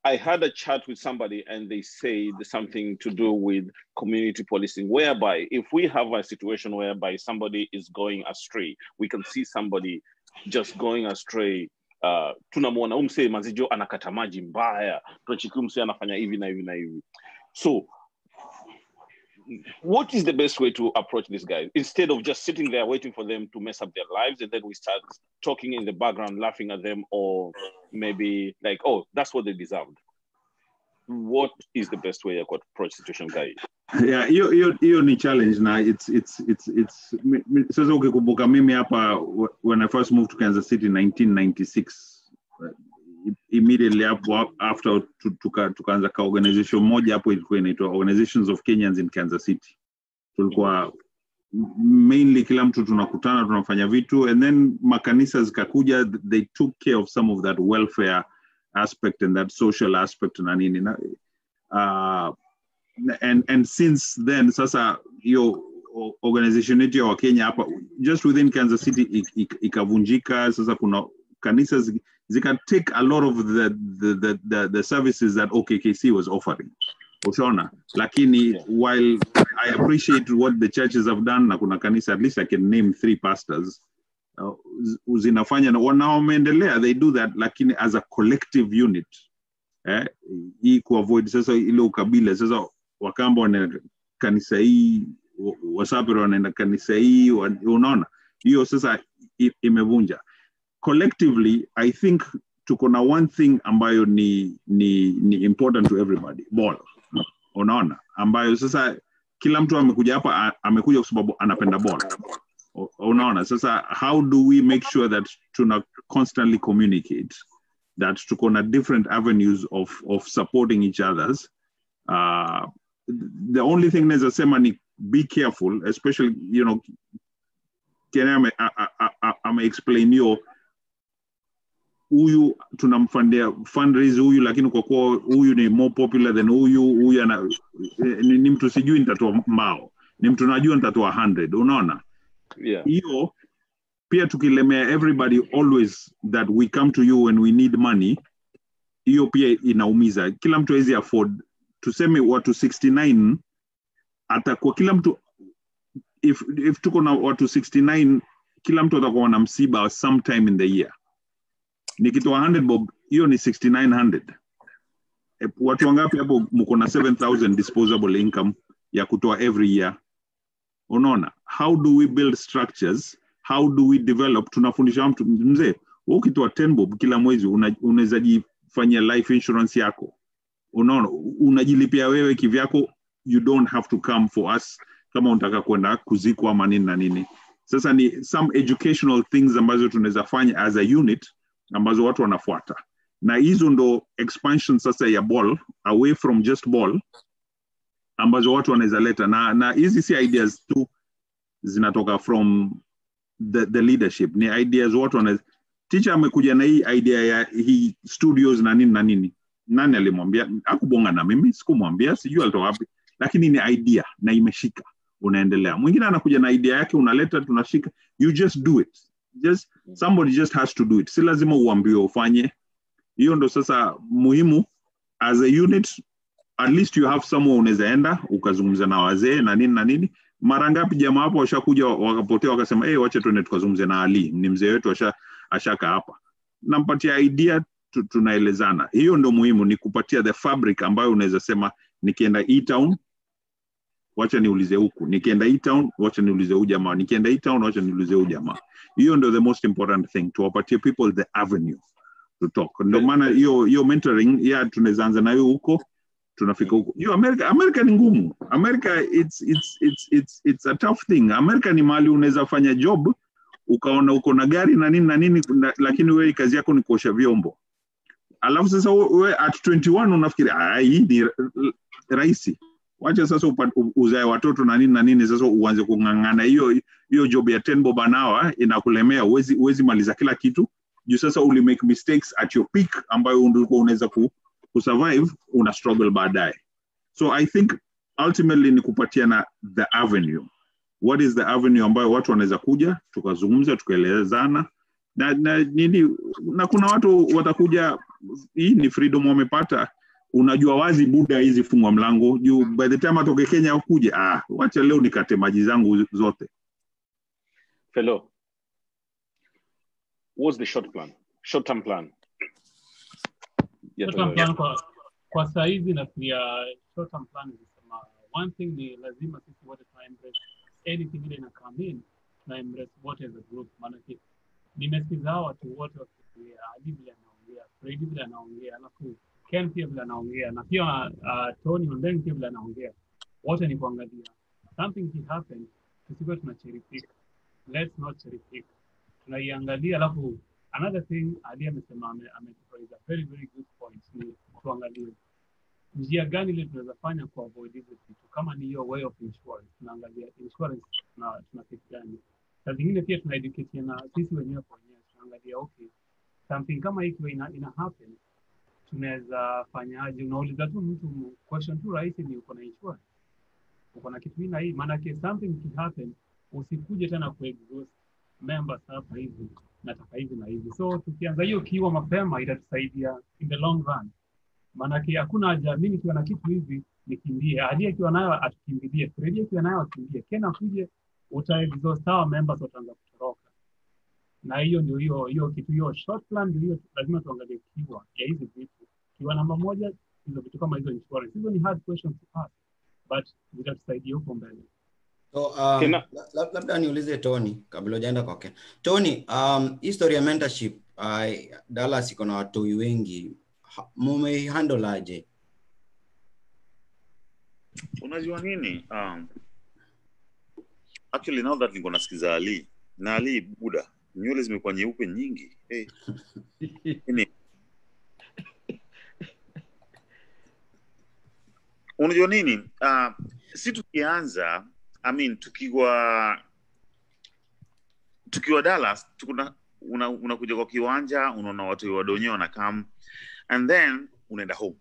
I had a chat with somebody and they said something to do with community policing, whereby if we have a situation whereby somebody is going astray, we can see somebody just going astray. Tunamuona umse mazijo anakata maji mbaya, tunachiki umse anafanya hivi na hivi na hivi. So what is the best way to approach these guys instead of just sitting there waiting for them to mess up their lives and then we start talking in the background, laughing at them, or maybe like, oh, that's what they deserved? What is the best way to approach situation, guys? Yeah, hiyo ni challenge na it's sasa ukikumbuka mimi hapa when I first moved to Kansas City in 1996, immediately after tukaanza ka organization moja hapo ilikuwa inaitwa Organizations of Kenyans in Kansas City. Tulikuwa mainly kila mtu tunakutana tunafanya vitu, and then makanisa zikakuja, they took care of some of that welfare aspect and that social aspect na nini and since then sasa hiyo organization yetu ya Kenya hapa just within Kansas City ikavunjika. Sasa kuna kanisa zika take a lot of the services that OKKC was offering. Ushaona, lakini while I appreciate what the churches have done, na kuna kanisa, at least I can name 3 pastors zinafanya na wanaoendelea, they do that, lakini as a collective unit hii kuavoid sasa ile ukabila. Sasa Wakamba wanaenda kanisa hii, Wasapero wanaenda kanisa hii, unaona hiyo sasa imevunja. Collectively I think tuko na one thing ambayo ni important to everybody, ball, unaona, ambayo sasa kila mtu amekuja hapa amekuja kwa sababu anapenda ball, unaona. Sasa how do we make sure that tuna constantly communicate that tuko na different avenues of supporting each others. The only thing naweza sema ni be careful, especially, you know, can I explain you, huyu tunamfundia fundraise huyu, lakini kwa kuwa huyu ni more popular than huyu ana ni mtu sijui nitatoa mbao, ni mtu najua nitatoa 100, unaona. Hiyo pia tukilemea everybody always that we come to you when we need money, hiyo pia inaumiza. Kila mtu hawezi afford, tuseme watu 69 atakuwa kila mtu, if tuko na watu 69 kila mtu atakuwa na msiba sometime in the year. Nikitoa 100 bob, hiyo ni 6900. Watu wangapi hapo mko na 7000 disposable income ya kutoa every year? Unaona, how do we build structures, how do we develop? Tunafundisha mtu mzee, wewe ukitoa 10 bob kila mwezi unaweza jifanyia life insurance yako, unaona, unajilipia wewe kivyako, you don't have to come for us kama unataka kwenda kuzikwa ama nini na nini. Sasa ni some educational things ambazo tunaweza fanya as a unit ambazo watu wanafuata, na hizo ndo expansion sasa ya ball, away from just ball, ambazo watu wanaweza leta, na hizi si ideas tu zinatoka from the leadership, ni ideas watu wanaweza. Teacher amekuja na hii idea ya hii studios na nini, nani alimwambia? Hakubonga na mimi, sikumwambia, sijui alitoa wapi, lakini ni idea na imeshika, unaendelea. Mwingine anakuja na idea yake, unaleta, tunashika, you just do it. Just somebody just has to do it. Si lazima uambiwe ufanye. Hiyo ndo sasa muhimu as a unit. At least you have somewhere unaweza enda ukazungumza na wazee na nini. Mara ngapi jamaa hapo washakuja wakapotea wakasema wacha tuende tukazungumze na Ali, ni mzee wetu ashaka hapa. Nampatia idea, tunaelezana. Hiyo ndo muhimu, ni kupatia the fabric ambayo unaweza sema nikienda E-town wacha niulize huku, nikienda E-town wacha niulize huyu jamaa, nikienda E-town wacha niulize huyu jamaa. Hiyo ndo the most important thing, to wapatie people the avenue to talk. Ndio maana hiyo mentoring tunaweza anza nayo huko, tunafika huko. Hiyo America ni ngumu. America it's a tough thing. America ni mahali unaweza fanya job ukaona uko na gari na nini lakini wewe kazi yako ni kuosha vyombo. Alafu sasa wewe at 21 unafikiri hii ni rahisi. Wacha sasa uzae watoto na nini sasa uanze kungangana hiyo job ya 10 bob an hour inakulemea, uwezi maliza kila kitu. Juu sasa uli make mistakes at your peak ambayo ulikuwa unaweza kusurvive, una struggle baadaye. So I think ultimately ni kupatiana the avenue. What is the avenue ambayo watu wanaweza kuja tukazungumza tukaelezana, na nini, na kuna watu watakuja, hii ni freedom wamepata. Unajua wazi buda hizi fungwa mlango juu, by the time atoke Kenya ukuje, wacha leo nikate maji zangu zote. Fellow, what's the short-term plan? Short-term plan kwa sasa hivi nafikiria short-term plan ni kusema one thing ni lazima sisi wote tuna embrace anything ile ina come in, tuna embrace wote as a group. Maana nimesikiza watu wote wakiongea, hadi vile anaongea, Freddy vile anaongea, alafu Ken pia vile anaongea, na pia Tony Ondeng pia vile anaongea. Wote ni kuangalia something will happen, tusikuwe tuna cherry pick. Let's not cherry pick. Tunaiangalia, alafu another thing Ali amesema ametoa a very very good point, ni tuangalie njia gani ile tunaweza fanya ku avoid hizo vitu. Kama ni hiyo way of insurance, tunaangalia insurance na kitu gani. Na vingine pia tuna educate na sisi wenyewe kwa wenyewe, tunaangalia okay, something kama hiki ina happen, tunaweza fanyaje? Unauliza tu mtu question tu rahisi, ni uko na insurance, uko na kitu hii, maana ke something can happen, usikuje tena ku exhaust members hapa hivi, nataka hivi na hivi. So tukianza hiyo kiwa mapema itatusaidia in the long run. Maana ke hakuna haja mimi kiwa na kitu hivi nikimbie, hadi akiwa nayo atukimbilie, Freddy akiwa nayo akimbie, Kena kuje utaexhaust our members wataanza kutoroka. Na hiyo ndio hiyo kitu, hiyo short plan ndio hiyo, lazima tuangalie kiwa ya hizi vitu. Kiwa namba moja, hizo vitu kama hizo insurance, hizo ni hard questions to ask, but zitatusaidia huko mbele. So labda niulize Tony kabla hujaenda kwake. Tony, history ya mentorship, Dallas iko na watu wengi, mumehandle aje? Unajua nini? Actually now that niko nasikiza Ali, na Ali buda, nywele zimekuwa nyeupe nyingi. Hey. Unajua nini? Si tukianza, tukiwa Dallas, unakuja kwa kiwanja, unaona watu wadonyo wanakam, and then unaenda home.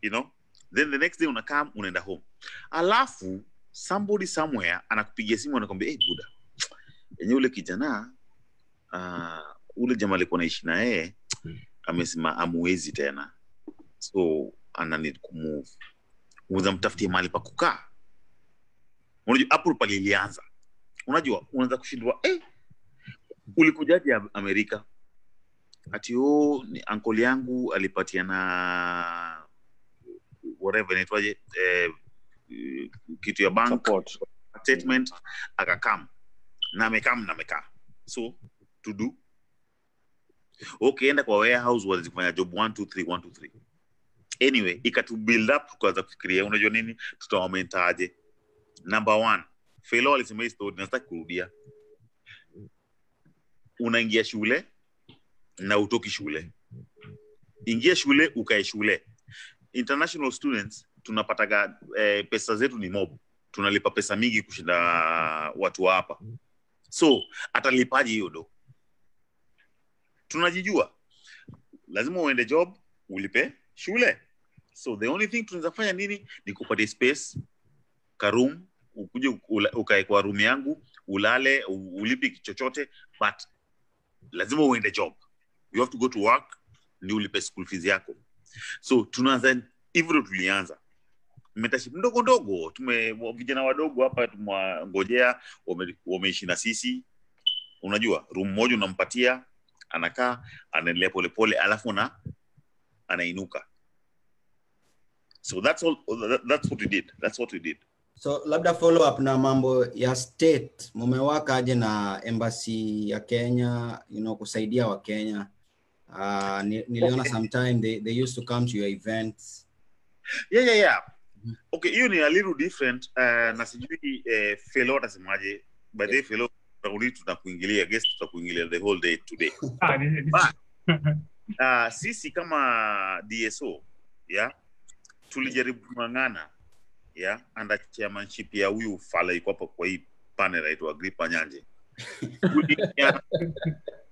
You know? Then the next day unakam, unaenda home. Alafu somebody somewhere anakupigia simu anakuambia, "Hey buda, yenye ule kijana ule jamaa alikuwa anaishi na yeye amesema amuwezi tena. So ana need to move. Unaweza mtafutie mahali pa kukaa." Unajua hapo pale ilianza. Unajua unaanza kushindwa, ulikujaje Amerika? Ati ni uncle yangu alipatiana whatever inaitwaje, kitu ya bank support statement, akakam na amekaa. So to do okay, enda kwa warehouse wazifanya job 1 2 3 1 2 3. Anyway, ikatu build up, tukaanza kufikiria unajua nini tutawamenta aje. Number 1, Fellow alisema hii story nataka kurudia. Unaingia shule na utoki shule. Ingia shule ukae shule. International students tunapataga pesa zetu ni mob. Tunalipa pesa mingi kushinda watu hapa. So atalipaje hiyo do? Tunajijua. Lazima uende job, ulipe shule. So the only thing tunaweza fanya nini ni kupatia space, ka room, ukuje ukae kwa room yangu, ulale, ulipi chochote, but lazima uende job. You have to go to work, ni ulipe school fees yako. So tunaanza hivyo, tulianza mentorship ndogo, vijana wadogo hapa tumwangojea, wameishi na sisi. Unajua room moja unampatia, anakaa, anaendelea pole, alafu anainuka. So that's what we did. So labda follow up na mambo ya state, mumewaka aje na embassy ya Kenya, kusaidia wa Kenya? Niliona sometime they used to come to your events. Yeah. Okay, hiyo ni a little different. Na sijui Fellow atasemaje, but the Fellow tutakuingilia, guest tutakuingilia the whole day today. Sisi kama DSO, tulijaribu kung'ang'ana, under chairmanship ya huyu fala yuko hapo kwa hii panel aitwa Agripa Nyanje.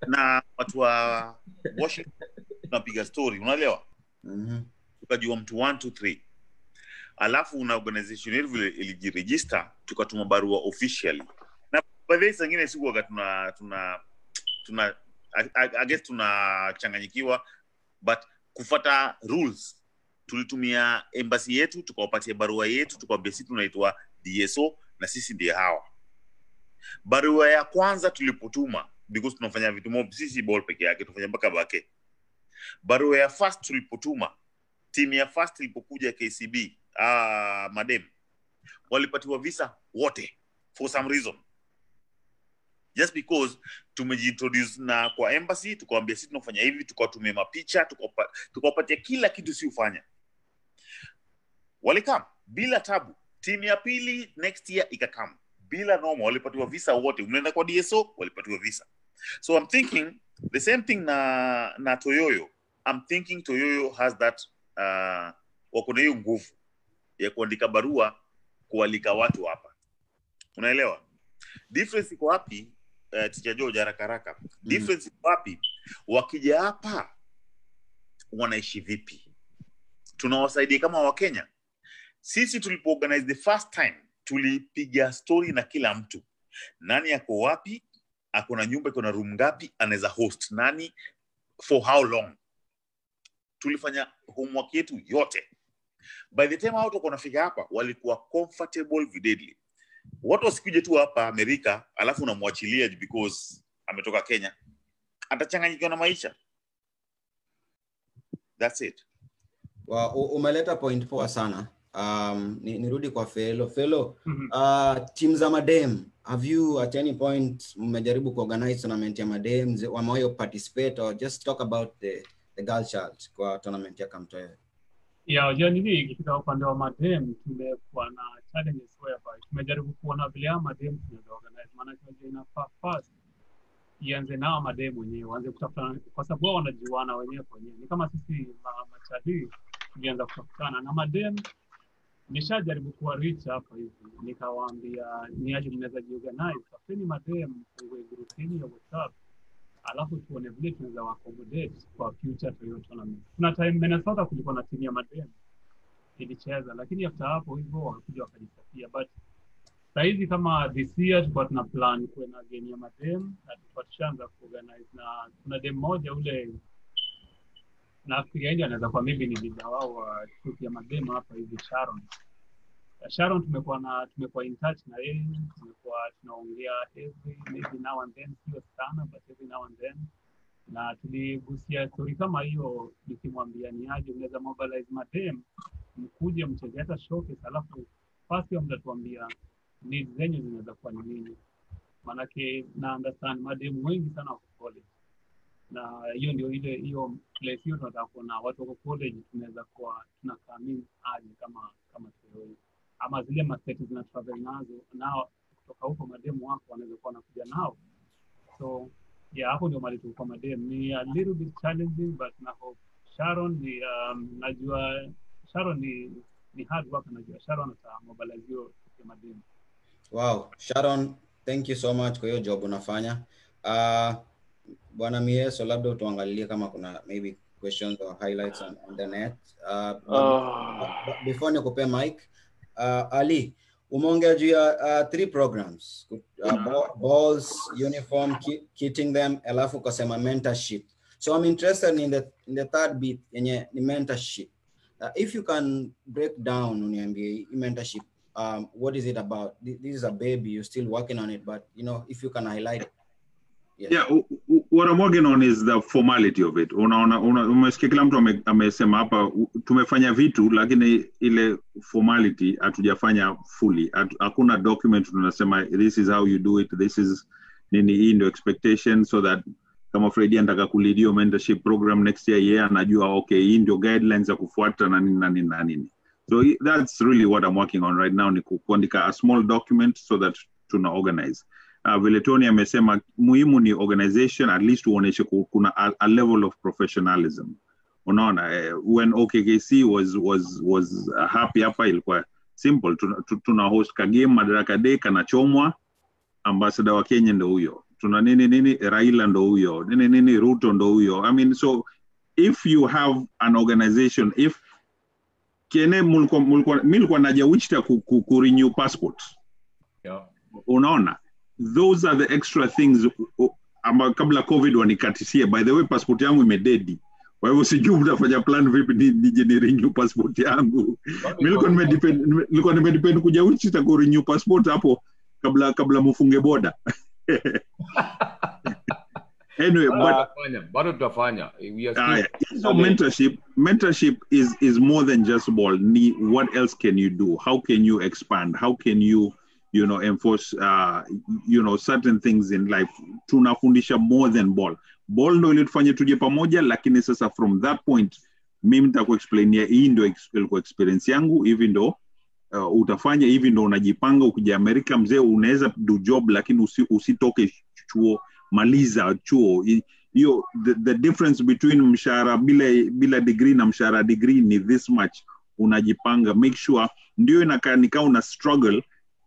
Na watu wa Washington tunapiga story, unaelewa? Tukajua mtu 1 2 3. Alafu una organization yetu vile ilijiregister, tukatuma barua officially. Na baadaye zingine siku wakati I guess tunachanganyikiwa, but kufuata rules tulitumia embassy yetu, tukawapatia barua yetu, tukawaambia sisi tunaitwa DSO na sisi ndiye hawa. Barua ya kwanza tulipotuma, because tunafanya vitu mob, sisi ball peke yake tunafanya mpaka bake. Barua ya first tulipotuma, team ya first ilipokuja KCB, madem walipatiwa visa wote for some reason, just because tumejiintroduce na kwa embassy, tukawaambia sisi tunafanya hivi, tukawatumia mapicha, tukawapatia kila kitu si ufanya. Walikam bila tabu. Team ya pili next year ikakam bila noma, walipatiwa visa wote. Unaenda kwa DSO, walipatiwa visa. So I'm thinking the same thing na Toyoyo. I'm thinking Toyoyo has that wako na hiyo nguvu ya kuandika barua kualika watu hapa. Unaelewa? Difference iko wapi? Teacher George haraka. Difference iko wapi? Wakija hapa wanaishi vipi? Tunawasaidia kama Wakenya. Sisi tulipo organize the first time, tulipiga story na kila mtu. Nani yako wapi? Ako na nyumba, iko na room ngapi? Anaweza host nani? For how long? Tulifanya homework yetu yote. By the time watu wanafika hapa, walikuwa comfortable vividly. Watu wasikuje tu hapa Amerika, alafu unamwachilia because ametoka Kenya. Atachanganyikiwa na maisha. That's it. Umeleta point poa sana. Nirudi kwa Fellow. Team za madem, have you at any point mmejaribu kuorganize tournament ya madem? Wamewahi participate or just talk about the girl child kwa tournament ya Camp Toyoyo? Unajua nini, ikifika upande wa madem tumekuwa na challenges whereby tumejaribu kuona vile ya madem tunaweza organize, maana tunajua inafaa first ianze nao madem wenyewe waanze kutafutana, kwa sababu wao wanajuana wenyewe kwa wenyewe. Ni kama sisi machadi tulianza kutafutana na madem. Nishajaribu kuwa reach hapa hivi, nikawaambia ni aje mnaweza jiorganize, tafuteni madem fungue group hili ya WhatsApp, alafu tuone vile tunaweza accommodate kwa future Toyoyo tournament. Kuna time Minnesota kulikuwa na timu ya madem ilicheza, lakini after hapo hivyo wakakuja wakajisafia. But saizi kama this year tulikuwa tuna plan kuena game ya madem na tulikuwa tushaanza kuorganize, na kuna dem moja ule nafikiria ndio anaweza kwa maybe ni leader wao wa group ya madem hapa hivi, Sharon tumekuwa in touch na yeye, tumekuwa tunaongea maybe now and then, sio sana but every now and then, na tuligusia story kama hiyo, nikimwambia ni aje unaweza mobilize madem mkuje mcheze hata showcase, alafu first mtatuambia needs zenyu zinaweza kuwa ni nini, manake na understand madem wengi sana wako college, na hiyo ndio ile hiyo place hiyo tunataka kuona watu wako college tunaweza kuwa tunakamini aje kama Toyoyo, ama zile market zina travel nazo nao kutoka huko mademu wako wanaweza kuwa nakuja nao. So hapo ndio mali tu kwa mademu ni a little bit challenging, but na hope Sharon ni najua Sharon ni hard work, najua Sharon ata mobilize hiyo kwa mademu. Wow, Sharon, thank you so much kwa hiyo job unafanya. Bwana Mieso, labda tuangalie kama kuna maybe questions or highlights on the net. Before nikupe mic, Ali, umeongea juu ya 3 programs, balls, uniform, kitting them, alafu kusema mentorship. So I'm interested in the third bit yenye ni mentorship. If you can break down uniambie mentorship, what is it about? This is a baby, you're still working on it, but if you can highlight it. Yes. Yeah, what I'm working on is the formality of it. Umesikia kila mtu amesema hapa tumefanya vitu, lakini ile formality hatujafanya fully. Hakuna document tunasema this is how you do it, this is nini ndio expectation, so that kama Freddy anataka kulead your mentorship program next year, anajua okay, hii ndio guidelines za kufuata na nini. So that's really what I'm working on right now, ni kuandika a small document so that tuna organize. Vile Tony amesema muhimu ni organization, at least uoneshe kuna a level of professionalism. Unaona, when OKKC was happy hapa, ilikuwa simple, tuna host ka game Madaraka Day kanachomwa, ambassador wa Kenya ndo huyo, tuna nini Raila ndo huyo, nini Ruto ndo huyo. I mean, so if you have an organization, if kene mulikuwa naja Wichita ku renew passport, unaona, those are the extra things ama kabla COVID wanikatishia. By the way, passport yangu imededi. Kwa hivyo sijui mtafanya plan vipi nije ni renew passport yangu. Nilikuwa nimedepend kuja uchi ta ku renew passport hapo kabla mfunge border. Anyway, bado tutafanya. So mentorship is more than just ball. What else can you do? How can you expand? How can you enforce certain things in life? Tunafundisha more than ball. Ball ndo ilitufanya tuje pamoja, lakini sasa from that point mimi nitakuexplainia hii ndo experience yangu, hivi ndo utafanya, hivi ndo unajipanga. Ukija Amerika mzee unaweza do job, lakini usitoke chuo, maliza chuo. Hiyo the difference between mshahara bila degree na mshahara degree ni this much. Unajipanga, make sure ndio inakaa una struggle,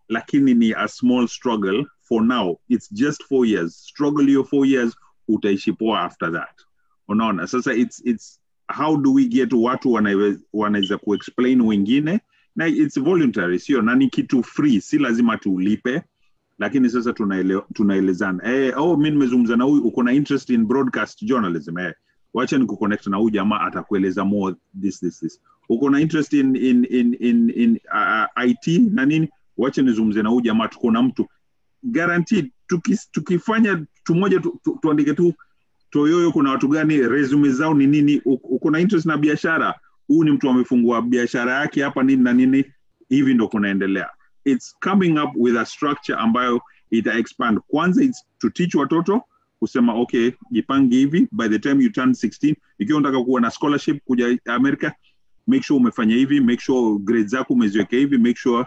lakini ni a small struggle for now. It's just 4 years. Struggle your 4 years, utaishi poa after that. Unaona? Sasa it's how do we get watu wanaweza kuexplain wengine, na it's voluntary, sio na ni kitu free, si lazima tulipe, lakini sasa tunaelezana. Mimi nimezungumza na huyu, uko na interest in broadcast journalism, wacha nikuconnect na huyu jamaa atakueleza more this. Uko na interest in IT na nini, wacha nizungumze na huyu jamaa, tuko na mtu guaranteed. Tukifanya tumoja tuandike tu Toyoyo kuna watu gani, resume zao ni nini, uko na interest na biashara, huyu ni mtu amefungua biashara yake hapa nini na nini, hivi ndo kunaendelea. It's coming up with a structure ambayo ita expand. Kwanza it's to teach watoto kusema okay, jipange hivi, by the time you turn 16 ikiwa unataka kuwa na scholarship kuja America, make sure umefanya hivi, make sure grades zako umeziweka hivi, make sure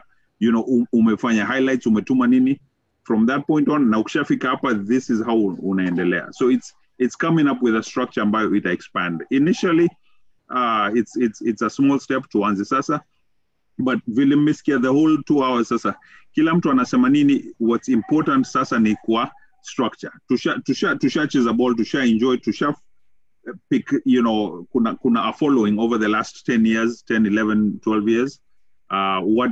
umefanya highlights, umetuma nini. From that point on, na ukishafika hapa, this is how unaendelea. So it's coming up with a structure ambayo ita expand. Initially it's a small step tuanze sasa, but vile mmesikia the whole 2 hours sasa, kila mtu anasema nini. What's important sasa ni kwa structure. Tushacheza ball, enjoy, pick, kuna a following over the last 10 years, 10, 11, 12 years.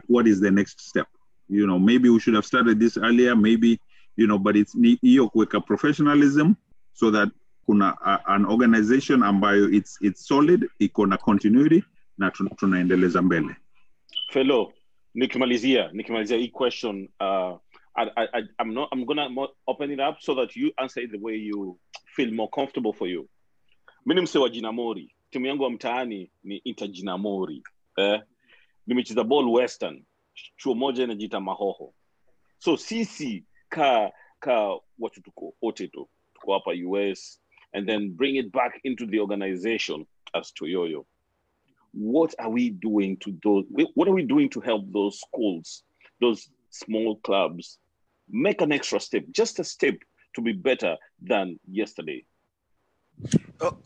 What is the next step? Maybe we should have started this earlier, maybe, but it's hiyo kuweka professionalism so that kuna an organization ambayo it's solid, iko na continuity, na tunaendeleza mbele. Fellow, nikimalizia hii question, I'm gonna open it up so that you answer it the way you feel more comfortable for you. Mimi mse wa Jinamori, timu yangu wa mtaani ni Inter Jinamori. Nimecheza ball Western, chuo moja inajiita Mahoho. So sisi ka watu tuko wote tuko hapa US, and then bring it back into the organization as Toyoyo. What are we doing to help those schools, those small clubs, make an extra step, just a step to be better than yesterday?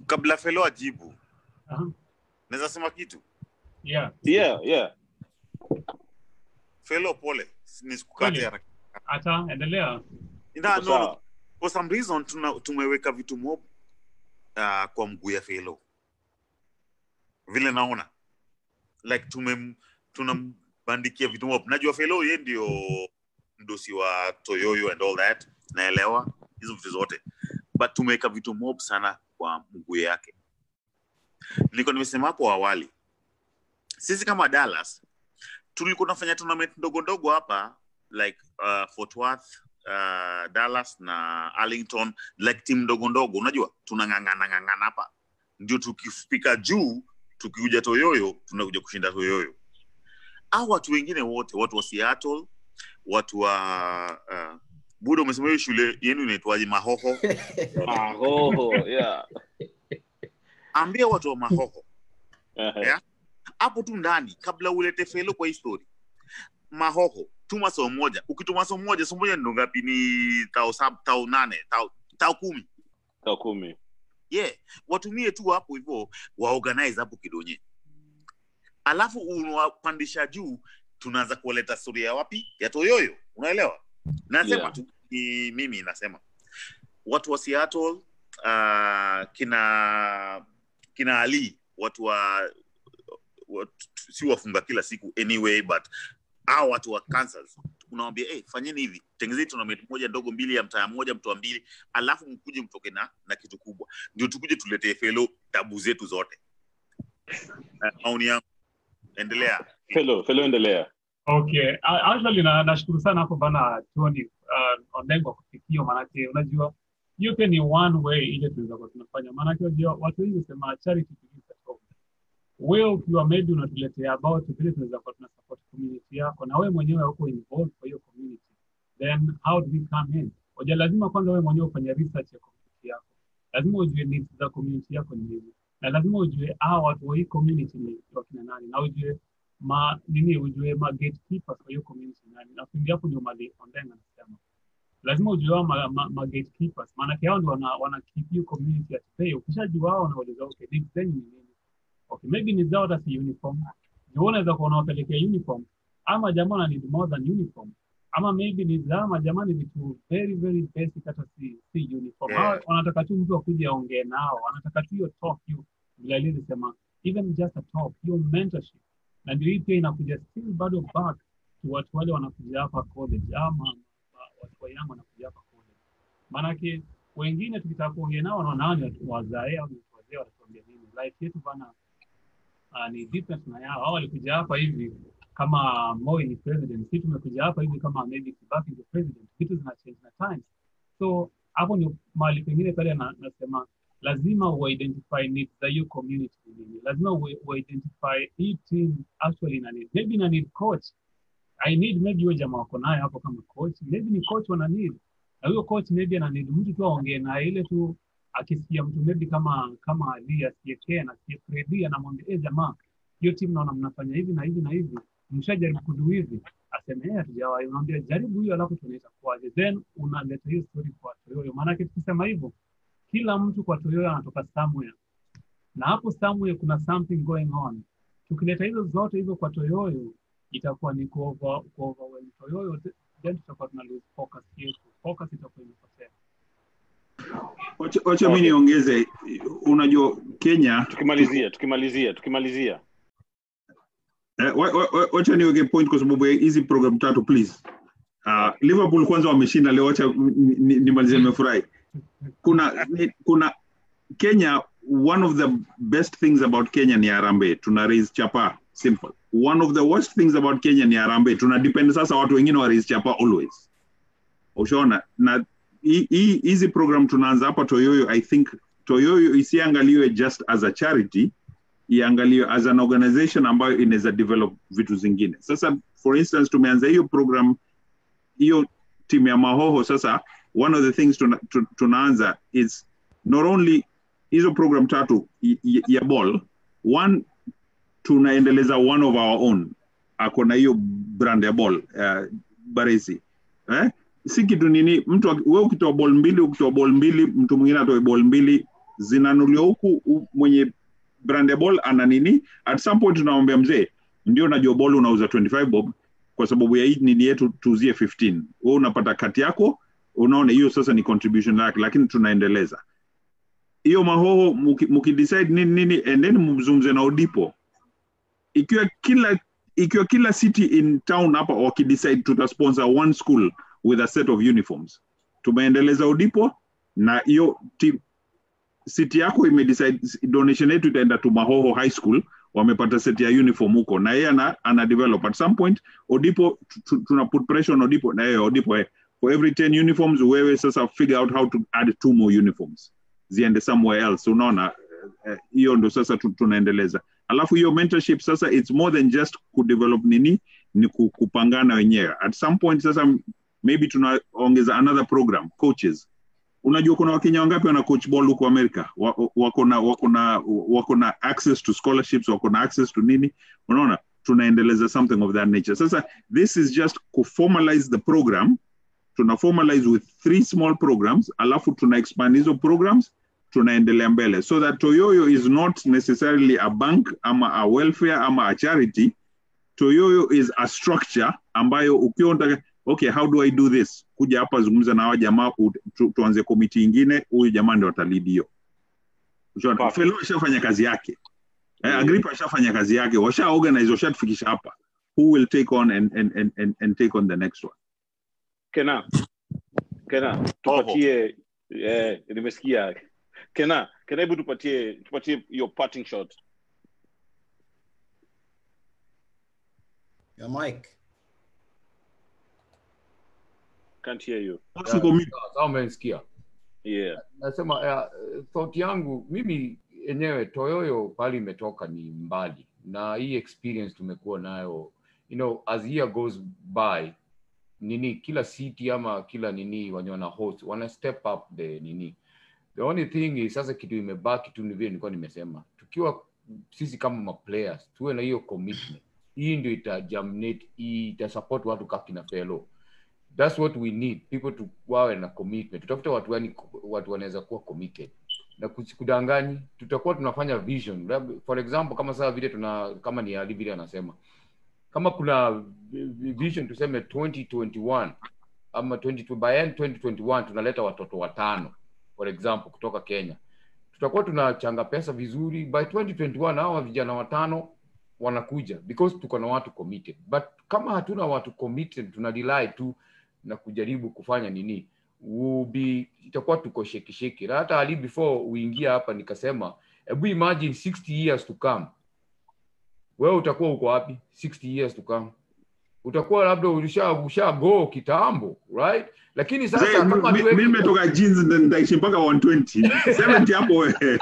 Kabla Fellow ajibu, naweza sema kitu? Yeah. Fellow pole, nisikukate haraka. Ata endelea. No. For some reason tumeweka vitu mob kwa mguu ya Fellow. Vile naona like tunambandikia vitu mob. Najua Fellow yeye ndio mdosi wa Toyoyo and all that, naelewa hizo vitu zote, but tumeweka vitu mob sana kwa mguu yake. Nilikuwa nimesema hapo awali, sisi kama Dallas tulikuwa tunafanya tournament ndogo hapa, like Fort Worth, Dallas na Arlington, like team ndogo, unajua tunangangana hapa, ndio tukifika juu, tukikuja Toyoyo tunakuja kushinda Toyoyo. Watu wengine wote, watu wa Seattle, watu wa Budo, umesema hiyo shule yenu inaitwaje? Mahoho. Mahoho, yeah. Ambia watu wa Mahoho. Yeah? Hapo tu ndani, kabla ulete Fellow kwa history, Mahoho tuma somo moja. Ukituma somo moja ndo ngapi? Ni 8,000, 10,000. 10,000. Yeah, watumie tu hapo hivyo, waorganize hapo kidonye. Alafu unawapandisha juu, tunaanza kuleta story ya wapi? Ya Toyoyo. Unaelewa? Nasema tu mimi nasema watu wa Seattle, kina Ali, watu si wafunga kila siku anyway, but watu wa Kansas, unamwambia fanyeni hivi, tengenezeni tournament moja ndogo mbili ya mtaa mmoja mtu wa mbili, alafu mkuje mtoke na kitu kubwa, ndio tukuje tuletee fellow tabu zetu zote. Maoni yangu, endelea fellow endelea. Okay, actually nashukuru sana hapo bana Tony ondengo kufikio, maana unajua hiyo pia ni one way ile tunaweza kwa tunafanya, maana unajua watu wengi husema charity begins at home. Wewe ukiwa maybe unatuletea about vile tunaweza kwa tuna support community yako na wewe mwenyewe uko involved kwa hiyo community, then how do we come in? Hoja lazima kwanza wewe mwenyewe ufanye research ya community yako, lazima ujue needs za community yako ni nini, na lazima ujue watu wa hii community ni wakina nani, na ujue ujue ma gatekeepers kwa hiyo community nani, na kuingia hapo ndio mali ondenga anasema lazima ujue ma gatekeepers, maana yao ndio wana keep you community at bay. Ukishajua wao wanauliza okay needs zenu ni nini, okay maybe ni zao hata si uniform, ndio unaweza kuona wapelekea uniform, ama jamaa na need more than uniform, ama maybe ni zama jamani vitu very very basic hata si uniform. Wanataka tu mtu akuje aongee nao, wanataka tu hiyo talk, hiyo vile alisema even just a talk, hiyo mentorship. Na ndio hii pia inakuja still bado back to watu wale wanakuja hapa college, ama watu wa yangu wanakuja hapa college. Maanake wengine tukitaka kuongea nao wanaona ni watu wazae au watu wazee watatuambia nini, life yetu bana ni different na yao. Hao walikuja hapa hivi kama Moi ni president, sisi tumekuja hapa hivi kama maybe Kibaki ni president, vitu zina change na times. So hapo ni mahali pengine pale nasema lazima uidentify needs za hiyo community nini, lazima uidentify hii team actually na need, maybe na need coach, I need maybe yule jamaa wako naye hapo kama coach, maybe ni coach wana need, na huyo coach maybe ana need mtu tu aongee na ile tu, akisikia mtu maybe kama Ali asiyekea na asiyefredia na mwambie jamaa hiyo team naona mnafanya hivi na hivi na hivi, mshajaribu kudu hivi, aseme hatujawahi, unamwambia jaribu hiyo alafu tunaita kwaje, then unaleta hiyo story kwa Toyoyo. Maana tukisema hivyo kila mtu kwa Toyoyo anatoka somewhere, na hapo somewhere kuna something going on. Tukileta hizo zote hizo kwa Toyoyo itakuwa ni kwa Toyoyo, then tutakuwa tuna lose focus yetu, focus itakuwa imepotea. Wacha mimi niongeze, unajua Kenya tukimalizia wacha niweke point kwa sababu hizi program tatu please. Liverpool kwanza wameshinda leo, wacha nimalize nimefurahi. Kuna Kenya, one of the best things about Kenya ni Harambee, tuna raise chapa, simple. One of the worst things about Kenya ni Harambee, tuna depend sasa watu wengine wa raise chapa always. Ushaona, na hizi program tunaanza hapa Toyoyo, I think Toyoyo isiangaliwe just as a charity, iangaliwe as an organization ambayo inaweza develop vitu zingine. Sasa for instance tumeanza hiyo program, hiyo timu ya Mahoho. Sasa one of the things tunaanza is not only hizo program tatu ya ball, one tunaendeleza one of our own, akona hiyo brand ya ball Baresi, si kitu nini, mtu wewe ukitoa ball mbili mtu mwingine atoe ball mbili, zinanuliwa huku mwenye brand ya ball ana nini. At some point tunaombea mzee, ndio najua ball unauza 25 bob kwa sababu ya hii nini yetu tuuzie 15, wewe unapata kati yako, unaona hiyo sasa ni contribution yake, lakini tunaendeleza hiyo Mahoho. Mukidecide nini and then mzungumze na Odipo, ikiwa kila city in town hapa wakidecide tutasponsor one school with a set of uniforms, tumeendeleza Odipo na hiyo city yako imedecide donation yetu itaenda to Mahoho High School, wamepata set ya uniform huko, na yeye ana develop. At some point Odipo tuna put pressure on Odipo, na yeye Odipo for every 10 uniforms wewe sasa figure out how to add 2 more uniforms ziende somewhere else. Unaona, hiyo ndo sasa tunaendeleza. Alafu hiyo mentorship sasa it's more than just kudevelop ni kupangana wenyewe. At some point sasa maybe tunaongeza another program, coaches. Unajua kuna Wakenya wangapi wana coach ball huko America, wako na access to scholarships, wako na access to nini. Unaona, tunaendeleza something of that nature. Sasa this is just to formalize the program. Tuna formalize with 3 small programs, alafu tuna expand hizo programs, tunaendelea mbele, so that Toyoyo is not necessarily a bank ama a welfare ama a charity. Toyoyo is a structure ambayo ukiwa unataka okay, how do I do this, kuja hapa zungumza na hawa jamaa, tuanze committee nyingine, huyu jamaa ndio atalead hiyo. Unaona, fellow ashafanya kazi yake, Agrippa ashafanya kazi yake, washa organize, washatufikisha hapa. Who will take on and take on the next one? Kena tupatie nimesikia. Kena hebu tupatie your parting shot. Your mic. Can't hear you. Sawa umesikia. Yeah. Nasema thought yangu mimi enyewe Toyoyo pali imetoka ni mbali. Na hii experience tumekuwa nayo, as year goes by, kila city ama kila wana host, wana step up the The only thing is sasa kitu imebaki tu ni vile nilikuwa nimesema. Tukiwa sisi kama players, tuwe na hiyo commitment. Hii ndio itagerminate, ita support watu kina fellow. That's what we need, people to wawe na commitment. Tutafuta watu wanaweza kuwa committed. Na kudanganyi, tutakuwa tunafanya vision. For example, kama sasa vile kama ni Ali vile anasema. Kama kuna vision tuseme 2021 ama by end 2021 tunaleta watoto 5 for example kutoka Kenya. Tutakuwa tunachanga pesa vizuri by 2021 hao vijana 5 wanakuja because tuko na watu committed. But kama hatuna watu committed, tunadilai tu na kujaribu kufanya itakuwa tuko sheki. Na hata Ali before uingia hapa nikasema, hebu imagine 60 years to come. Wewe utakuwa uko wapi 60 years to come? Utakuwa labda usha go kitambo, right? Lakini sasa kama mimi nimetoka jeans ndaishi mpaka 120 70 hapo wewe.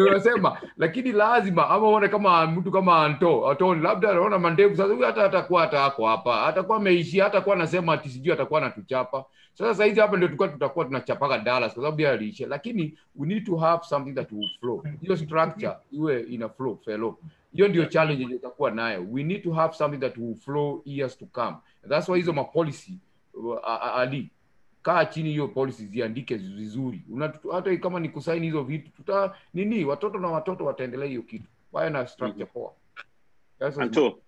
Unasema lakini lazima ama uone kama mtu kama Anto labda anaona mandevu sasa, huyu hata atakuwa hako hapa, atakuwa ameishi, hatakuwa anasema ati sijui atakuwa anatuchapa. Sasa hizi hapa ndio tutakuwa tunachapaka Dallas kwa sababu ya lishe, lakini we need to have something that will flow. Hiyo structure iwe ina flow fellow. Hiyo ndio challenge yenye tutakuwa nayo. We need to have something that will flow years to come. That's why hizo policy Ali kaa chini, hiyo policy ziandike vizuri. Hata kama ni kusaini hizo vitu watoto wataendelea hiyo kitu. Why na structure poa. Anto.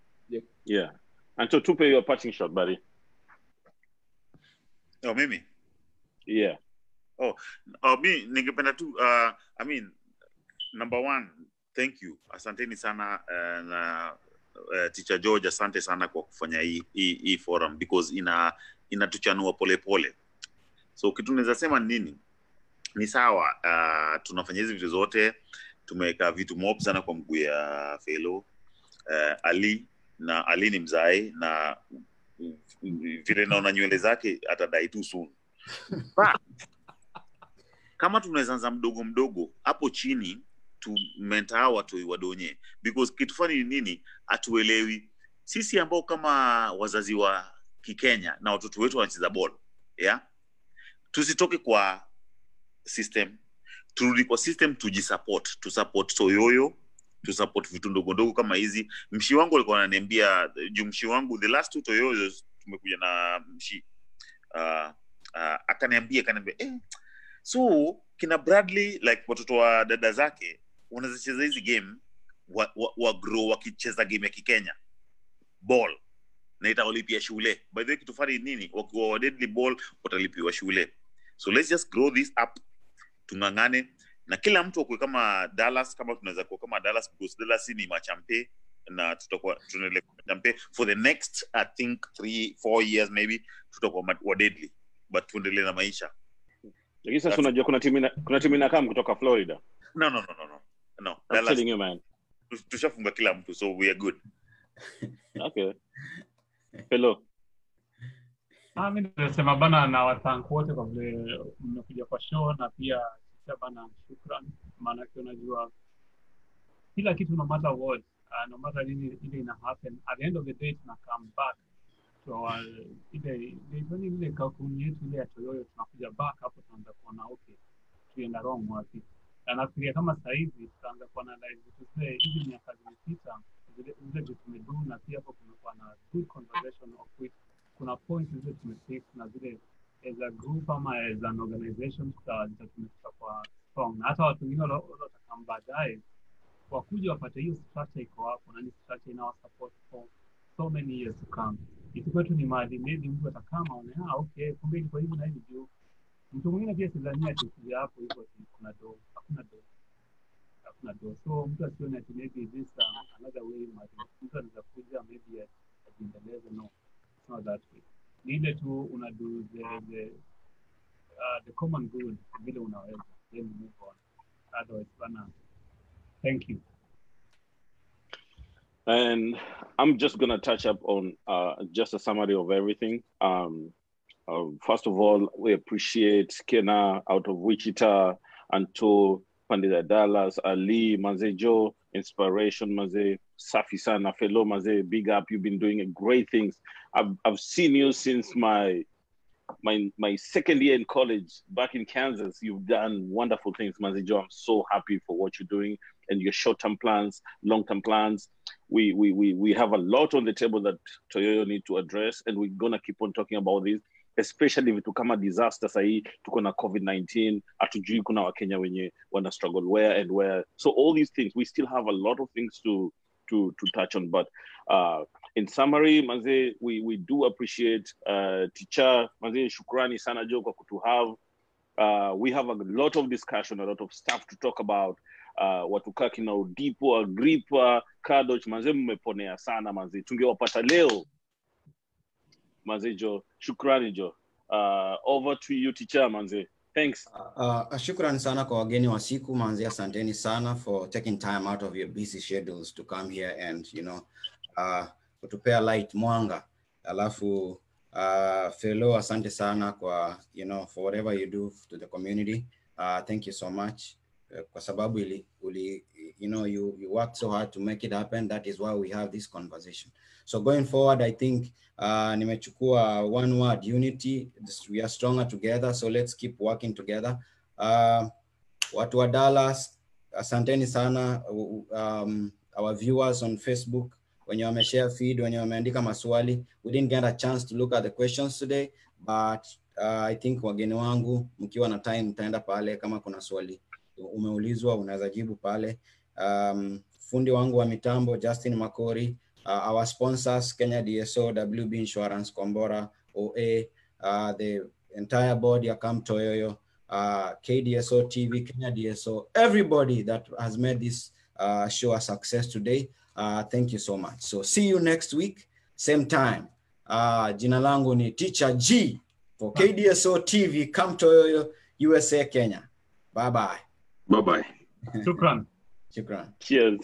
Yeah. Anto, tupe your parting shot buddy. Mimi? Yeah. Mimi ningependa tu number 1, thank you. Asanteni sana na Teacher George, asante sana kwa kufanya hii forum because inatuchanua pole. So kitu naweza sema nini? Ni sawa, tunafanya hizi vitu zote, tumeweka vitu mob sana kwa mguu ya fellow Ali ni mzai na vile naona nywele zake atadai tu soon. Kama tunaweza anza mdogo hapo chini to mentor watu wadonye, because kitu fani ni nini atuelewi sisi ambao kama wazazi wa Kikenya na watoto wetu wanacheza ball, tusitoke kwa system, turudi kwa system, to support Toyoyo, to support vitu ndogo kama hizi. Mshi wangu alikuwa ananiambia mshi wangu the last 2 Toyoyos tumekuja na mshi akaniambia so kina Bradley like watoto wa dada zake wanacheza hizi game wa grow wakicheza game ya Kikenya ball na itawalipia shule. By the way kitu fani nini wakiwa wa deadly ball watalipiwa shule. So let's just grow this up, tungangane na kila mtu akue kama Dallas, kama tunaweza kuwa kama Dallas because Dallas ni machampe na tutakuwa tunaendelea champe for the next I think 3-4 years maybe tutakuwa wa deadly, but tuendelee na maisha. Lakini sasa unajua kuna timu inakam kutoka Florida. No. I'm telling you man. Tushafunga kila mtu so we are good. Okay. Hello. Mimi nasema bana na wathank wote kwa vile mmekuja kwa show na pia sasa bana shukrani, maana unajua kila kitu no matter what, no matter nini ile ina happen at the end of the day tuna come back to our ile kampuni yetu ile ya Toyoyo, tunakuja back hapo tunaanza kuona okay tuenda wrong wapi. Na nafikiria kama sasa hivi tutaanza kuona live vitu zile hizi miaka zilizopita zile vitu tumedu, na pia hapo kumekuwa na good conversation of which kuna points zile tumefix na zile as a group ama as an organization tumefika kwa strong, na hata watu wengine watakam baadaye wakuja wapate hiyo structure iko hapo na ni structure ina support for so many years to come. Itakuwa tu ni mahali maybe mtu atakama ona okay kumbe ni kwa hivi na hivi juu mtu mwingine pia sidhania atakuja hapo hivyo kuna do so mtu asione ati maybe this another way mtu anaweza kuja maybe ajiendeleze. No, it's not that way. Ni ile tu una do the common good vile unaweza, then move on. Otherwise, thank you. And I'm just gonna touch up on just a summary of everything. First of all, we appreciate Kena out of Wichita, Anto, Pandita Dallas, Ali, Maze Joe, Inspiration, Maze, Safi Sana, Fellow Maze, big up. You've been doing great things. I've seen you since my second year in college back in Kansas. You've done wonderful things, Maze Joe. I'm so happy for what you're doing and your short-term plans, long-term plans. We have a lot on the table that Toyoyo need to address, and we're gonna keep on talking about this, especially vitu kama disaster sahi, tuko na COVID-19, atujui kuna Wakenya wenye wana struggle where and where. So all these things, we still have a lot of things to touch on. But in summary, Maze, we do appreciate teacher Maze, shukrani sana Jo kwa kutu have. We have a lot of discussion, a lot of stuff to talk about. Watukaa kina Udipo, Agripa, Kadoch, Maze mmeponea sana Maze. Tungewapata leo. Maze Jo, shukrani Jo. Over to you teacher Maze. Thanks. Shukrani sana kwa wageni wa siku Manze, asanteni sana for taking time out of your busy schedules to come here and kutupea light mwanga. Alafu fellow, asante sana kwa for whatever you do to the community. Thank you so much. Kwa sababu you worked so hard to make it happen. That is why we have this conversation. So going forward, I think nimechukua one word: unity. We are stronger together, so let's keep working together. Watu wa Dallas, asanteni sana. Our viewers on Facebook, when you wameshare feed, when you wameandika maswali, we didn't get a chance to look at the questions today, but I think wageni wangu mkiwa na time mtaenda pale, kama kuna swali umeulizwa unaweza jibu pale. Fundi wangu wa mitambo Justin Makori, our sponsors Kenya DSO, WB Insurance, Kombora, OA, the entire board ya Camp Toyoyo, KDSO TV, Kenya DSO, everybody that has made this show a success today. Thank you so much. So see you next week, same time. Jina langu ni Teacher G for KDSO TV, Camp Toyoyo USA, Kenya. Bye bye. Bye bye. Shukran. Shukran. Cheers.